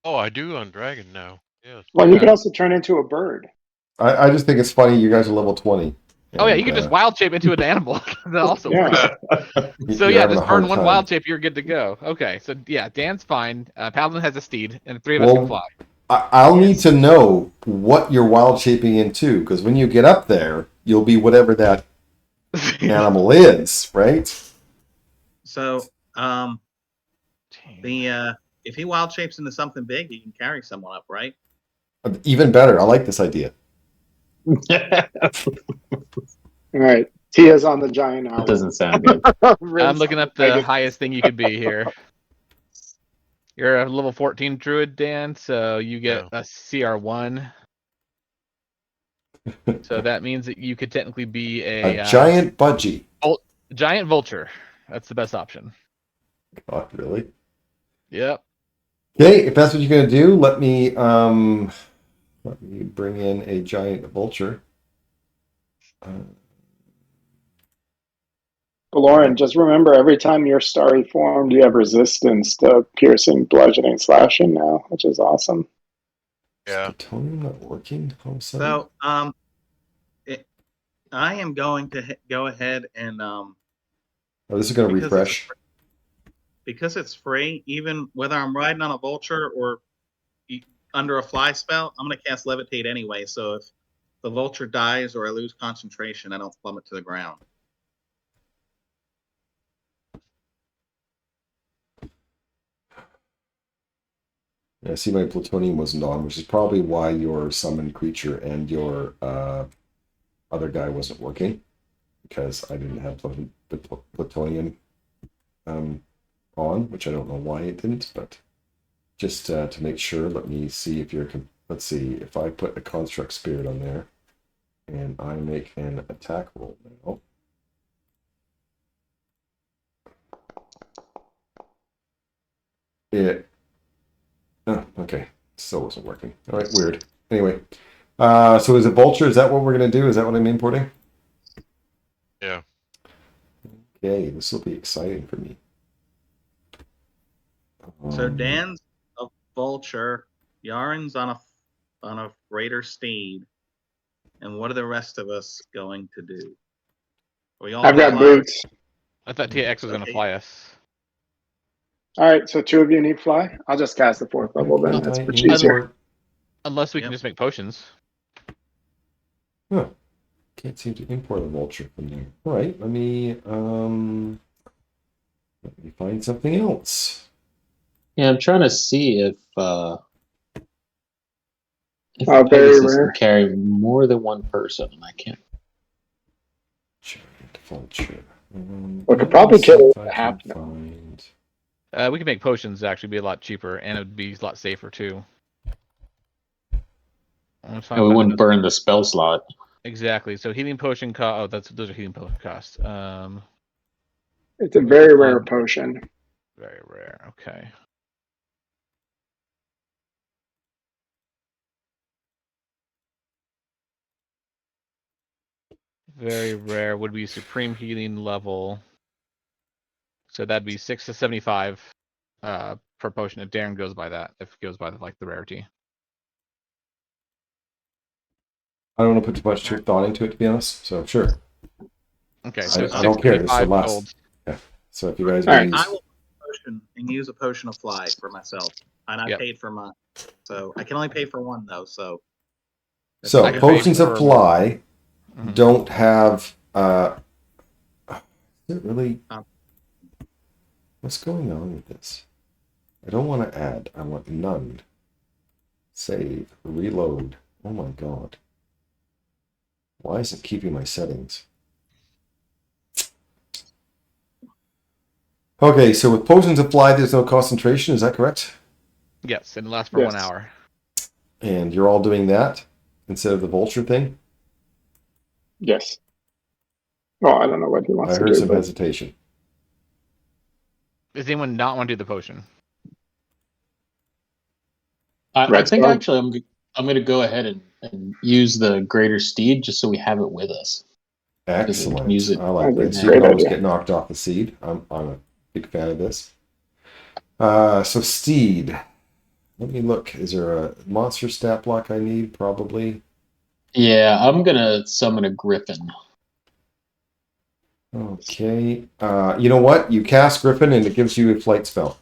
Oh, I do on Dragon now. Yes. Well, you could also turn into a bird. I just think it's funny you guys are level 20. Oh yeah, and, you can just wild shape into an animal. That also works. So you're yeah, having just a hard burn one time. wild shape, you're good to go. Okay, so yeah, Dan's fine. Paladin has a steed, and the 3 of us can fly. I'll need to know what you're wild shaping into, because when you get up there, you'll be whatever that animal is, right? So, if he wild shapes into something big, he can carry someone up, right? Even better. I like this idea. All right. Tia's on the giant owl. That doesn't sound good. I'm looking up the highest thing you could be here. You're a level 14 druid, Dan, so you get a CR1. So that means that you could technically be A giant budgie. Giant vulture. That's the best option. God, really? Yep. Okay, if that's what you're gonna do, let me bring in a giant vulture. Lauren, just remember, every time you're starry formed, you have resistance to piercing, bludgeoning, slashing now, which is awesome. Yeah. Is plutonium not working? All of a sudden? So, I am going to go ahead and Oh, this is gonna refresh. Because it's free, even whether I'm riding on a vulture or under a fly spell, I'm going to cast levitate anyway. So if the vulture dies or I lose concentration, I don't plummet to the ground. I see my plutonium wasn't on, which is probably why your summoned creature and your other guy wasn't working, because I didn't have the plutonium on, which I don't know why it didn't, but just to make sure, let me see if you're. Let's see if I put a construct spirit on there, and I make an attack roll now. Oh, okay. Still wasn't working. All right, weird. Anyway, so is it vulture? Is that what we're gonna do? Is that what I'm importing? Yeah. Okay, this will be exciting for me. So Dan's a vulture, Yaren's on a greater steed, and what are the rest of us going to do? We all I've got fly? boots. I thought TX was going to Okay. fly us. All right, so 2 of you need fly. I'll just cast the 4th level then. That's much easier. Unless we can Yep. just make potions. Huh. Can't seem to import a vulture from there. All right, let me find something else. Yeah, I'm trying to see if very Pegasus rare. can carry more than one person, and I can't. Giant vulture. We could probably see kill if I half can now. find. We can make potions actually be a lot cheaper, and it would be a lot safer too. And we wouldn't burn the spell slot. Exactly. So healing potion cost. Oh, those are healing potion costs. It's a very rare potion. Very rare. Okay. Very rare would be supreme healing level. So that'd be 6 to 75 per potion if Darren goes by that. If it goes by the rarity. I don't want to put too much thought into it, to be honest. So sure. Okay. So I don't care. It's the 675 last. gold. Yeah. So if you guys All right. I will potion and use a potion of fly for myself, and I paid for mine. So I can only pay for one though. So potions of fly don't have. Is it really? What's going on with this? I don't want to add. I want none. Save. Reload. Oh my god. Why is it keeping my settings? Okay, so with potions of fly, there's no concentration. Is that correct? Yes, and it lasts for 1 hour. And you're all doing that instead of the vulture thing? Yes. Well, I don't know what he wants I to do. heard some hesitation. Does anyone not want to do the potion? I think actually I'm going to go ahead and use the greater steed just so we have it with us. Excellent. Use it. I like that. So you Great can almost idea. get knocked off the seed. I'm a big fan of this. So steed. Let me look. Is there a monster stat block I need? Probably. Yeah, I'm going to summon a griffin. Okay. You know what? You cast Griffin and it gives you a flight spell.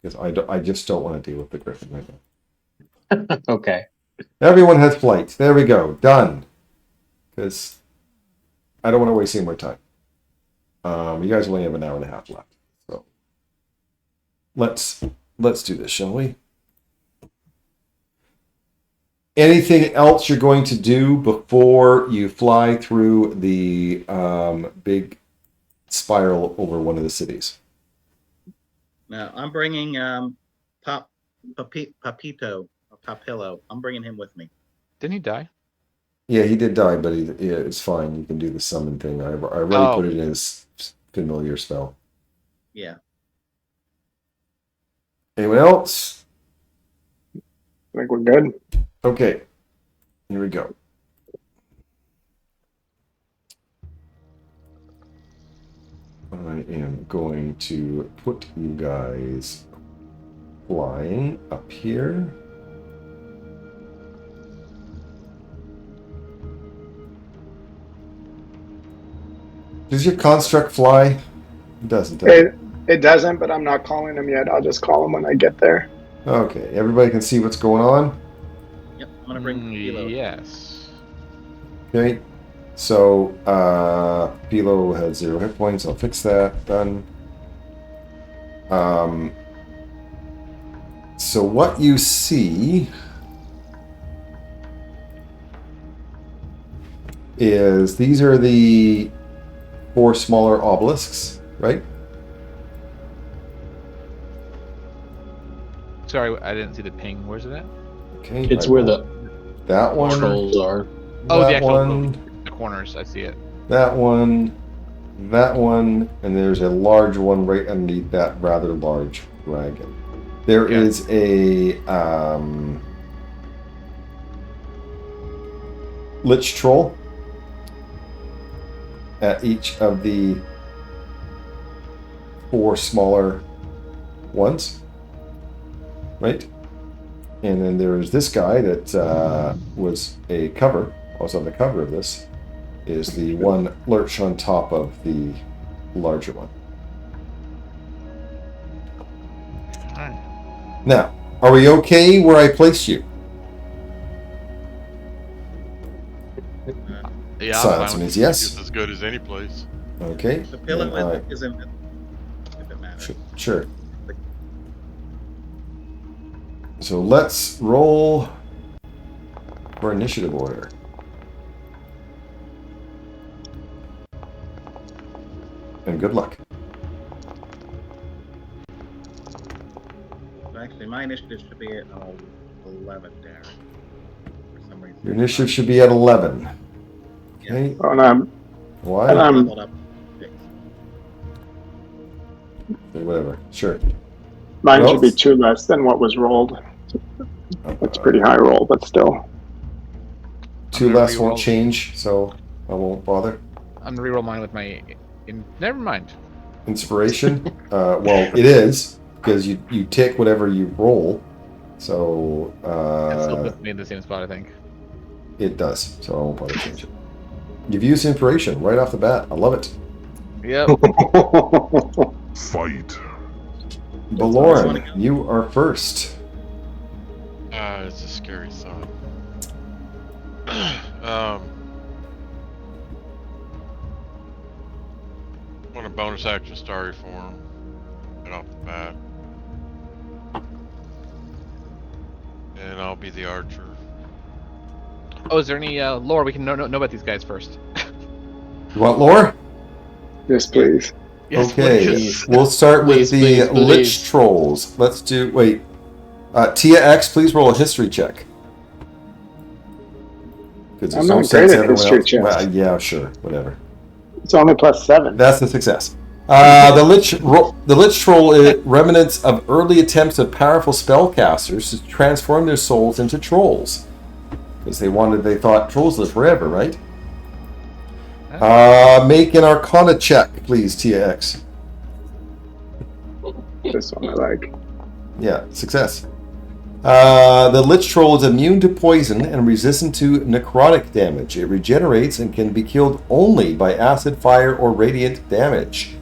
Because I just don't want to deal with the Griffin right now. Okay. Everyone has flight. There we go. Done. Because I don't want to waste any more time. You guys only have an hour and a half left. So let's do this, shall we? Anything else you're going to do before you fly through the big spiral over one of the cities? now I'm bringing Papito. I'm bringing him with me. Didn't he die? Yeah, he did die, but it's fine. You can do the summon thing. I already put it in his familiar spell. Yeah. Anyone else? I think we're good. Okay. Here we go. I am going to put you guys flying up here. Does your construct fly? It doesn't. It doesn't, but I'm not calling him yet. I'll just call him when I get there. Okay, everybody can see what's going on? Yep, I'm gonna bring Pilo. Yes. Okay, so Pilo has 0 hit points. I'll fix that. Done. So what you see is these are the 4 smaller obelisks, right? Sorry, I didn't see the ping. Where's it at? Okay. It's I where will- that one, trolls are. Oh, the that actual one, the corners. I see it. that one, and there's a large one right underneath that rather large dragon. There Yeah. is a lich troll at each of the 4 smaller ones, right? And then there's this guy that was a cover, was on the cover of this, is the one lurch on top of the larger one. Alright. Now, are we okay where I place you? Yeah, Silence I'm fine with means it. yes. It's as good as any place. Okay. The pillow then is invisible, if it matters. Sure. So let's roll for initiative order. And good luck. So actually, my initiative should be at 11, Derek. For some reason. Your initiative should be at 11. Yeah. Okay. Oh, and I'm Why? And I'm- Leveled up. Whatever. Sure. mine Well- should be 2 less than what was rolled. That's pretty high roll, but still. 2 I'm gonna less won't reroll. change, so I won't bother. I'm gonna reroll mine with my. Never mind. Inspiration? Well, it is, because you take whatever you roll. So, It still puts me in the same spot, I think. it does. So I won't bother change it. You've used inspiration right off the bat. I love it. Yep. Fight. Baloran, you are first. It's a scary thought. Want a bonus action starry form right off the bat. And I'll be the archer. Oh, is there any lore we can know about these guys first? You want lore? Yes, please. Yes, Okay, please. we'll start Please, with the please, please. Lich Trolls. Let's do, wait. Tia X, please roll a history check. Because I'm not great at history checks. Well, yeah, sure, whatever. It's only +7. That's a success. The Lich Troll is remnants of early attempts of powerful spellcasters to transform their souls into trolls. Because they thought trolls live forever, right? Make an Arcana check, please, Tia X. This one I like. Yeah, success. The Lich Troll is immune to poison and resistant to necrotic damage. It regenerates and can be killed only by acid, fire, or radiant damage.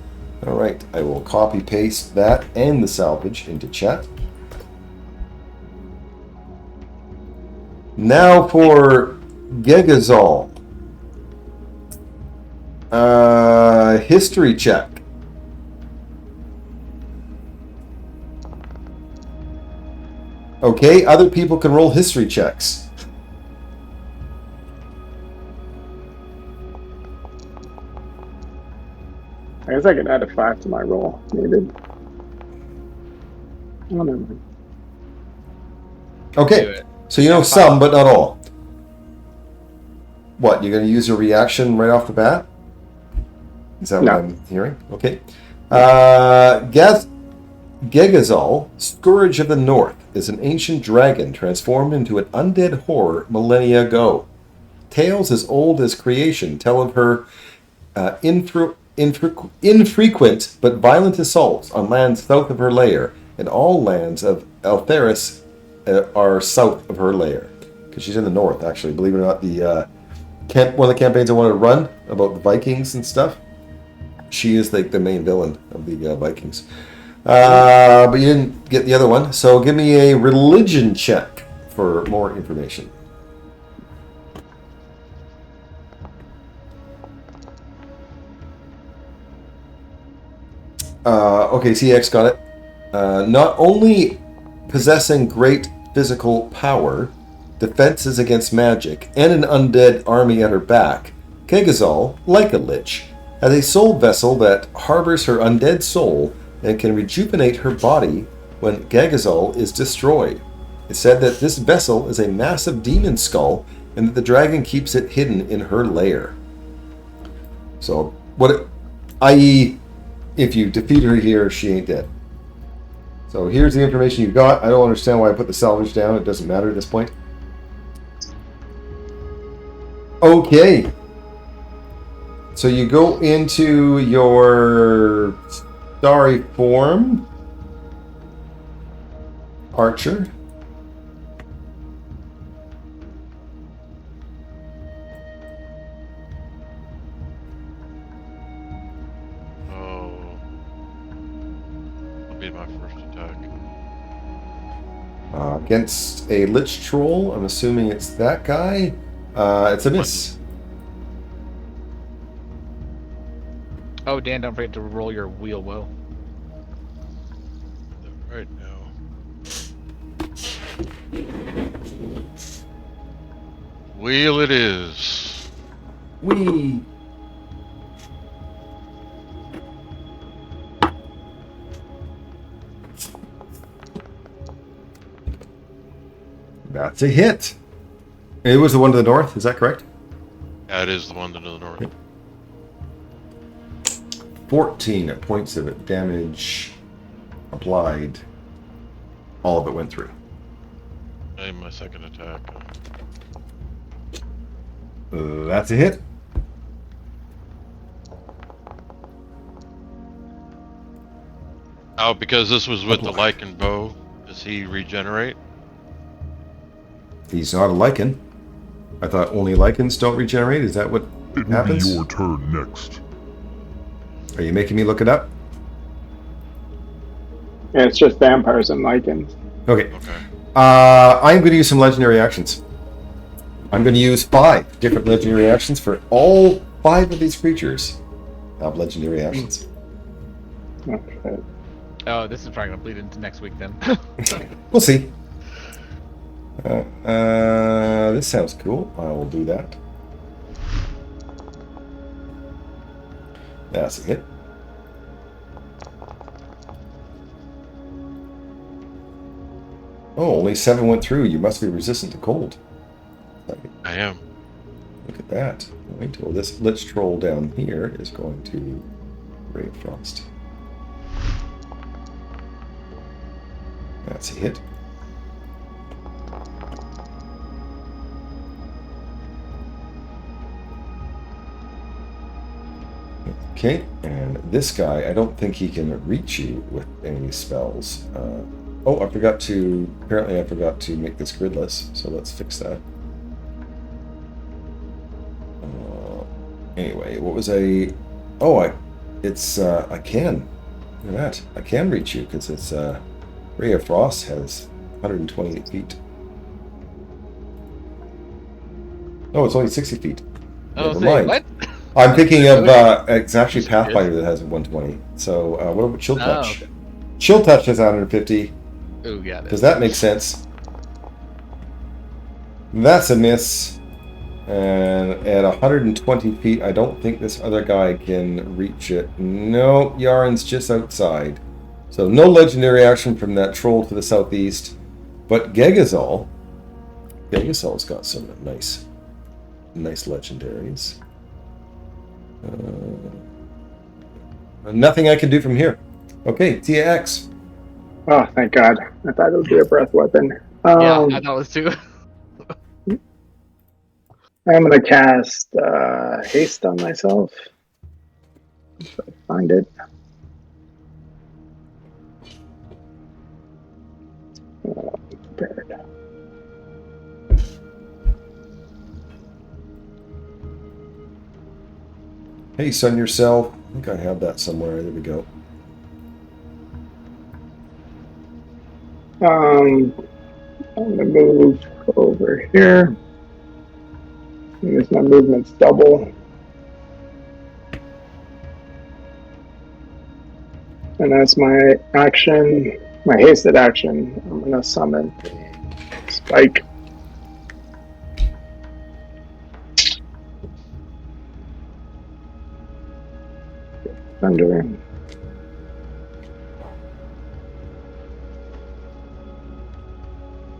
Alright, I will copy paste that and the salvage into chat. Now for Gegazol. History check. Okay, other people can roll history checks. I guess I could add a 5 to my roll, needed. Oh, never mind. Do Okay, it. so you know some, but not all. What, you're going to use your reaction right off the bat? Is that what No. I'm hearing? Okay. Gegazol, Scourge of the North, is an ancient dragon transformed into an undead horror millennia ago. Tales as old as creation tell of her infrequent but violent assaults on lands south of her lair, and all lands of Etharis are south of her lair. Because she's in the north, actually. Believe it or not, one of the campaigns I wanted to run about the Vikings and stuff, she is like the main villain of the Vikings. But you didn't get the other one, so give me a religion check for more information. Okay, CX got it. Not only possessing great physical power, defenses against magic, and an undead army at her back, Kegazal, like a lich, has a soul vessel that harbors her undead soul and can rejuvenate her body when Gagazal is destroyed. It's said that this vessel is a massive demon skull and that the dragon keeps it hidden in her lair. So, i.e., if you defeat her here, she ain't dead. So here's the information you got. I don't understand why I put the salvage down. It doesn't matter at this point. Okay. So you go into your starry form, Archer. That'll be my first attack. Against a Lich Troll. I'm assuming it's that guy. It's a miss. Oh, Dan, don't forget to roll your wheel well. Right now. Wheel it is. Whee! That's a hit. It was the one to the north, is that correct? That is the one to the north. 14 points of damage applied. All of it went through. And my second attack. That's a hit. Oh, because this was with the lichen bow, does he regenerate? He's not a lichen. I thought only lichens don't regenerate. Is that what It will happens? be your turn next. Are you making me look it up? Yeah, it's just vampires and lichens. Okay. Okay. I'm going to use some legendary actions. I'm going to use 5 different legendary actions for all 5 of these creatures. Have legendary actions. Okay. Oh, this is probably gonna bleed into next week then. We'll see. This sounds cool. I will do that. That's a hit. Oh, only 7 went through. You must be resistant to cold. I am. Look at that. Right. Well, this Lich Troll down here is going to Ray of Frost. That's a hit. Okay, and this guy, I don't think he can reach you with any spells. Oh, apparently I forgot to make this gridless, so let's fix that. Anyway, what was I can. Look at that. I can reach you, because it's, Ray of Frost has 128 feet. Oh, it's only 60 feet. Oh, Never say, mind. what? I'm thinking of, it's actually Pathfinder that has 120. So, what about Chill Touch? okay. Chill Touch has 150. Oh, yeah. Does that make sense? That's a miss. And at 120 feet, I don't think this other guy can reach it. No, Yaren's just outside. So no legendary action from that troll to the southeast. But Gegazal's got some nice legendaries. Nothing I can do from here. Okay, TX. Oh, thank God. I thought it would be a breath weapon. Yeah, I know it too. I'm going to cast haste on myself. If I find it. Prepared. Hey, sun yourself. I think I have that somewhere. There we go. I'm going to move over here. Use my movement's double. And that's my action. my hasted action, I'm going to summon a spike. Thunder.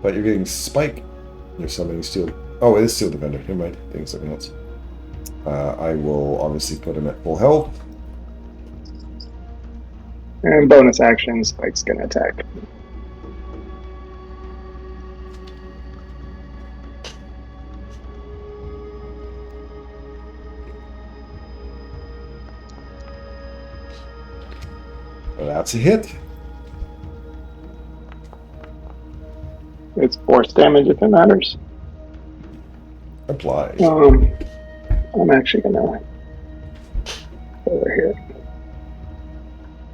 But you're getting spike. You're summoning steel. Oh, it is steel defender. Never mind. Thinking something else. I will obviously put him at full health. And bonus action, Spike's going to attack. Well, that's a hit. It's force damage if it matters. Applied. I'm actually going to over here.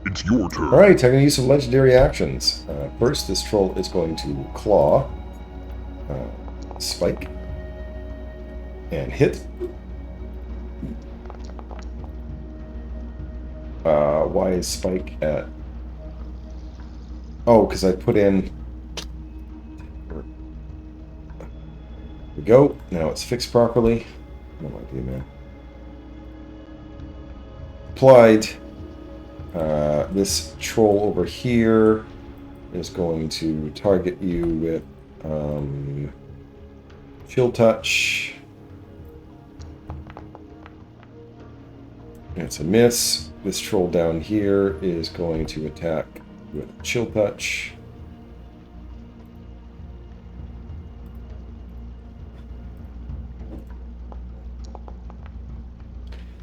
It's your turn. Alright, I'm going to use some legendary actions. First, this troll is going to claw, spike, and hit. Why is spike at... Oh, because I put in... There we go. Now it's fixed properly. No idea, man. Applied. This troll over here is going to target you with chill touch. It's a miss. This troll down here is going to attack with chill touch.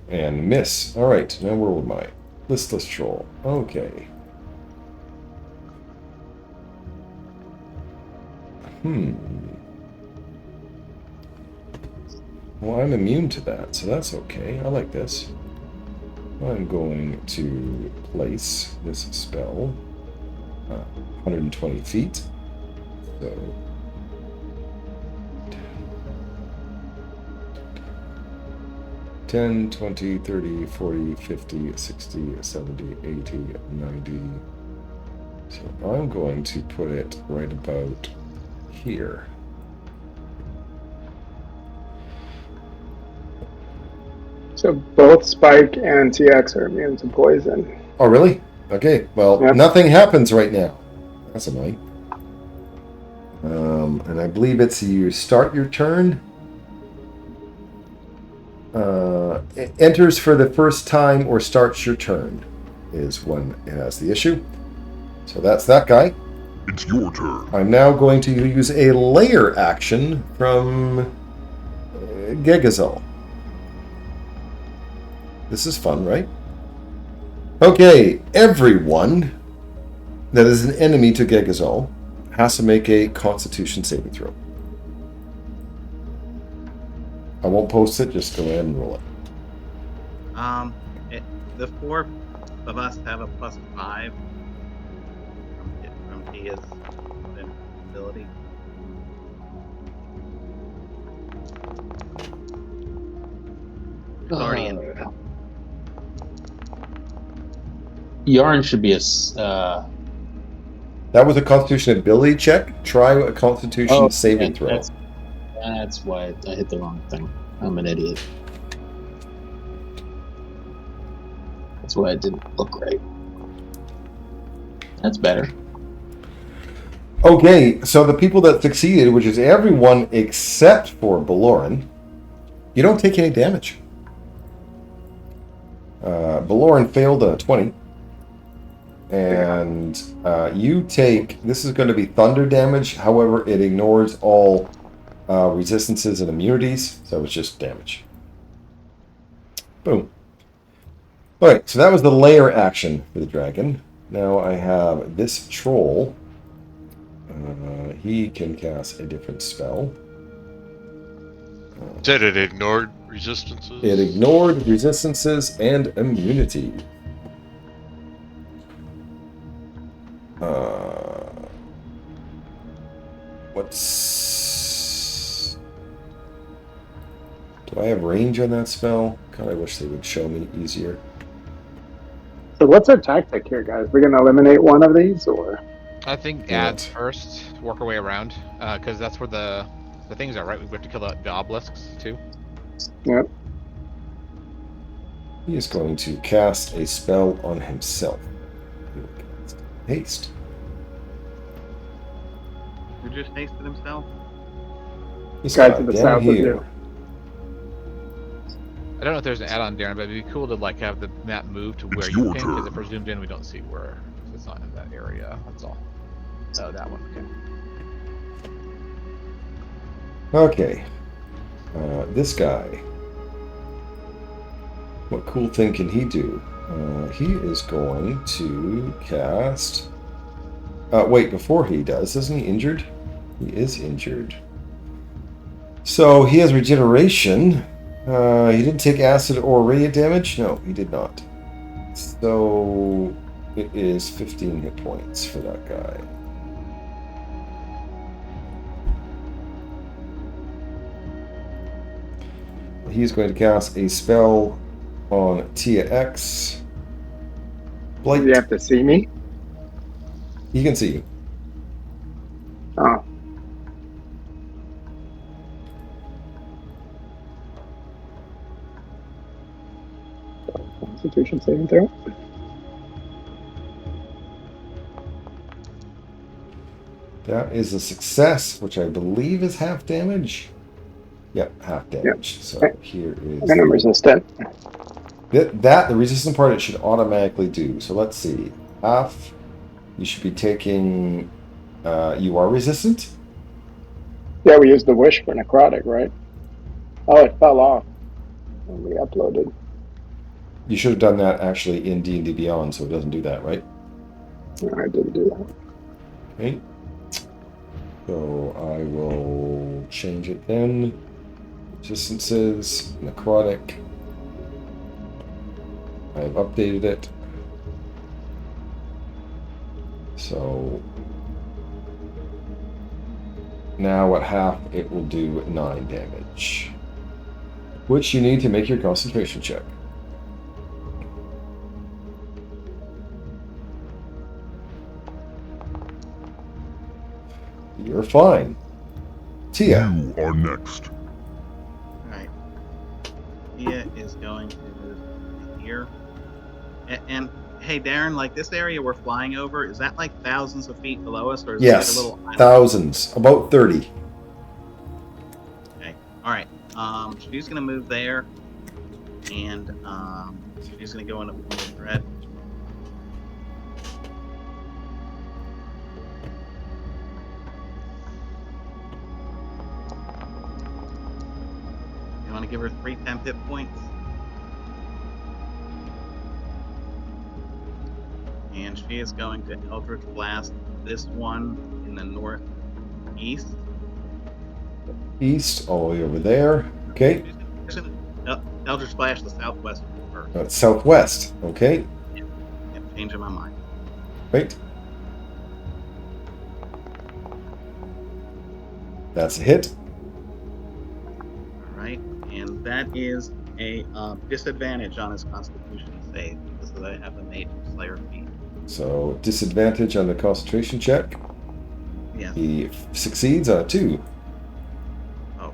And miss. Alright, now where am I? Listless troll. Okay. Well, I'm immune to that, so that's okay. I like this. I'm going to place this spell 120 feet. So 10, 20, 30, 40, 50, 60, 70, 80, 90. So I'm going to put it right about here. So both Spike and TX are immune to poison. Oh, really? Okay, well, Yep. Nothing happens right now. That's annoying. And I believe it's you start your turn. It enters for the first time or starts your turn is when it has the issue. So that's that guy. It's your turn. I'm now going to use a layer action from Gegazol. This is fun, right? Okay, everyone that is an enemy to Gegazol has to make a Constitution saving throw. I won't post it, just go ahead and roll it. The four of us have a +5 from Tia's ability. It's already in. Yarn should be a. That was a Constitution ability check. Try a Constitution saving throw. That's why I hit the wrong thing. I'm an idiot. That's why it didn't look right. That's better. Okay, so the people that succeeded, which is everyone except for Baloran, you don't take any damage. Baloran failed a 20. And you take... This is going to be thunder damage. However, it ignores all resistances and immunities. So it's just damage. Boom. Alright, so that was the layer action for the dragon. Now I have this troll. He can cast a different spell. Said it ignored resistances? It ignored resistances and immunity. What's... Do I have range on that spell? God, I wish they would show me easier. So what's our tactic here, guys? We're going to eliminate one of these, or? I think ads first, work our way around, because that's where the things are, right? We have to kill the obelisks too. Yep. He is going to cast a spell on himself. He will cast haste. Who just hasted himself? This Guy guy to the down south of here. you. I don't know if there's an add-on, Darren, but it'd be cool to like have the map move to where It's you your ping, because turn. if we're zoomed in, we don't see where it's not in that area. That's all. Oh, that one. Okay. Okay. This guy. What cool thing can he do? He is going to cast... wait, before he does, isn't he injured? He is injured. So he has regeneration. He didn't take acid or radiant damage? No, he did not. So it is 15 hit points for that guy. He's going to cast a spell on Tia X. Blight. Do you have to see me? He can see you. Oh. Constitution saving throw. That is a success, which I believe is half damage. Yep, half damage. Yep. So here is... And I'm resistant. The resistant part it should automatically do. So let's see. Half, you should be taking... you are resistant? Yeah, we used the wish for necrotic, right? Oh, it fell off when we uploaded. You should have done that actually in D&D Beyond, so it doesn't do that, right? No, I didn't do that. Okay. So I will change it then. Resistances, necrotic. I have updated it. So now at half it will do 9 damage. Which you need to make your concentration check. You're fine. Tia. You are next. Alright. Tia is going to move here. And hey, Darren, like this area we're flying over, is that like thousands of feet below us, or is Yes, it like a little island? thousands. About 30. Okay. Alright. She's gonna move there, and she's gonna go into red. You want to give her 3 temp hit points? And she is going to Eldritch Blast this one in the northeast. East, all the way over there. Okay. She's going to Eldritch Blast the southwest first. Southwest. Okay. Yep, changing my mind. Right. That's a hit. Alright, and that is a disadvantage on his Constitution save because I have a Nature Slayer feat. So disadvantage on the concentration check. Yeah. He succeeds on a 2. Oh.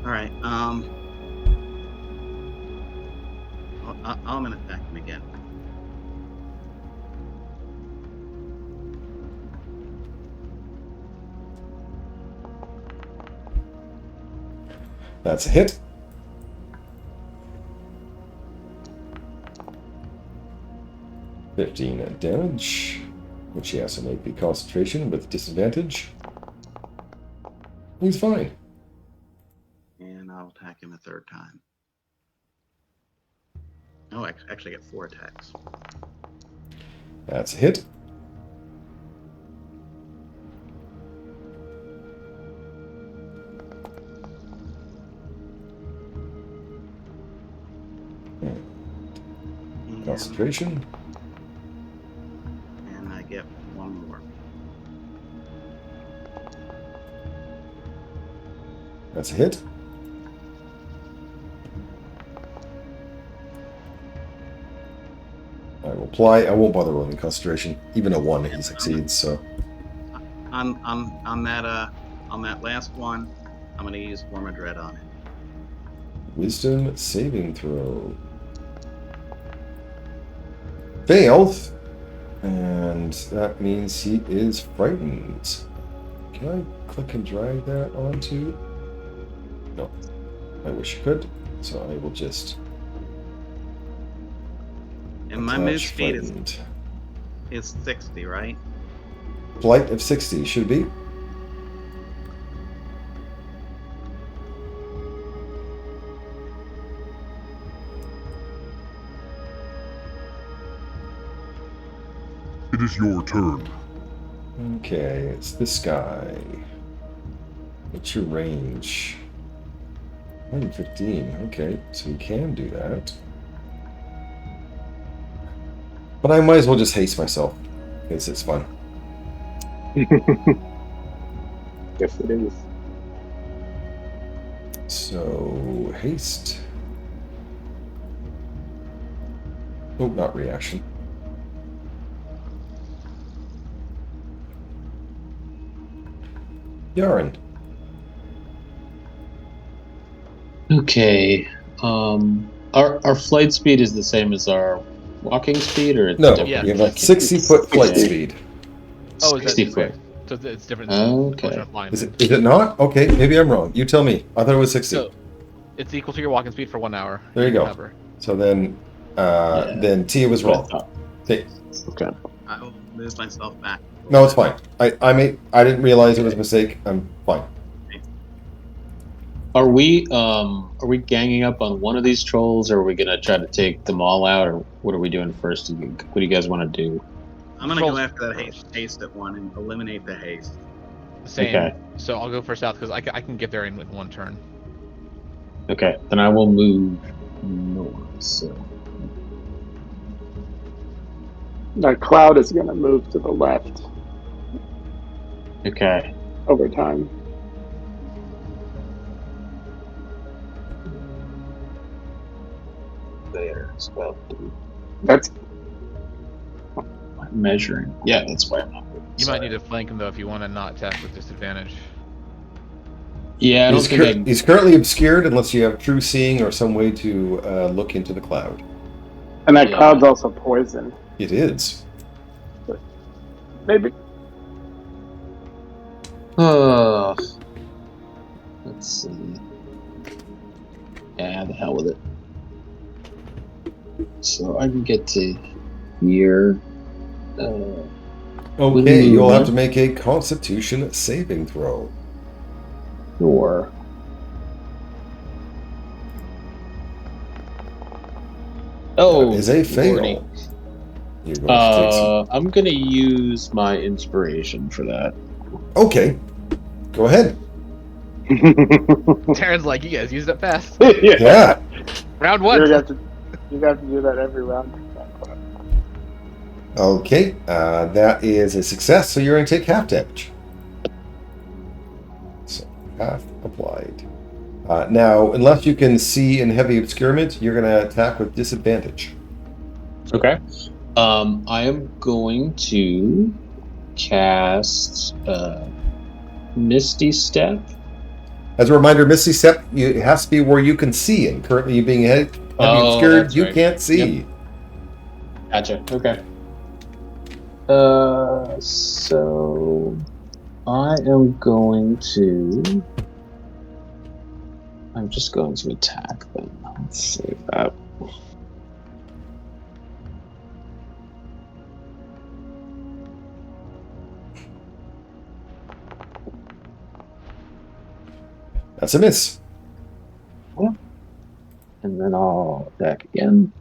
Alright, I'm gonna attack him again. That's a hit. $15 damage, which he has to make the concentration with disadvantage. He's fine. And I'll attack him a 3rd time. Oh, actually I get 4 attacks. That's a hit. Concentration. And I get 1 more. That's a hit. I will apply. I won't bother rolling concentration. Even a 1, he succeeds. So On that last one, I'm gonna use Form of Dread on it. wisdom saving throw failed, and that means he is frightened. Can I click and drag that onto? No, I wish I could. So I will just. And my move attach speed frightened. is 60, right? Flight of 60 should be. It is your turn. Okay, it's this guy. What's your range? 115. Okay, so you can do that. But I might as well just haste myself, because it's fun. Yes, it is. So, haste. Oh, not reaction. Yaren. Okay. Our flight speed is the same as our walking speed, or it's No, different? you have a 60-foot flight Okay. speed. Oh, is that 60 okay. foot. So it's different. Okay. Ocean of flying. Is it not? Okay, maybe I'm wrong. You tell me. I thought it was 60. So it's equal to your walking speed for 1 hour. There you go. Cover. So then Tia was wrong. Okay. Okay. I will move myself back. No, it's fine. I didn't realize it was a mistake. I'm fine. Are we ganging up on one of these trolls, or are we gonna try to take them all out, or what are we doing first? What do you guys want to do? I'm gonna Trolls go after that first. haste at one and eliminate the haste. Same. Okay. So I'll go for south because I can get there in 1 turn. Okay, then I will move north. So That cloud is going to move to the left okay. over time. There's about That's I'm measuring. Yeah, that's why I'm not. You might need to flank him though if you want to not attack with disadvantage. Yeah, I don't think I can. He's currently obscured unless you have true seeing or some way to look into the cloud. and that Yeah. cloud's also poison. It is. Maybe Let's see. Yeah, the hell with it. So I can get to here. Okay, you'll have movement. to make a Constitution saving throw. Sure. Oh, That is a fail. lordy. You're going to take some... I'm gonna use my inspiration for that. Okay, go ahead. Taryn's like, you guys used it fast. Yeah. Round you 1. have to do that every round. Okay, that is a success, so you're going to take half damage. So, half applied. Now, unless you can see in heavy obscurement, you're going to attack with disadvantage. Okay. I am going to cast Misty Step. As a reminder, Misty Step, it has to be where you can see, and currently you being heavy obscured, that's you right. can't see. Yep. Gotcha. Okay. So I am going to. I'm just going to attack them. Let's save that. That's a miss. And then I'll attack again.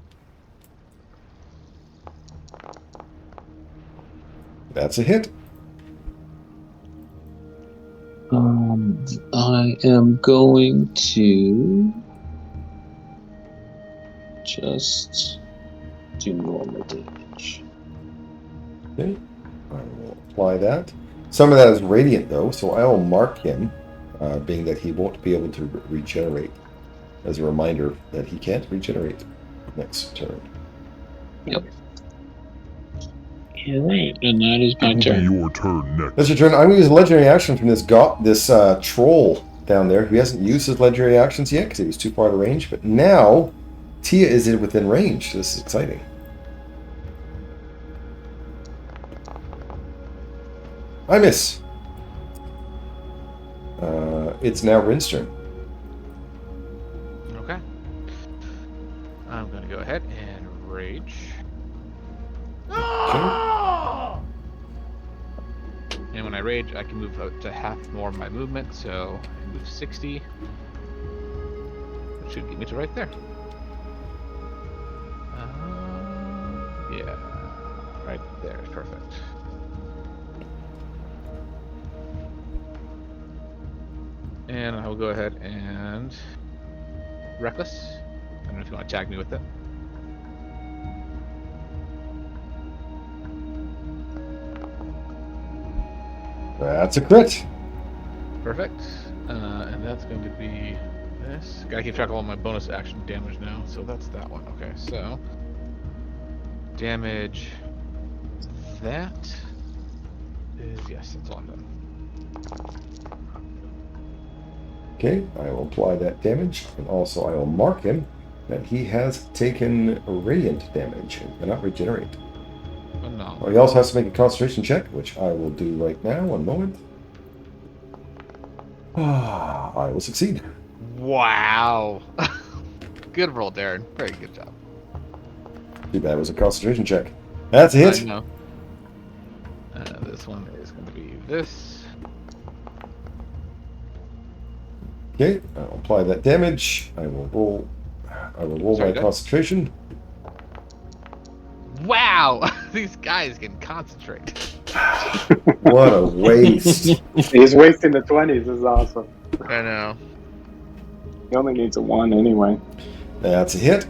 That's a hit. I am going to just do normal damage. Okay, I will apply that. Some of that is radiant, though, so I will mark him, being that he won't be able to regenerate. As a reminder that he can't regenerate next turn. Yep. Alright, and that is my It will turn. be your turn next. That's your turn. I'm going to use a legendary action from this troll down there. He hasn't used his legendary actions yet because he was too far to range. But now, Tia is within range. This is exciting. I miss. It's now Rin's turn. Okay. I'm going to go ahead and rage. Oh! And when I rage, I can move up to half more of my movement, so I move 60. Which should get me to right there. Yeah, right there, perfect. And I will go ahead and reckless. I don't know if you want to tag me with it. That's a crit. Perfect. And that's going to be this. Gotta keep track of all my bonus action damage now, so that's that one. Okay, so damage. That is, yes, that's all I've done. Okay, I will apply that damage, and also I will mark him that he has taken radiant damage and cannot regenerate. Phenomenal. He also has to make a concentration check, which I will do right now. One moment. I will succeed. Wow. Good roll, Darren. Very good job. Too bad it was a concentration check. That's a hit. I know. This one is going to be this. Okay, I'll apply that damage. I will roll Sorry, my good. concentration. Wow! These guys can concentrate. What a waste. He's wasting the 20s. This is awesome. I know. He only needs a 1 anyway. That's a hit.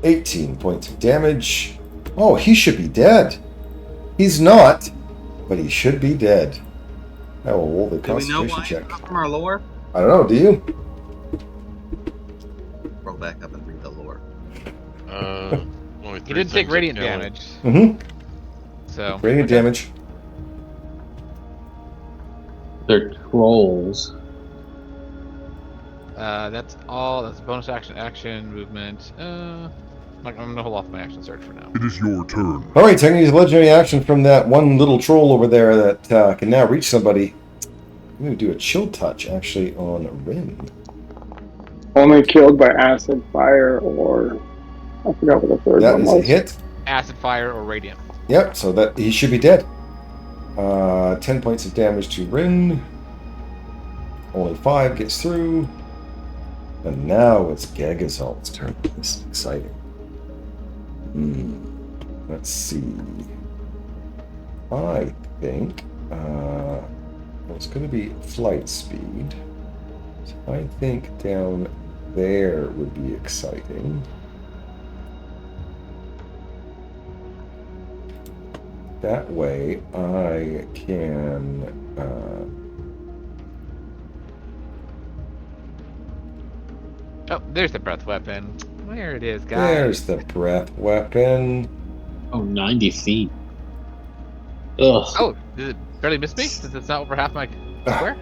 $18 points of damage. Oh, he should be dead. He's not, but he should be dead. I will roll the Do we know concentration why check. it's not from our lore? I don't know, do you? Roll back up and read the lore. Only He three did take things radiant that kill damage, Mm-hmm. so. Radiant okay. damage. They're trolls. That's all. That's bonus action, movement. I'm gonna hold off my action surge for now. It is your turn. All right, so I'm going to use a legendary action from that one little troll over there that can now reach somebody. I'm going to do a chill touch, actually, on Rin. Only killed by acid, fire, or I forgot what the third That one is a was. hit. Acid, fire, or radiant. Yep, so that he should be dead. 10 points of damage to Rin. Only 5 gets through. And now it's Gagazal's turn. This is exciting. Let's see. I think it's going to be flight speed. So I think down there would be exciting. That way I can Oh, there's the breath weapon. Where it is, guys. there's the breath weapon. Oh, 90 feet. Ugh. Oh, did it barely miss me since it's not over half my square?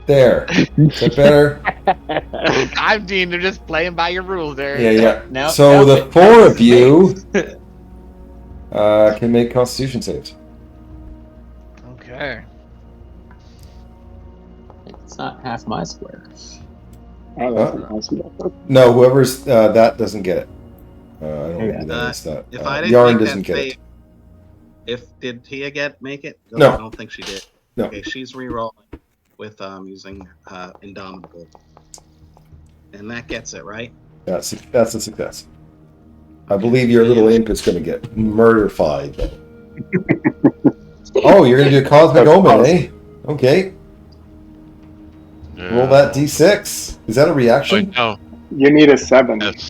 There. Is that better? I'm Dean. They're just playing by your rules there. Yeah. Now- So now the it 4 of makes you sense. can make Constitution saves. Okay. It's not half my square. Oh, that's an awesome effort. No, whoever's that doesn't get it. I don't know who that is. That If I didn't Yarn make doesn't that get save, it. did Tia make it? No. I don't think she did. No. Okay, she's re-rolling with using Indomitable, and that gets it right. That's a success. I believe your little imp is going to get murderfied. Oh, you're going to do a Cosmic That's Omen, awesome. eh? Okay. Yeah. Roll that d6. Is that a reaction? Wait, no. You need a 7. Yes.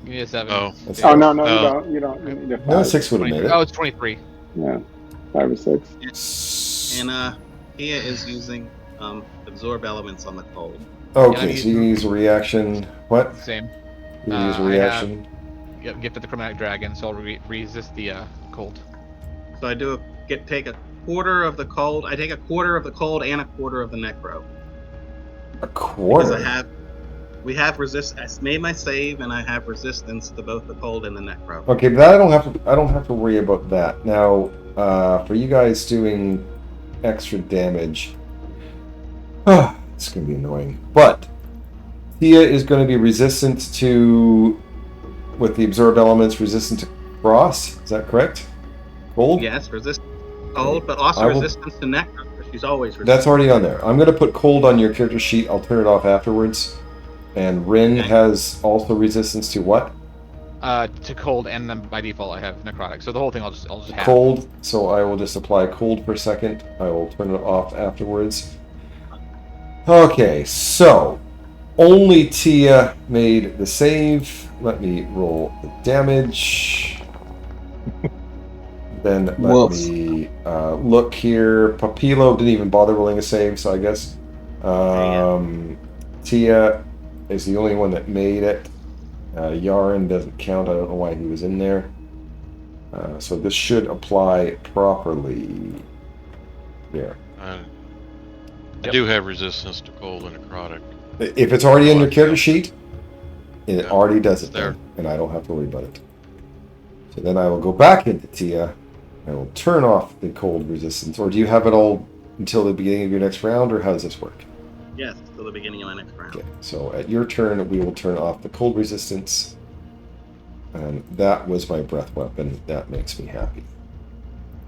Give me a 7. Oh. That's Oh, no, you Oh. don't. You don't. You need a 5. No, 6 would have made Oh, it. it's 23. Yeah, 5 or 6. And Tia is using absorb elements on the cold. Okay, so you can use a reaction. What? Same. You can use a I have reaction. Gift of the Chromatic Dragon, so I'll resist the cold. So I take a quarter of the cold. I take a quarter of the cold and a quarter of the necro. A quarter? Because we have resist. I made my save, and I have resistance to both the cold and the necro. Okay, but I don't have to worry about that. Now, for you guys doing extra damage, it's gonna be annoying. But Thea is going to be resistant to, with the absorbed elements, resistant to frost. Is that correct? Cold? Yes, resistance to cold, but also resistance to necro. She's always resistant. That's already on there. I'm going to put cold on your character sheet. I'll turn it off afterwards. And Rin has also resistance to what? To cold, and then by default I have necrotic. So the whole thing I'll just have. Cold. So I will just apply cold for a second. I will turn it off afterwards. Okay, so only Tia made the save. Let me roll the damage. Then let me look here. Papilo didn't even bother rolling a save, so I guess Tia is the only one that made it. Yaren doesn't count. I don't know why he was in there. So this should apply properly. There. I do have resistance to cold and necrotic. If it's already in your character sheet, it already does it there, then, and I don't have to worry about it. So then I will go back into Tia. I will turn off the cold resistance. Or do you have it all until the beginning of your next round, or how does this work? Yes, until the beginning of my next round. Okay, so at your turn, we will turn off the cold resistance. And that was my breath weapon. That makes me happy.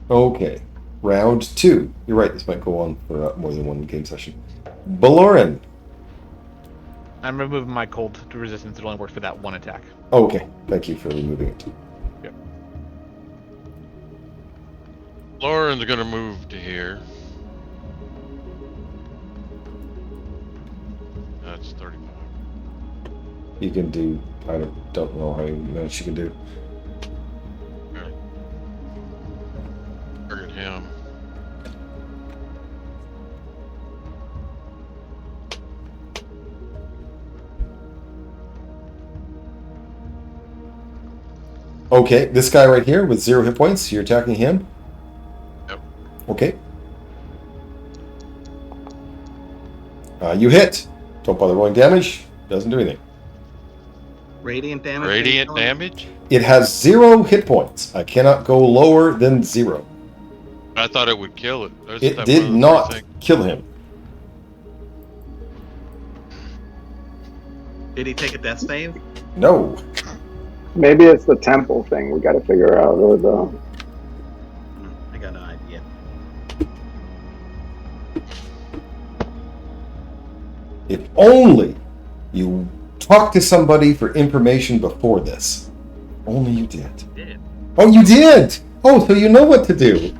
Okay, round 2. You're right, this might go on for more than one game session. Baloran. I'm removing my cold to resistance. It only works for that one attack. Oh, okay, thank you for removing it. Yep. Lauren's gonna move to here. That's 35. You can do, I don't know how much you can do. Okay. Target him. Okay, this guy right here with 0 hit points, you're attacking him? Yep. Okay. You hit. Don't bother rolling damage. Doesn't do anything. Radiant damage. Radiant damage? It has 0 hit points. I cannot go lower than 0. I thought it would kill it. It did not kill him. Did he take a death save? No. Maybe it's the temple thing we got to figure out, or the. I got an idea. If only you talked to somebody for information before this. Only you did. Did. Oh, you did! Oh, so you know what to do.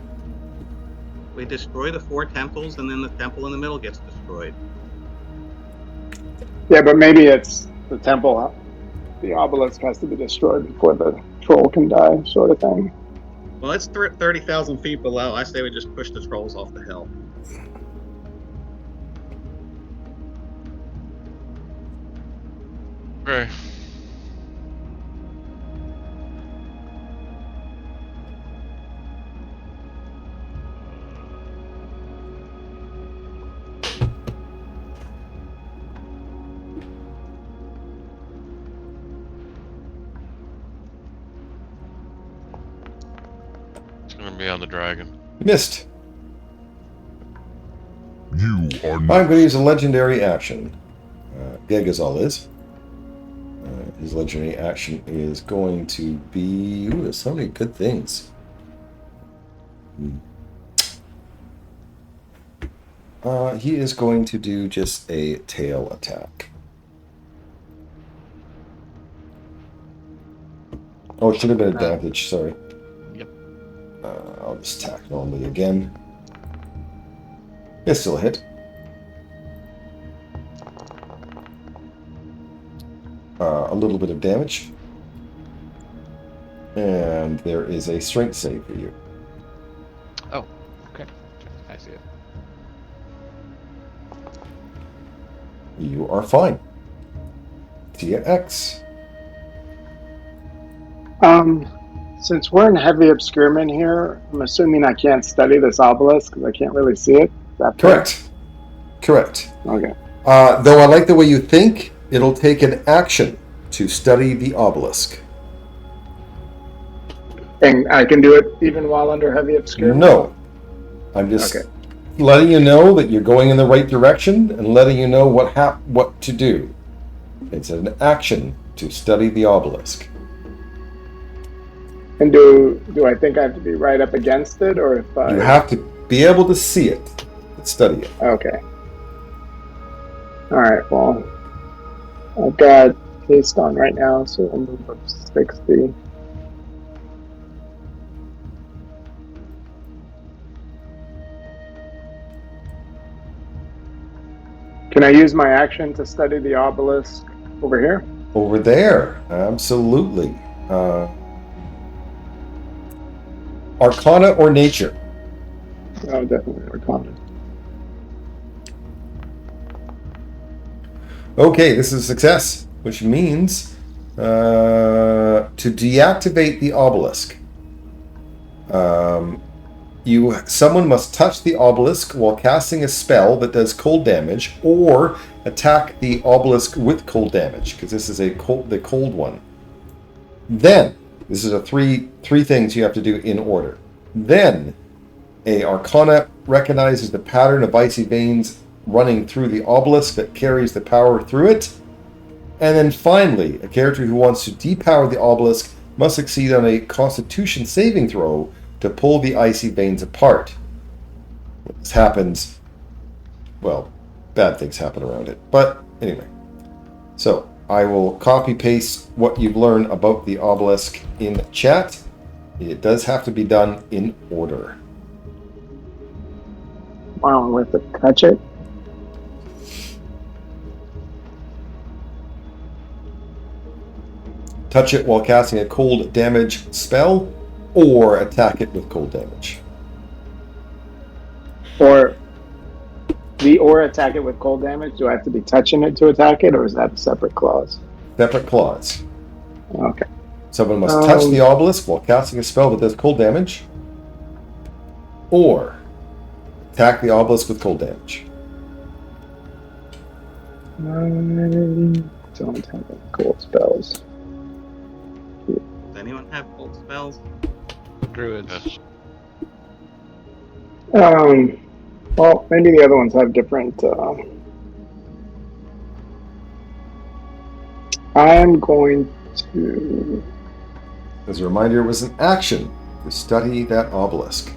We destroy the 4 temples, and then the temple in the middle gets destroyed. Yeah, but maybe it's the temple. The obelisk has to be destroyed before the troll can die, sort of thing. Well, it's 30,000 feet below. I say we just push the trolls off the hill. Okay. It's gonna be on the dragon. Missed. You are I'm not. going to use a legendary action. Gegazal is. His legendary action is going to be... Ooh, there's so many good things. He is going to do just a tail attack. Oh, it should have been advantage, sorry. Yep. I'll just attack normally again. It's still a hit. A little bit of damage. And there is a strength save for you. Oh, okay. I see it. You are fine. Tia X. Since we're in heavy obscurement here, I'm assuming I can't study this obelisk because I can't really see it. Is that fair? Correct. Correct. Okay. Though I like the way you think, it'll take an action to study the obelisk. And I can do it even while under heavy obscurement? No. I'm just Okay. letting you know that you're going in the right direction and letting you know what to do. It's an action to study the obelisk. And do I think I have to be right up against it, or if I... You have to be able to see it and study it. Okay. Alright, well, I've got haste on right now, so we'll move up 60. Can I use my action to study the obelisk over here? Over there, absolutely. Arcana or nature? Oh, definitely Arcana. Okay, this is a success, which means to deactivate the obelisk, someone must touch the obelisk while casting a spell that does cold damage, or attack the obelisk with cold damage, because this is the cold one. Then, this is a three things you have to do in order. Then, a Arcana recognizes the pattern of icy veins running through the obelisk that carries the power through it. And then finally, a character who wants to depower the obelisk must succeed on a Constitution saving throw to pull the icy veins apart. When this happens, well, bad things happen around it. But anyway, so I will copy paste what you've learned about the obelisk in chat. It does have to be done in order. Wow, we have to touch it? Touch it while casting a cold damage spell, or attack it with cold damage. Or attack it with cold damage? Do I have to be touching it to attack it, or is that a separate clause? Separate clause. Okay. Someone must touch the obelisk while casting a spell that does cold damage, or attack the obelisk with cold damage. I don't have any cold spells. Does anyone have cold spells? Druids. Yes. Well, maybe the other ones have different. I'm going to. As a reminder, it was an action to study that obelisk.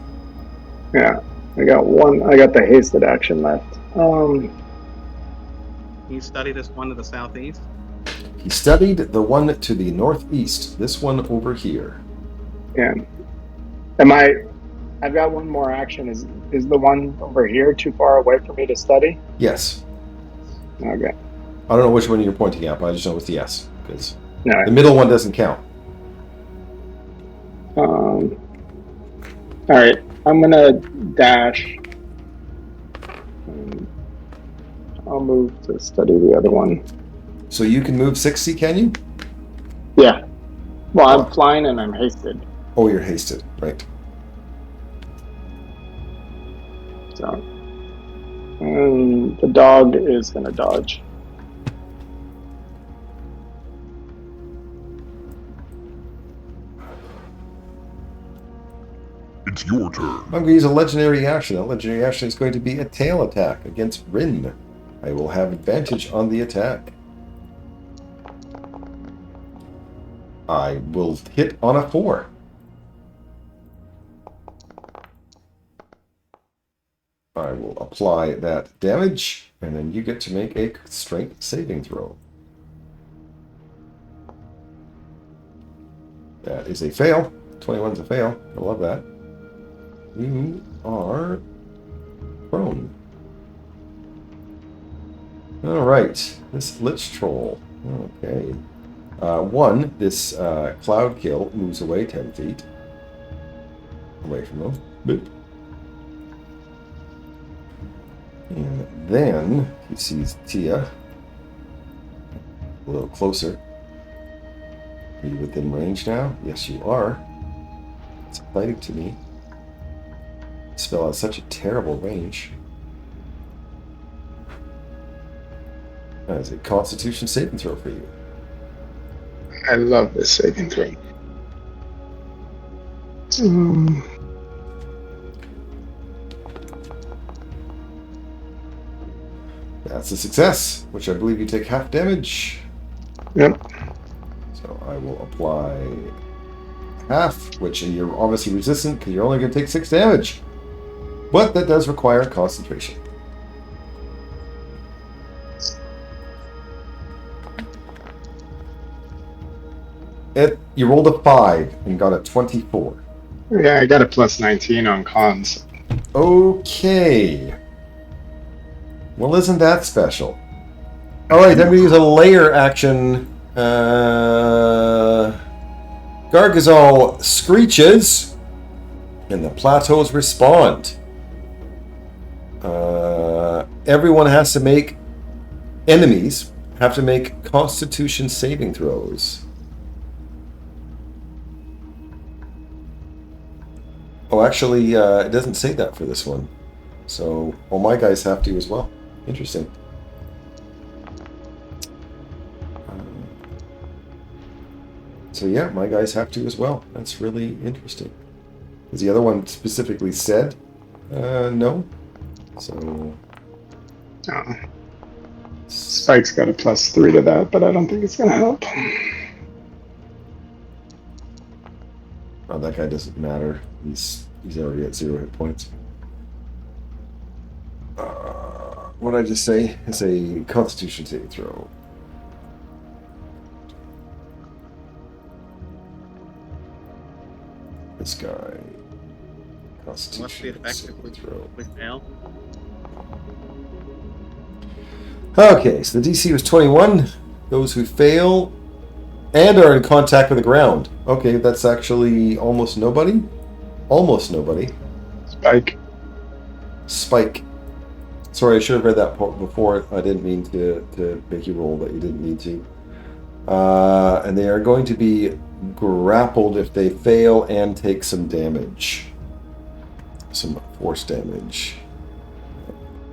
Yeah, I got one. I got the hasted action left. Can you study this one to the southeast? He studied the one to the northeast. This one over here. Yeah. I've got one more action. Is the one over here too far away for me to study? Yes. Okay. I don't know which one you're pointing at, but I just know it's yes, because No. the middle one doesn't count. All right. I'm gonna dash. I'll move to study the other one. So you can move 60, can you? Yeah. Well, I'm flying and I'm hasted. Oh, you're hasted, right. So, and the dog is gonna dodge. It's your turn. I'm going to use a legendary action. That legendary action is going to be a tail attack against Rin. I will have advantage on the attack. I will hit on a 4. I will apply that damage, and then you get to make a strength saving throw. That is a fail. 21's a fail. I love that. You are prone. Alright, this Lich Troll. Okay. This Cloud Kill moves away 10 feet. Away from them. Boop. And then he sees Tia a little closer. Are you within range now? Yes, you are. It's exciting to me. The spell has such a terrible range. That is a Constitution saving throw for you. I love this saving throw. That's a success, which I believe you take half damage. Yep. So I will apply half, which you're obviously resistant because you're only going to take 6 damage. But that does require concentration. You rolled a 5 and got a 24. Yeah, I got a plus 19 on cons. Okay. Well, isn't that special? Alright, I'm going to use a layer action. Gargazal screeches, and the plateaus respond. Everyone has to make... Enemies have to make Constitution saving throws. Oh, actually, it doesn't say that for this one. So, all my guys have to as well. Interesting. So yeah, my guys have to as well. That's really interesting. Because the other one specifically said no. So... Spike's got a plus 3 to that, but I don't think it's going to help. Oh, that guy doesn't matter. He's already at 0 hit points. What did I just say? It's a Constitution saving throw. This guy. Must be Constitution effective saving throw. with fail. Okay, so the DC was 21. Those who fail and are in contact with the ground. Okay, that's actually almost nobody. Almost nobody. Spike. Sorry, I should have read that before. I didn't mean to make you roll, but you didn't need to. And they are going to be grappled if they fail and take some damage. Some force damage.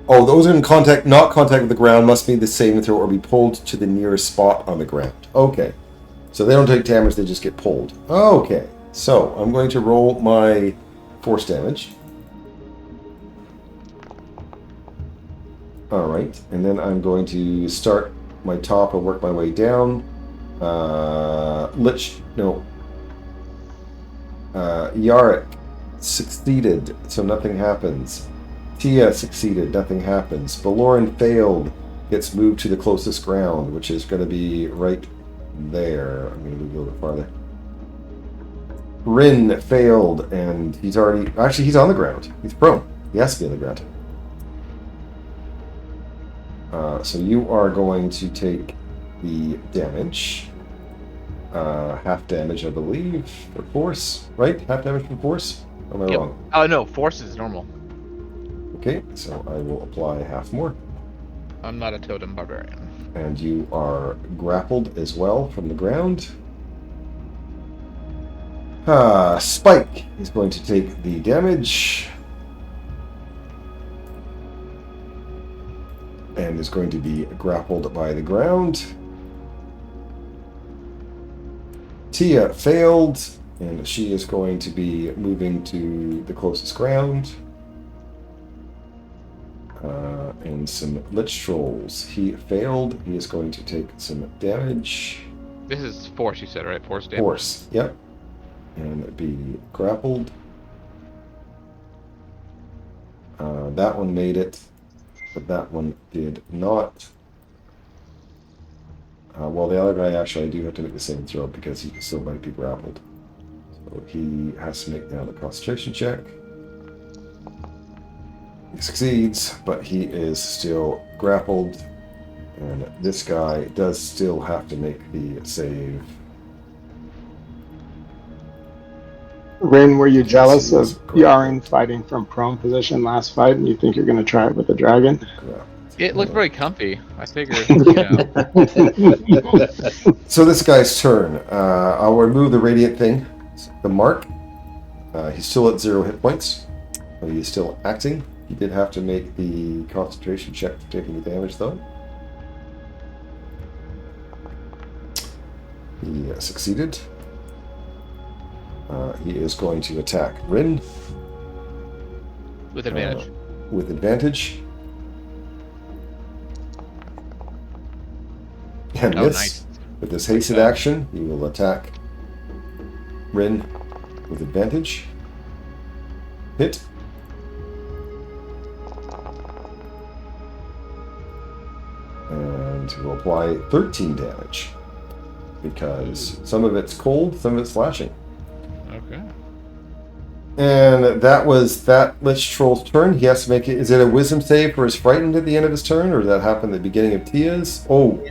Oh, those in contact, not contact with the ground, must be the saving throw or be pulled to the nearest spot on the ground. Okay. So they don't take damage, they just get pulled. Okay. So I'm going to roll my force damage. Alright. And then I'm going to start my top and work my way down. Yarick succeeded, so nothing happens. Tia succeeded, nothing happens. Baloran failed, gets moved to the closest ground, which is going to be right there. I'm going to move a little bit farther. Rin failed, and he's already... Actually, he's on the ground. He's prone. He has to be on the ground. So you are going to take the damage. Half damage, I believe, for force. Right? Half damage for force? Or am I wrong? Oh, no. Force is normal. Okay, so I will apply half more. I'm not a totem barbarian. And you are grappled as well from the ground. Spike is going to take the damage. And is going to be grappled by the ground. Tia failed, and she is going to be moving to the closest ground. And some Lich Trolls. He failed. He is going to take some damage. This is force, you said, right? Force damage? Force, yep. And be grappled. That one made it, but that one did not. Well, the other guy, actually, I do have to make the same throw because he still might be grappled. So he has to make now the concentration check. He succeeds, but he is still grappled. And this guy does still have to make the save. Rin, were you jealous of Yarin fighting from prone position last fight, and you think you're going to try it with the dragon? Correct. It looked very comfy. I figured, you know. So this guy's turn. I'll remove the radiant thing. The mark. He's still at 0 hit points. He is still acting. He did have to make the concentration check for taking the damage, though. He succeeded. He is going to attack Rin. With advantage. With advantage. And Oh, miss. nice. With this hasted action, he will attack Rin with advantage. Hit. And he will apply 13 damage. Because some of it's cold, some of it's slashing. Okay. And that was that Lich Troll's turn. He has to make it. Is it a wisdom save for his frightened at the end of his turn, or did that happen at the beginning of Tia's? Oh,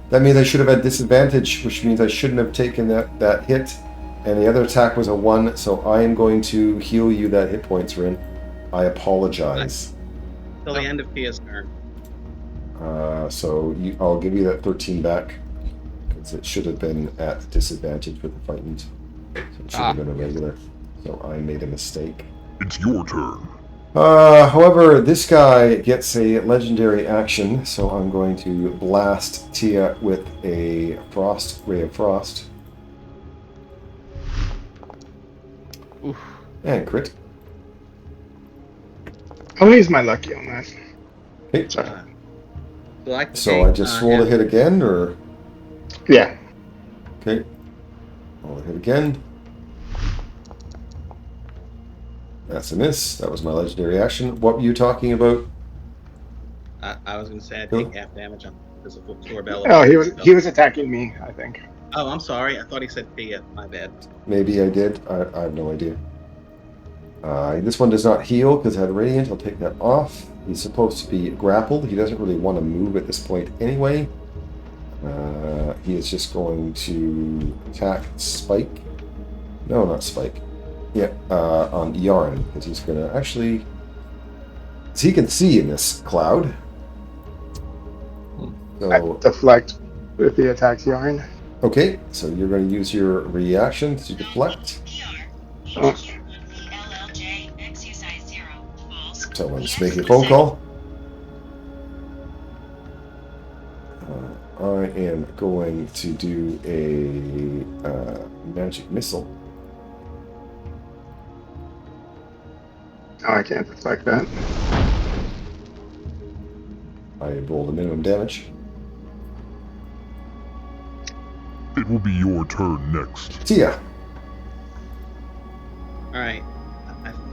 that means I should have had disadvantage, which means I shouldn't have taken that hit. And the other attack was a 1, so I am going to heal you that hit points, Rin. I apologize. Till the end of Tia's turn. So I'll give you that 13 back, because it should have been at disadvantage with the frightened. So it should have been a regular. So I made a mistake. It's your turn. However, this guy gets a legendary action, so I'm going to blast Tia with a ray of frost. Oof. And crit. I'll use my lucky on that. Okay. So I just roll a hit again, or? Yeah. Okay. Roll a hit again. That's a miss. That was my legendary action. What were you talking about? I was going to say I take half damage on because of Sorbella. Oh, he was attacking me, I think. Oh, I'm sorry. I thought he said Tia. My bad. Maybe I did. I have no idea. This one does not heal because it had radiant. I'll take that off. He's supposed to be grappled. He doesn't really want to move at this point anyway. He is just going to attack Spike. No, not Spike. Yeah, on Yarn, because he's going to actually... So he can see in this cloud. So, deflect with the attack's Yarn. okay, so you're going to use your reaction to deflect. Oh. So I'm just making a phone call. I am going to do a magic missile. Oh, I can't deflect that. I roll the minimum damage. It will be your turn next. Tia. Alright.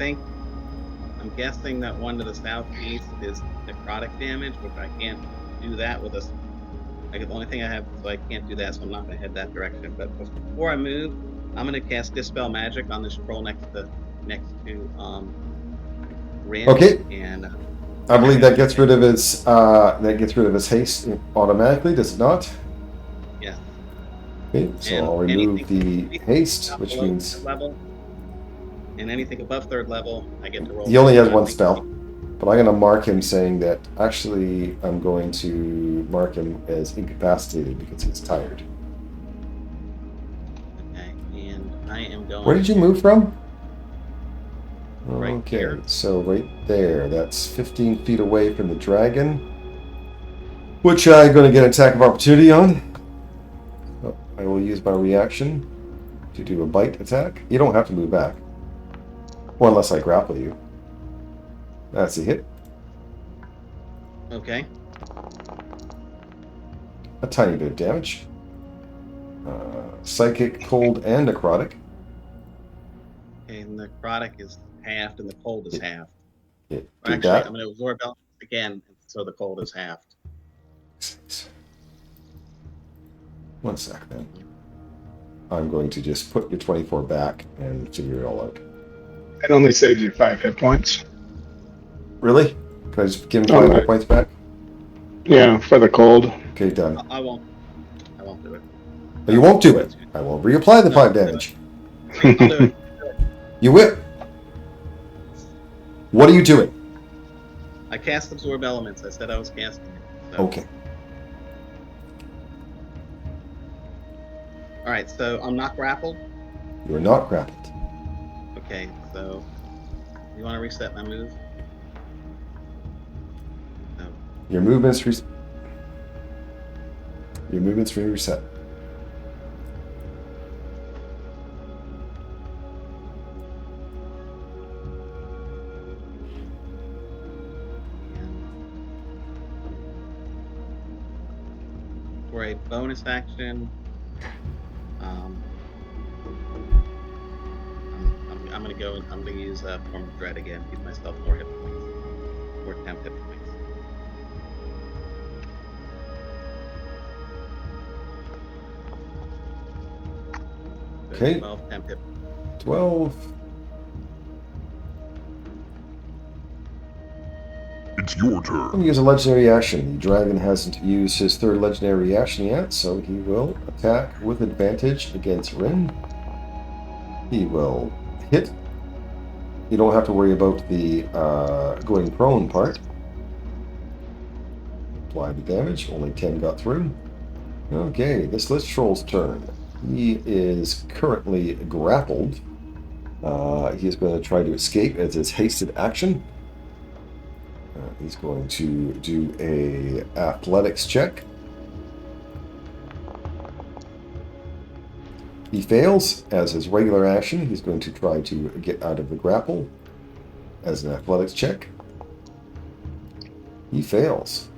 I'm guessing that one to the southeast is necrotic damage, which I can't do that with us. Like, the only thing I have, so I can't do that, so I'm not going to head that direction. But before I move, I'm going to cast Dispel Magic on this troll next to Rin. Okay. And I believe that gets rid of his haste automatically, does it not? Yeah. Okay, so And I'll remove anything the haste, which means third level, and anything above third level, I get to roll. he only has one spell. But I'm going to mark him saying that actually I'm going to mark him as incapacitated because he's tired. Okay, and I am going. Where did you move from? Right Okay, here. so right there. That's 15 feet away from the dragon, which I'm going to get an attack of opportunity on. So I will use my reaction to do a bite attack. You don't have to move back. Or unless I grapple you. That's a hit. Okay. A tiny bit of damage. Psychic, cold, and necrotic. Okay, and the necrotic is halved and the cold is halved. It Or did actually, that. I'm going to absorb elements again, so the cold is halved. 1 sec, then. I'm going to just put your 24 back and figure it all out. It only saves you 5 hit points. Really? Can I just give him Oh, 5 right. hit points back? Yeah, for the cold. Okay, done. I won't do it. Oh, you won't do it. I will reapply the 5 damage. I'll do it. You whip. What are you doing? I cast Absorb Elements. I said I was casting it. So. Okay. All right, so I'm not grappled. You are not grappled. Okay, so you want to reset my move? No. Your movement's reset. For a bonus action, I'm gonna go and I'm gonna use Form of Dread again. Give myself 4 hit points, or 10 hit points. So Okay. 12, 10 hit. 12. It's your I'm turn. going to use a legendary action. The dragon hasn't used his third legendary reaction yet, so he will attack with advantage against Rin. He will hit. You don't have to worry about the going prone part. Apply the damage. Only 10 got through. Okay, this Lich Troll's turn. He is currently grappled. He is going to try to escape as his hasted action. He's going to do a athletics check. He fails as his regular action. He's going to try to get out of the grapple as an athletics check. He fails.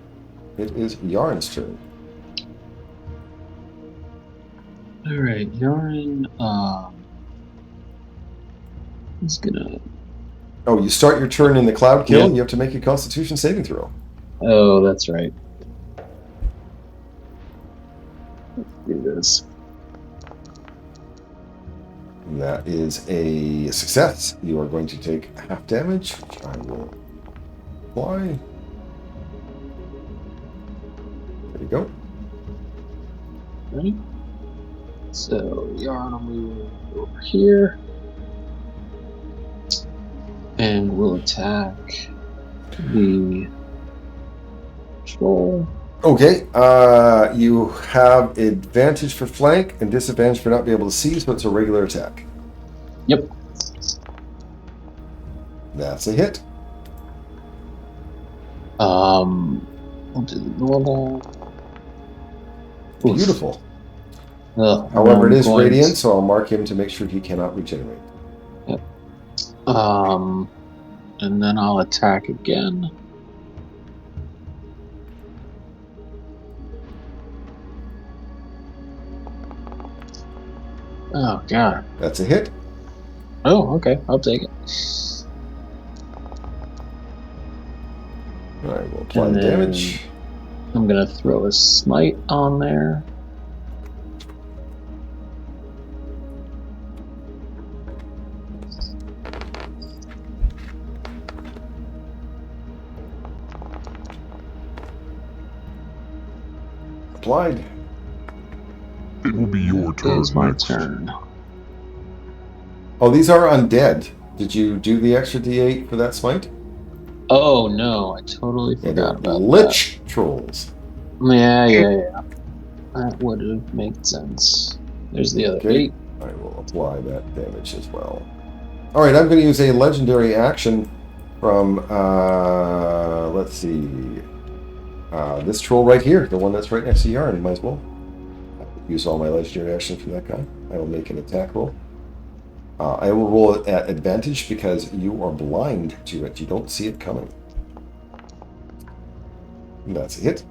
It is Yarn's turn. All right, Yarn. He's gonna. Oh, you start your turn in the cloud kill. Yep. You have to make a Constitution saving throw. Oh, that's right. Let's do this. And that is a success. You are going to take half damage, which I will apply. There you go. Ready? So Yarn will move over here. And we'll attack the troll. Okay, you have advantage for flank and disadvantage for not being able to see, so it's a regular attack. Yep. That's a hit. We'll do the normal. Oof. Beautiful. Ugh, However, it is going radiant, so I'll mark him to make sure he cannot regenerate. Yep. And then I'll attack again. Oh god. That's a hit. Oh, okay. I'll take it. All right, we'll apply And the then damage. I'm gonna throw a smite on there. Applied. It will be your turn It's my next. turn. Oh, these are undead. Did you do the extra D8 for that smite? Oh no, I totally Yeah, they're forgot about Lich Trolls. that. Yeah. That would have made sense. There's the other Okay. 8. I will apply that damage as well. All right, I'm going to use a legendary action from, let's see, this troll right here, the one that's right next to Yarn. Might as well use all my legendary actions from that guy. I will make an attack roll. I will roll it at advantage because you are blind to it. You don't see it coming. And that's a hit.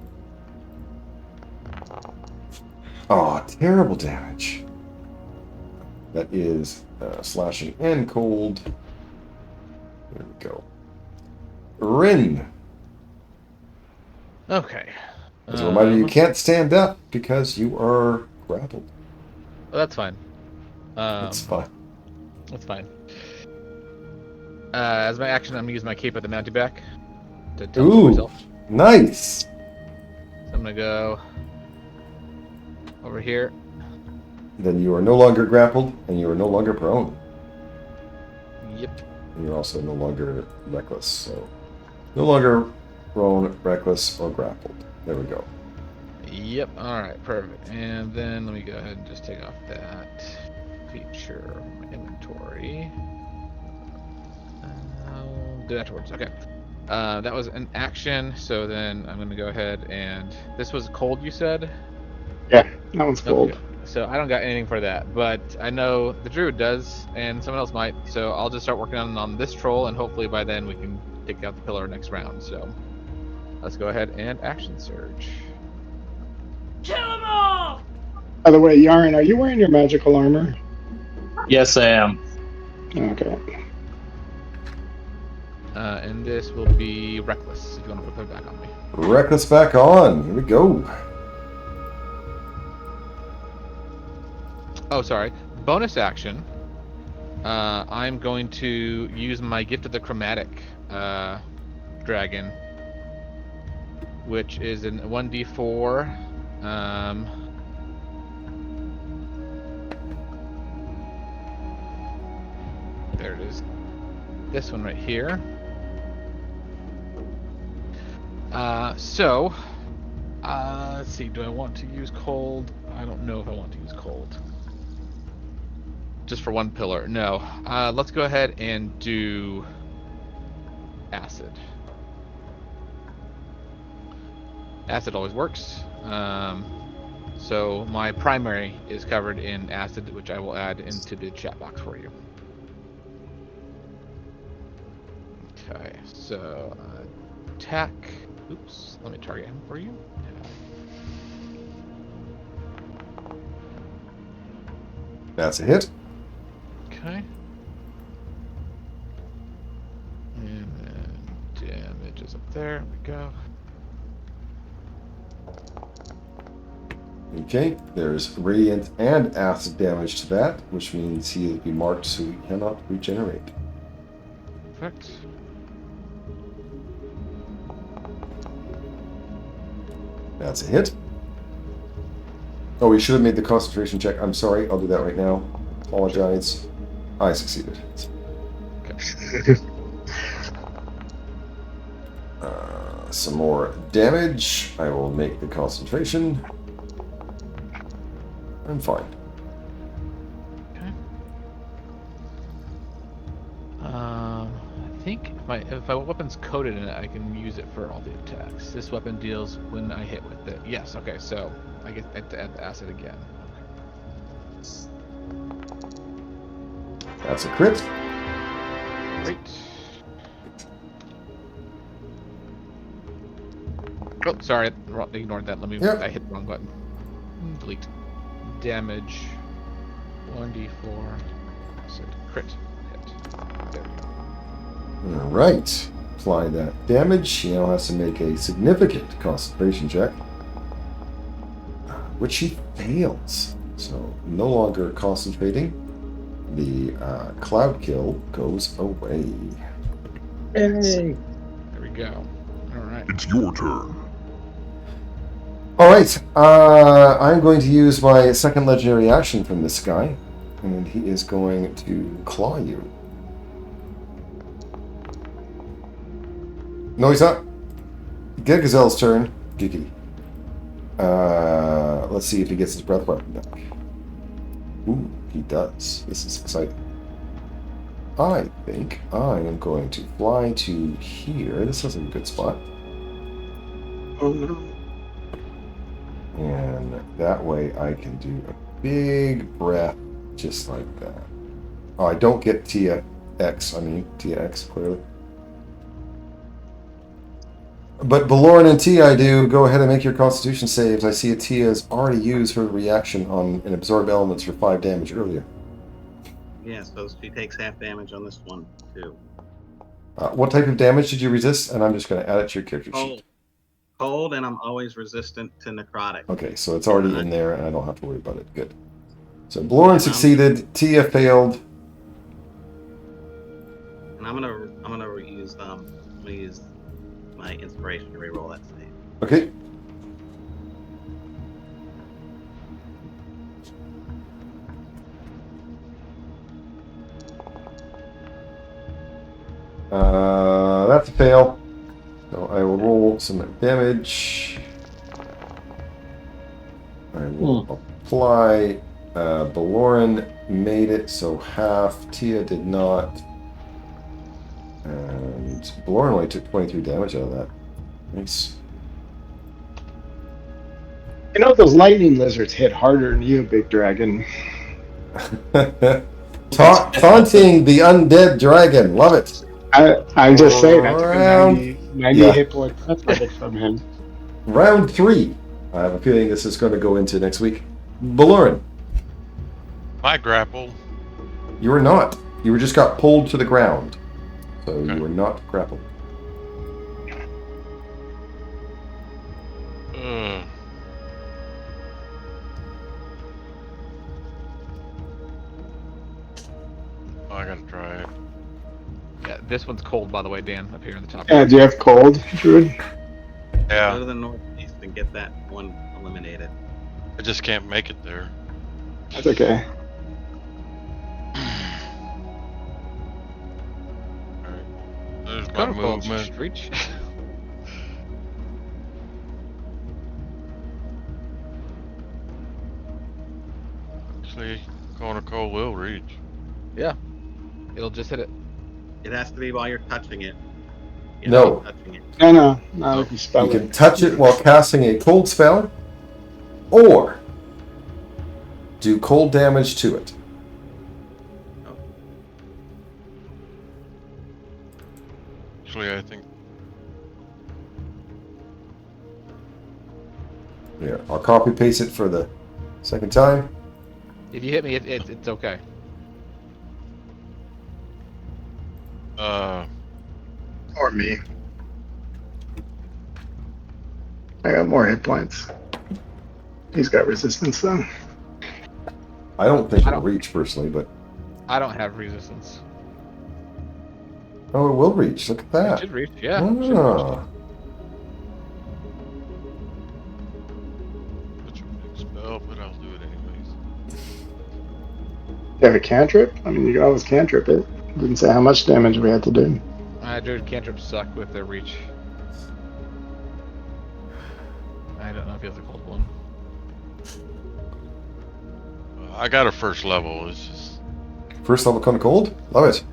Oh, terrible damage. That is slashing and cold. There we go. Rin. Okay. As a reminder, you can't stand up because you are grappled. Oh, that's fine. That's fine. That's fine. As my action, I'm gonna use my cape at the mounted back to teleport myself. Nice. So I'm gonna go over here. Then you are no longer grappled, and you are no longer prone. Yep. And you're also no longer reckless. So No longer prone, reckless, or grappled. There we go. Yep. All right. Perfect. And then let me go ahead and just take off that feature of my inventory. I'll do that towards. Okay. That was an action. So then I'm going to go ahead and this was cold. You said. Yeah, that one's cold. Okay. So I don't got anything for that, but I know the druid does, and someone else might. So I'll just start working on this troll, and hopefully by then we can take out the pillar next round. So let's go ahead and action surge. Kill them all! By the way, Yarn, are you wearing your magical armor? Yes, I am. Okay. And this will be reckless. If you want to put it back on me. Reckless back on. Here we go. Oh, sorry. Bonus action. I'm going to use my Gift of the Chromatic dragon, which is in 1d4. There it is. This one right here. Let's see. Do I want to use cold? I don't know if I want to use cold. Just for one pillar. No. Let's go ahead and do acid. Acid always works. So my primary is covered in acid, which I will add into the chat box for you. Okay, so attack. Oops, let me target him for you. That's a hit. Okay. And then damage is up there. There we go. Okay, there's radiant and acid damage to that, which means he will be marked so he cannot regenerate. Perfect. That's a hit. Oh, we should have made the concentration check. I'm sorry, I'll do that right now. Apologize. I succeeded. Okay. Some more damage. I will make the concentration. I'm fine. Okay. I think if my weapon's coated in it, I can use it for all the attacks. This weapon deals when I hit with it. Yes. Okay. So I get to add the acid again. That's a crit. Great. Oh, sorry. Ignored that. Let me. Yep. I hit the wrong button. Delete. Damage. 1d4. So crit hit. There we go. Alright. Apply that damage. He now has to make a significant concentration check, which he fails. So, no longer concentrating. The cloud kill goes away. Yay! There we go. Alright. It's your turn. Alright, I'm going to use my second legendary action from this guy, and he is going to claw you. No, he's not. Get Gazelle's turn. Gigi. Let's see if he gets his breath weapon back. Ooh, he does. This is exciting. I think I am going to fly to here. This is a good spot. Oh no. And that way I can do a big breath just like that. Oh, I don't get TX, clearly. But Baloran and Tia I do. Go ahead and make your constitution saves. I see a Tia has already used her reaction on an absorb elements for 5 damage earlier. Yeah, so she takes half damage on this one, too. What type of damage did you resist? And I'm just going to add it to your character sheet. Cold, and I'm always resistant to necrotic. Okay, so it's already in there, and I don't have to worry about it. Good. So Baloran succeeded, Tia failed. And I'm gonna use my inspiration to reroll that save. Okay. That's a fail. will roll some damage. I will apply. Baloran made it, so half. Tia did not. And Baloran only took 23 damage out of that. Nice. You know those lightning lizards hit harder than you, big dragon. Taunting the undead dragon. Love it. I'm just saying, I took a Round- 90 hit point death limit from him. Round 3. I have a feeling this is going to go into next week. Baloran, My grapple. you were not. You were just got pulled to the ground. So Okay. you were not grappled. I gotta try it. Yeah, this one's cold, by the way, Dan, up here in the top. Yeah, do you have cold, Druid? Go Yeah, to the northeast and get that one eliminated. I just can't make it there. That's okay. Alright. There's my Kind of cold. movement. Reach. Actually, Corner Cold will reach. Yeah. It'll just hit it. It has to be while you're touching it. No. Touching it. No, not if you spell You it. can touch it while casting a cold spell, or do cold damage to it. Actually, I think Here, I'll copy paste it for the second time. If you hit me, it's okay. Or me. I got more hit points. He's got resistance though. I don't think I it'll don't- reach personally, but I don't have resistance. oh, it will reach. Look at It that. should reach, yeah. It should reach. Ah. such a big spell, but I'll do it anyways. You have a cantrip? I mean, you can always cantrip it. Didn't say how much damage we had to do. Druid cantrips suck with their reach. I don't know if he has a cold one. I got a first level. It's just First level kind of cold. Love it.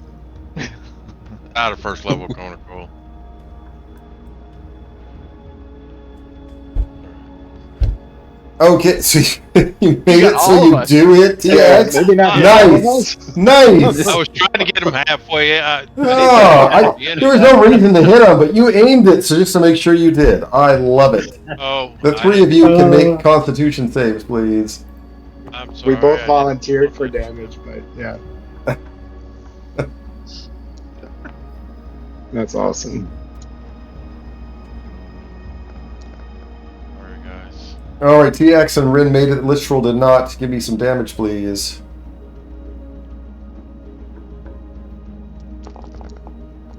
not a first level Corner Cold. Okay, so you made got it all so you of us. do hit TX. Maybe not. Nice, nice. I was trying to get him halfway. There was no reason to hit him, but you aimed it so just to make sure you did. I love it. Oh, The three of you can make Constitution saves, please. I'm sorry. We both I volunteered for damage, but yeah. That's awesome. Sorry, guys. All right, TX and Rin made it. Literal did not. Give me some damage, please.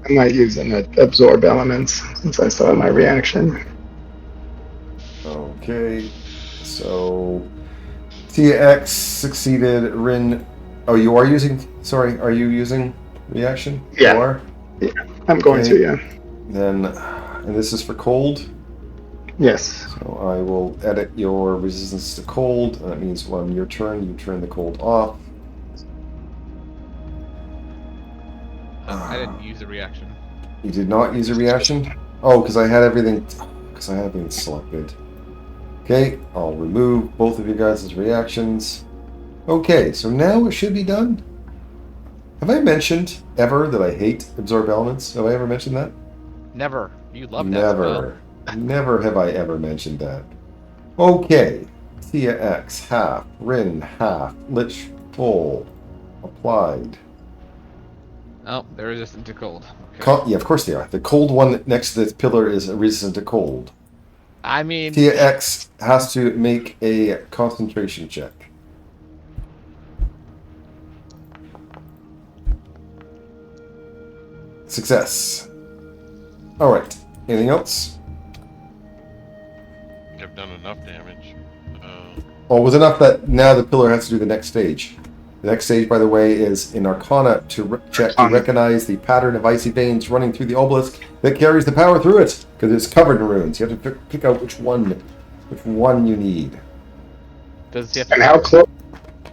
I'm not using absorb elements since I still have my reaction. Okay, so TX succeeded. Rin, oh, you are using. Sorry, are you using reaction? Yeah. You are? I'm going Okay. to, yeah. Then, and this is for cold. Yes. So I will edit your resistance to cold. That means when your turn, you turn the cold off. I didn't use a reaction. You did not use a reaction? Oh, because I had everything. Because I had everything selected. Okay, I'll remove both of you guys' reactions. Okay, so now it should be done. Have I mentioned ever that I hate absorb elements? Have I ever mentioned that? Never. You love that. Never. Never have I ever mentioned that. Okay. Tia X, half. Rin, half. Lich, full. Applied. Oh, they're resistant to cold. Okay. Yeah, of course they are. The cold one next to the pillar is resistant to cold. I mean, Tia X has to make a concentration check. Success. Alright. Anything else? I've done enough damage. Oh, it was enough that now the pillar has to do the next stage. The next stage, by the way, is in Arcana to check to recognize the pattern of icy veins running through the obelisk that carries the power through it, because it's covered in runes. You have to pick out which one you need. Does he have And to? how close?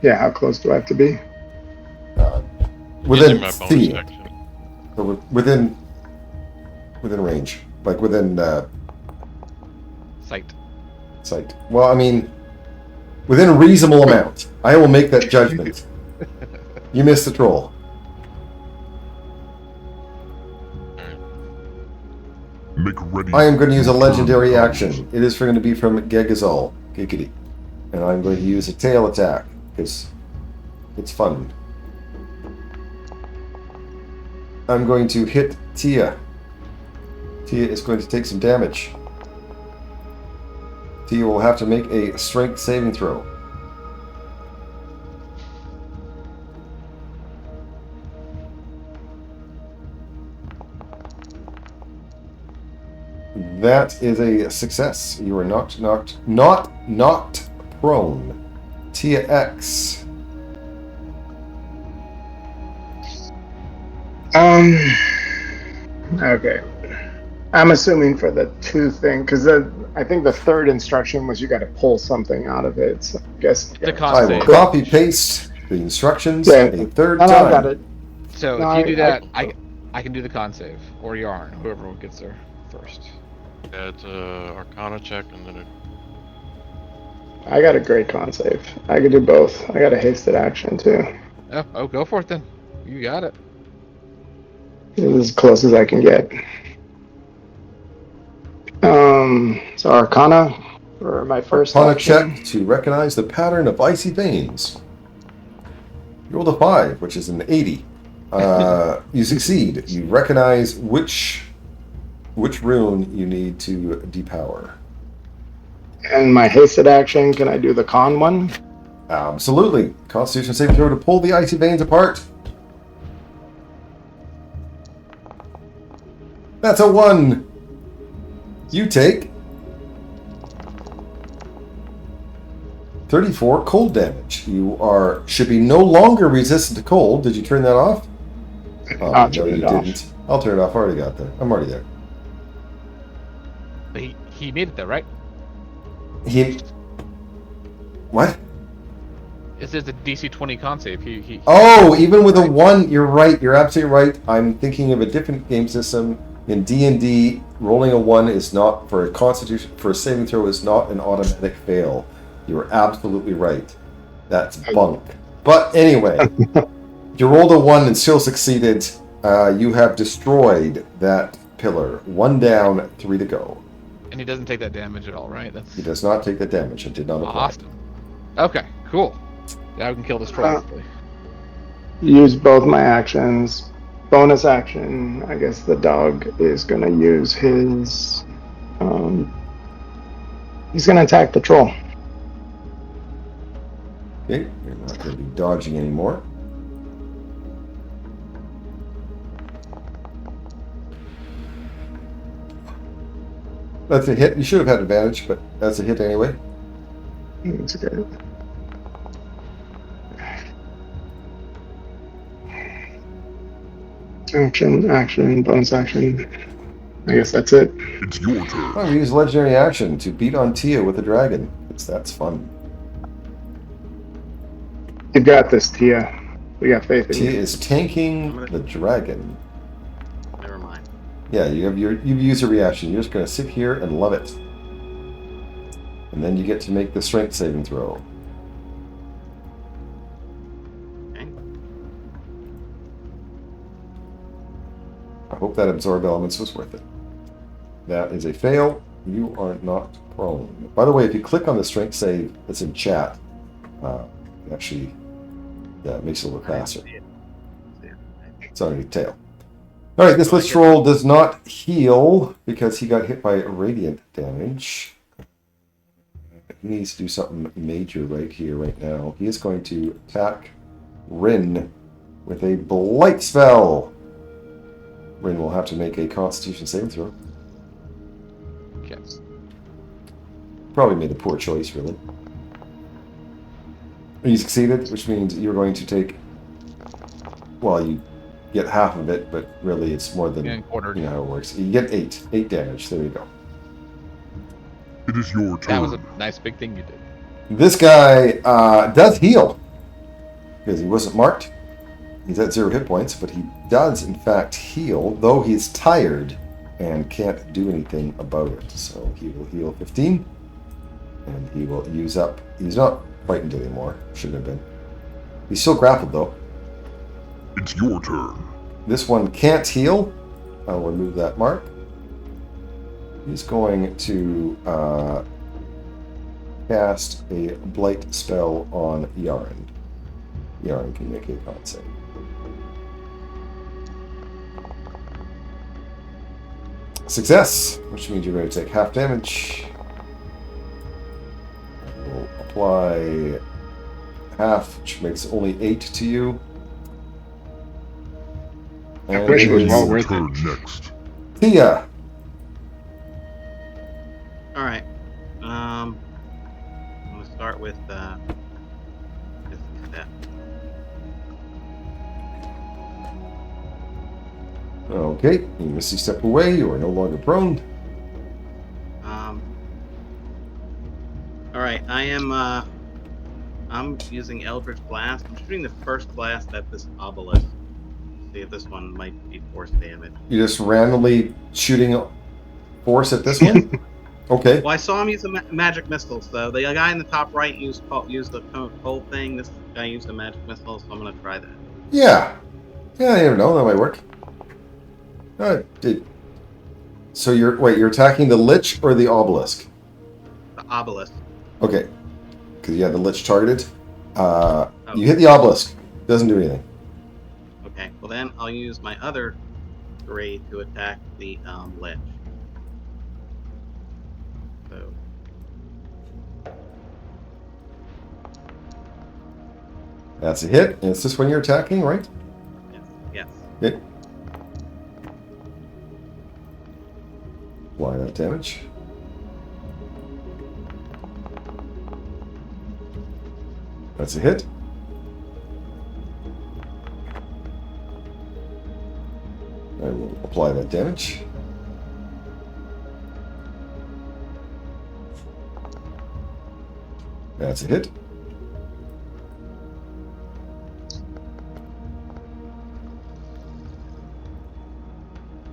Yeah, how close do I have to be? Within Using my bonus seeing. action. So within range, like within Sight. sight. Well, I mean, within a reasonable amount. I will make that judgment. You missed the troll. Make ready. I am going to use a Your legendary turn action. comes. It is going to be from Gegazol, Giggity. And I'm going to use a tail attack, because it's fun. I'm going to hit Tia. Tia is going to take some damage. Tia will have to make a strength saving throw. That is a success. You are not knocked prone. Tia X. Okay. I'm assuming for the 2 thing, because I think the 3rd instruction was you got to pull something out of it. So I guess. The con I will save. copy paste the instructions Yeah. a third No, time. I got it. So No, if you do I- that, I can do the con save, or Yarn, whoever gets there first. Yeah, it's a Arcana check and then I got a great con save. I could do both. I got a hasted action too. Oh, go for it then. You got it. This is as close as I can get. So Arcana for my first Arcana action. check to recognize the pattern of icy veins. You rolled a 5, which is an 80. You succeed. You recognize which rune you need to depower. And my hasted action, can I do the con one? Absolutely. Constitution saving throw to pull the icy veins apart. That's a 1. You take 34 cold damage. You should be no longer resistant to cold. Did you turn that off? Oh, I'll no, turn you it off. didn't. I'll turn it off. I already got there. I'm already there. But he made it though, right? What? It says the DC 20 con save. He Oh, even with a 1, you're right. You're absolutely right. I'm thinking of a different game system. In D&D, rolling a 1 is not, for a saving throw, is not an automatic fail. You're absolutely right. That's bunk. But anyway, you rolled a 1 and still succeeded. You have destroyed that pillar. 1 down, 3 to go. And he doesn't take that damage at all, right? He does not take the damage. It did not apply. Awesome. Okay, cool. Now we can kill this troll. Use both my actions. Bonus action, I guess the dog is going to use his... he's going to attack the troll. Okay, you're not going to be dodging anymore. That's a hit. You should have had advantage, but that's a hit anyway. It's okay. Action, bonus action. I guess that's it. It's your turn. Oh, we use legendary action to beat on Tia with a dragon. That's fun. You got this, Tia. We got faith in Tia you. is tanking the dragon. Never mind. Yeah, you've used a reaction. You're just going to sit here and love it. And then you get to make the strength saving throw. Okay. I hope that absorb elements was worth it. That is a fail. You are not prone. By the way, if you click on the strength save that's in chat, it actually makes it a little faster. It's underneath tail. All right, this list roll does not heal because he got hit by radiant damage. He needs to do something major right here, right now. He is going to attack Rin with a blight spell. Rin will have to make a Constitution saving throw. Yes. Probably made a poor choice, really. You succeeded, which means you're going to take. Well, you get half of it, but really it's more than Getting quartered. you know how it works. You get 8 damage. There you go. It is your turn. That was a nice big thing you did. This guy does heal because he wasn't marked. He's at 0 hit points, but he does in fact heal, though he's tired and can't do anything about it. So he will heal 15, and he will use up. He's not frightened anymore. Shouldn't have been. He's still grappled though. It's your turn. This one can't heal. I'll remove that mark. He's going to cast a blight spell on Yarn. Yarn can make a con save. Success, which means you're going to take half damage. We'll apply half, which makes only 8 to you. I wish it was well worth Turn it. next. Tia. All right. I'm gonna start with this step. Okay, you misty step away. You are no longer prone. All right. I'm using Eldritch Blast. I'm shooting the first blast at this obelisk. See if this one might be force damage. You're just randomly shooting force at this one? Okay. Well, I saw him use a magic missile. So the guy in the top right used the cold thing. This guy used a magic missile, so I'm gonna try that. Yeah. Yeah, you never know. That might work. So you're attacking the Lich or the Obelisk? The obelisk. Okay. Because you had the Lich targeted. You hit the Obelisk. Doesn't do anything. Okay. Well, then I'll use my other 3 to attack the Lich. So. That's a hit. And it's this one you're attacking, right? Yes. Okay. Apply that damage. That's a hit. I will apply that damage. That's a hit.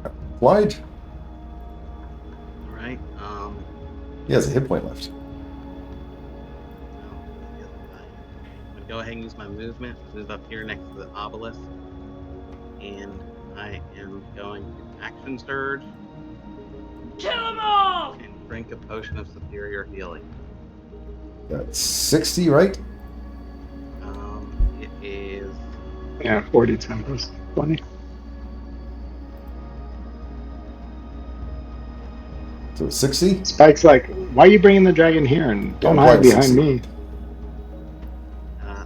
Applied. All right. He has a hit point left. I'm gonna go ahead and use my movement. Move up here next to the obelisk, and I am going to action surge. Kill them all! And drink a potion of superior healing. That's 60, right? It is. Yeah, 40 times 20. So it's 60? Spike's like, why are you bringing the dragon here and don't Yeah, hide quite behind 60. me? I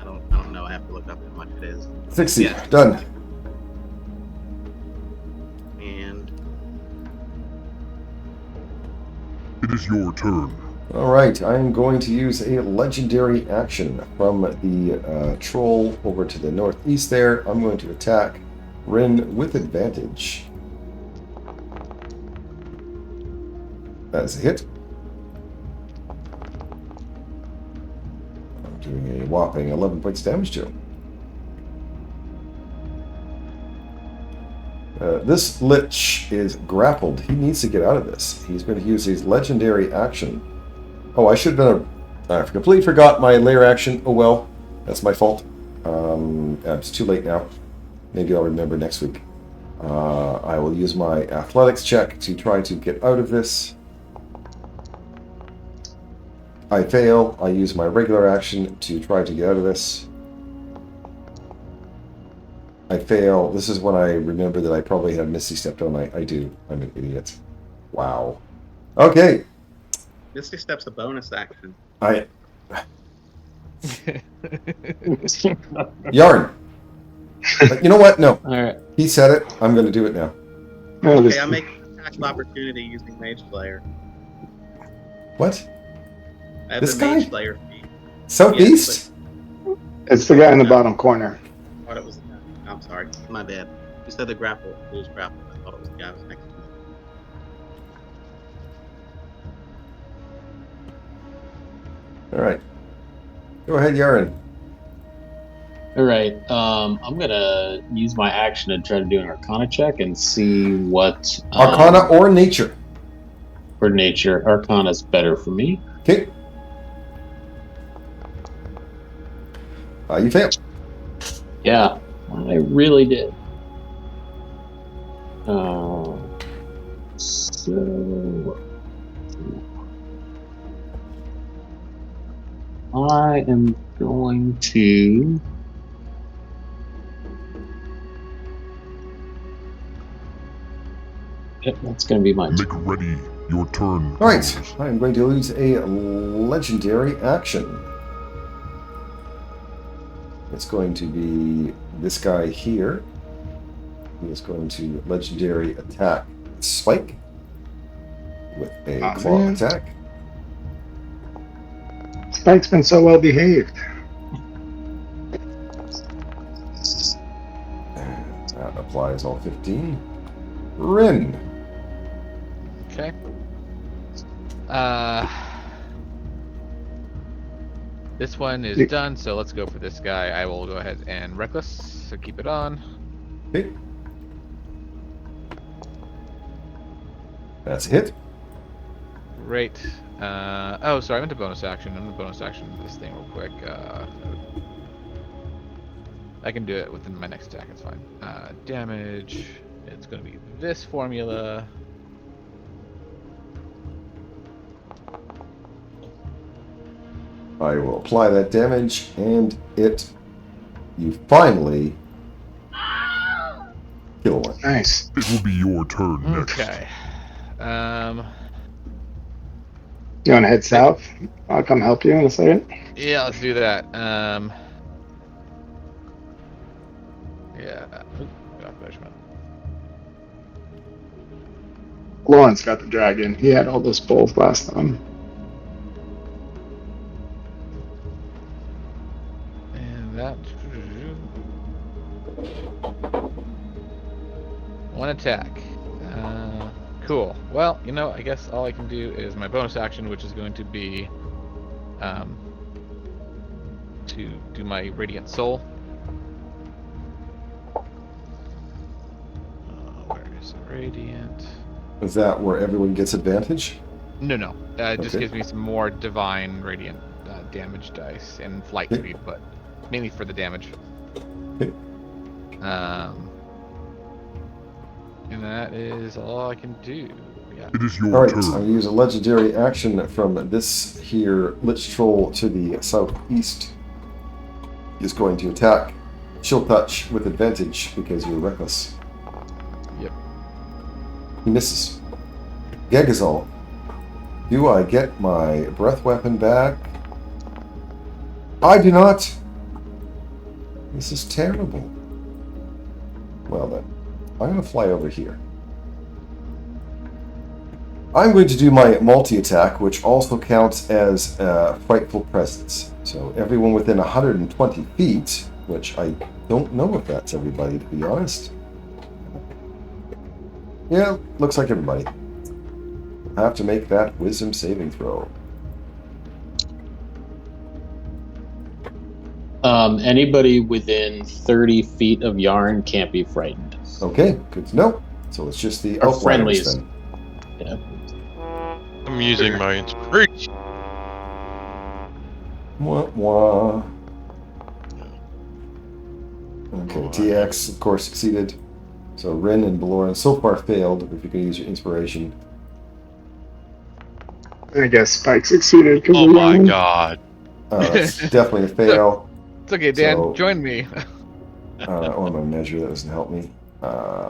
don't know. I have to look up how much it is. 60. Yeah. Done. And It is your turn. Alright, I'm going to use a legendary action from the troll over to the northeast there. I'm going to attack Rin with advantage. That's a hit. I'm doing a whopping 11 points of damage to him. This Lich is grappled. He needs to get out of this. He's going to use his legendary action. Oh, I should have been I completely forgot my lair action. Oh well, that's my fault. It's too late now. Maybe I'll remember next week. I will use my athletics check to try to get out of this. I fail. I use my regular action to try to get out of this. I fail. This is when I remember that I probably had Misty stepped on. I do. I'm an idiot. Wow. Okay. Misty Step's a bonus action. Yarn. You know what? No. All right. He said it. I'm going to do it now. Oh, this, Okay, I'm making an attack of opportunity using Mage Slayer. What? I have This the guy? Mage Slayer feat. Southeast? It's the guy in the bottom corner. I thought it was the guy. I'm sorry. My bad. You said the grapple. It was grapple. I thought it was the guy who was next to me. All right. Go ahead, Yaren. All right. I'm gonna use my action to try to do an Arcana check and see what Arcana or nature. for nature. Arcana's better for me. Okay. You fail. Yeah, I really did. So I am going to. Yep, that's going to be my Make ready. Your turn. All right. I'm going to use a legendary action. It's going to be this guy here. He is going to legendary attack Spike with a claw man. attack. Spike's been so well behaved. And that applies all 15. Rin. Okay. This one is done, so let's go for this guy. I will go ahead and reckless, so keep it on. Okay. That's a hit. Great. Oh, sorry, I went to bonus action. I'm gonna bonus action this thing real quick. I can do it within my next attack, it's fine. Damage. It's gonna be this formula. I will apply that damage, and you finally kill one. Nice. It will be your turn next. Okay. You want to head south? I'll come help you in a second. Yeah, let's do that. Yeah. Oop, measurement. Lawrence got the dragon. He had all those bowls last time. And that. One attack. Cool. Well, I guess all I can do is my bonus action, which is going to be to do my Radiant Soul. Where is it? Radiant. Is that where everyone gets advantage? No. It just Okay. gives me some more Divine Radiant damage dice and flight Okay. speed, but mainly for the damage. Okay. And that is all I can do. Yeah. It is All your right, turn. I'm going to use a legendary action from this here Lich Troll to the southeast. He's going to attack Chill Touch with advantage because you're reckless. Yep. He misses. Gegazol, do I get my breath weapon back? I do not. This is terrible. Well then, I'm going to fly over here. I'm going to do my multi-attack, which also counts as Frightful Presence. So everyone within 120 feet, which I don't know if that's everybody, to be honest. Yeah, looks like everybody. Have to make that wisdom saving throw. Anybody within 30 feet of Yarn can't be frightened. Okay, good to know. So it's just the Or outliners friendlies. then. Yeah. I'm using my inspiration. Wah, wah. Okay, TX, of course, succeeded. So Rin and Baloran so far failed. If you can use your inspiration. I guess Spike succeeded because Oh my god. That's definitely a fail. It's okay, Dan. So- Join me. Or my measure, that doesn't help me.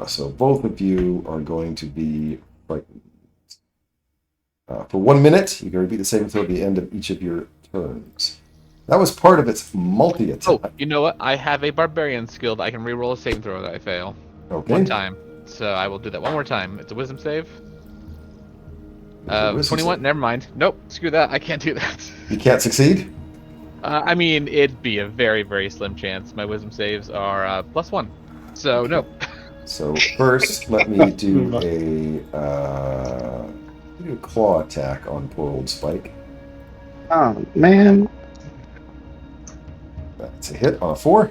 So both of you are going to be frightened. For 1 minute, you can repeat the saving throw at the end of each of your turns. That was part of its multi-attack. Oh, you know what? I have a barbarian skill that I can reroll a saving throw that I fail. Okay. One time. So I will do that one more time. It's a wisdom save. It's a wisdom 21. save. Never mind. Nope. Screw that. I can't do that. You can't succeed? I mean, it'd be a very, very slim chance. My wisdom saves are +1. So, no. So first, let me do a claw attack on poor old Spike. Oh, man. That's a hit on a 4.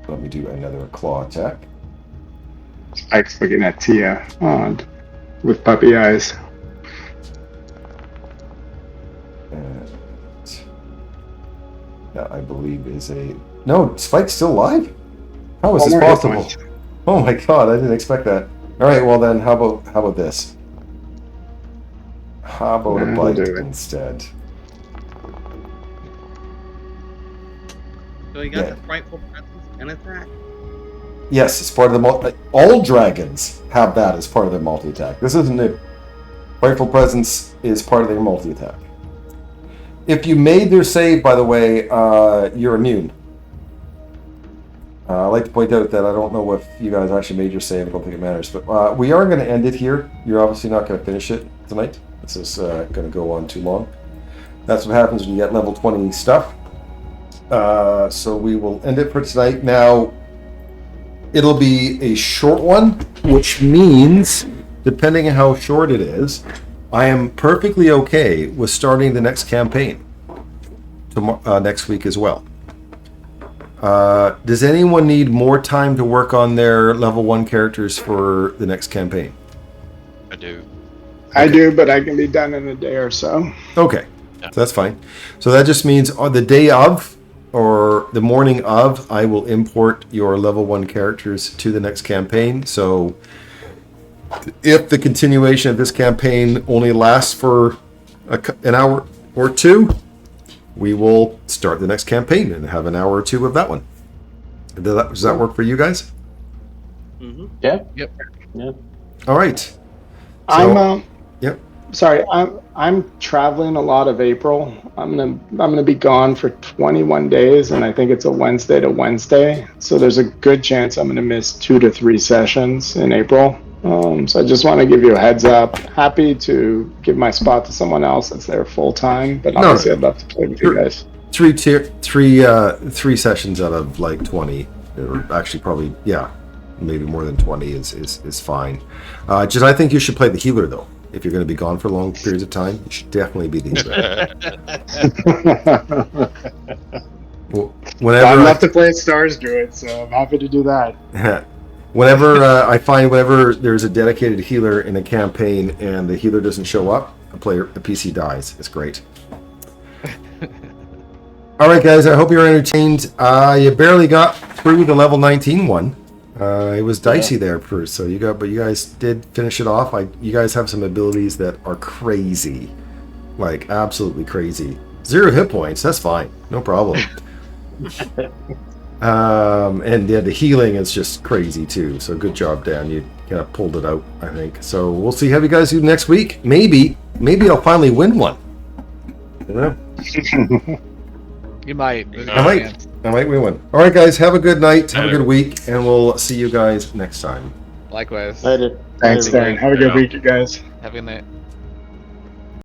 Let me do another claw attack. Spike's looking at Tia with puppy eyes. And that, I believe, is a... No, Spike's still alive? How is this One more hit possible? point. Oh my god, I didn't expect that. Alright, well then, how about this? How about a I'll bite do it. instead? So you got Yeah. the frightful presence and attack. Yes, it's part of the multi... All dragons have that as part of their multi-attack. This isn't new. Frightful Presence is part of their multi-attack. If you made their save, by the way, you're immune. I'd like to point out that I don't know if you guys actually made your save. I don't think it matters. But we are going to end it here. You're obviously not going to finish it tonight. This is going to go on too long. That's what happens when you get level 20 stuff. So we will end it for tonight. Now, it'll be a short one, which means, depending on how short it is, I am perfectly okay with starting the next campaign next week as well. Does anyone need more time to work on their level 1 characters for the next campaign? I do. I do, but I can be done in a day or so. Okay, Yeah. so that's fine. So that just means on the day of, or the morning of, I will import your level 1 characters to the next campaign. So if the continuation of this campaign only lasts for an hour or two, we will start the next campaign and have an hour or two of that one. Does that work for you guys? Mm-hmm. Yeah. Yep. Yeah. All right. I'm Yep. sorry. I'm traveling a lot of April. I'm gonna be gone for 21 days, and I think it's a Wednesday to Wednesday. So there's a good chance I'm gonna miss 2 to 3 sessions in April. So I just want to give you a heads up. Happy to give my spot to someone else that's there full time, but obviously I'd love to play with you guys. Three sessions out of like 20, or actually probably, yeah, maybe more than 20 is fine. Just I think you should play the healer though. If you're going to be gone for long periods of time, you should definitely be the healer. Whenever I'd love to play a Stars Druid, so I'm happy to do that. Whenever I find whenever there's a dedicated healer in a campaign and the healer doesn't show up, the PC dies. It's great. All right, guys. I hope you're entertained. You barely got through the level 19 one. It was dicey there first, but you guys did finish it off. You guys have some abilities that are crazy, like absolutely crazy. 0 hit points. That's fine. No problem. And yeah, the healing is just crazy too. So good job, Dan. You kind of pulled it out, I think. So we'll see how you guys do next week. Maybe I'll finally win one. You know? You might. I might win one. All right, guys. Have a good night. Have a good week, and we'll see you guys next time. Likewise. Later. Thanks, Dan. Have a good week, you guys. Have a good night.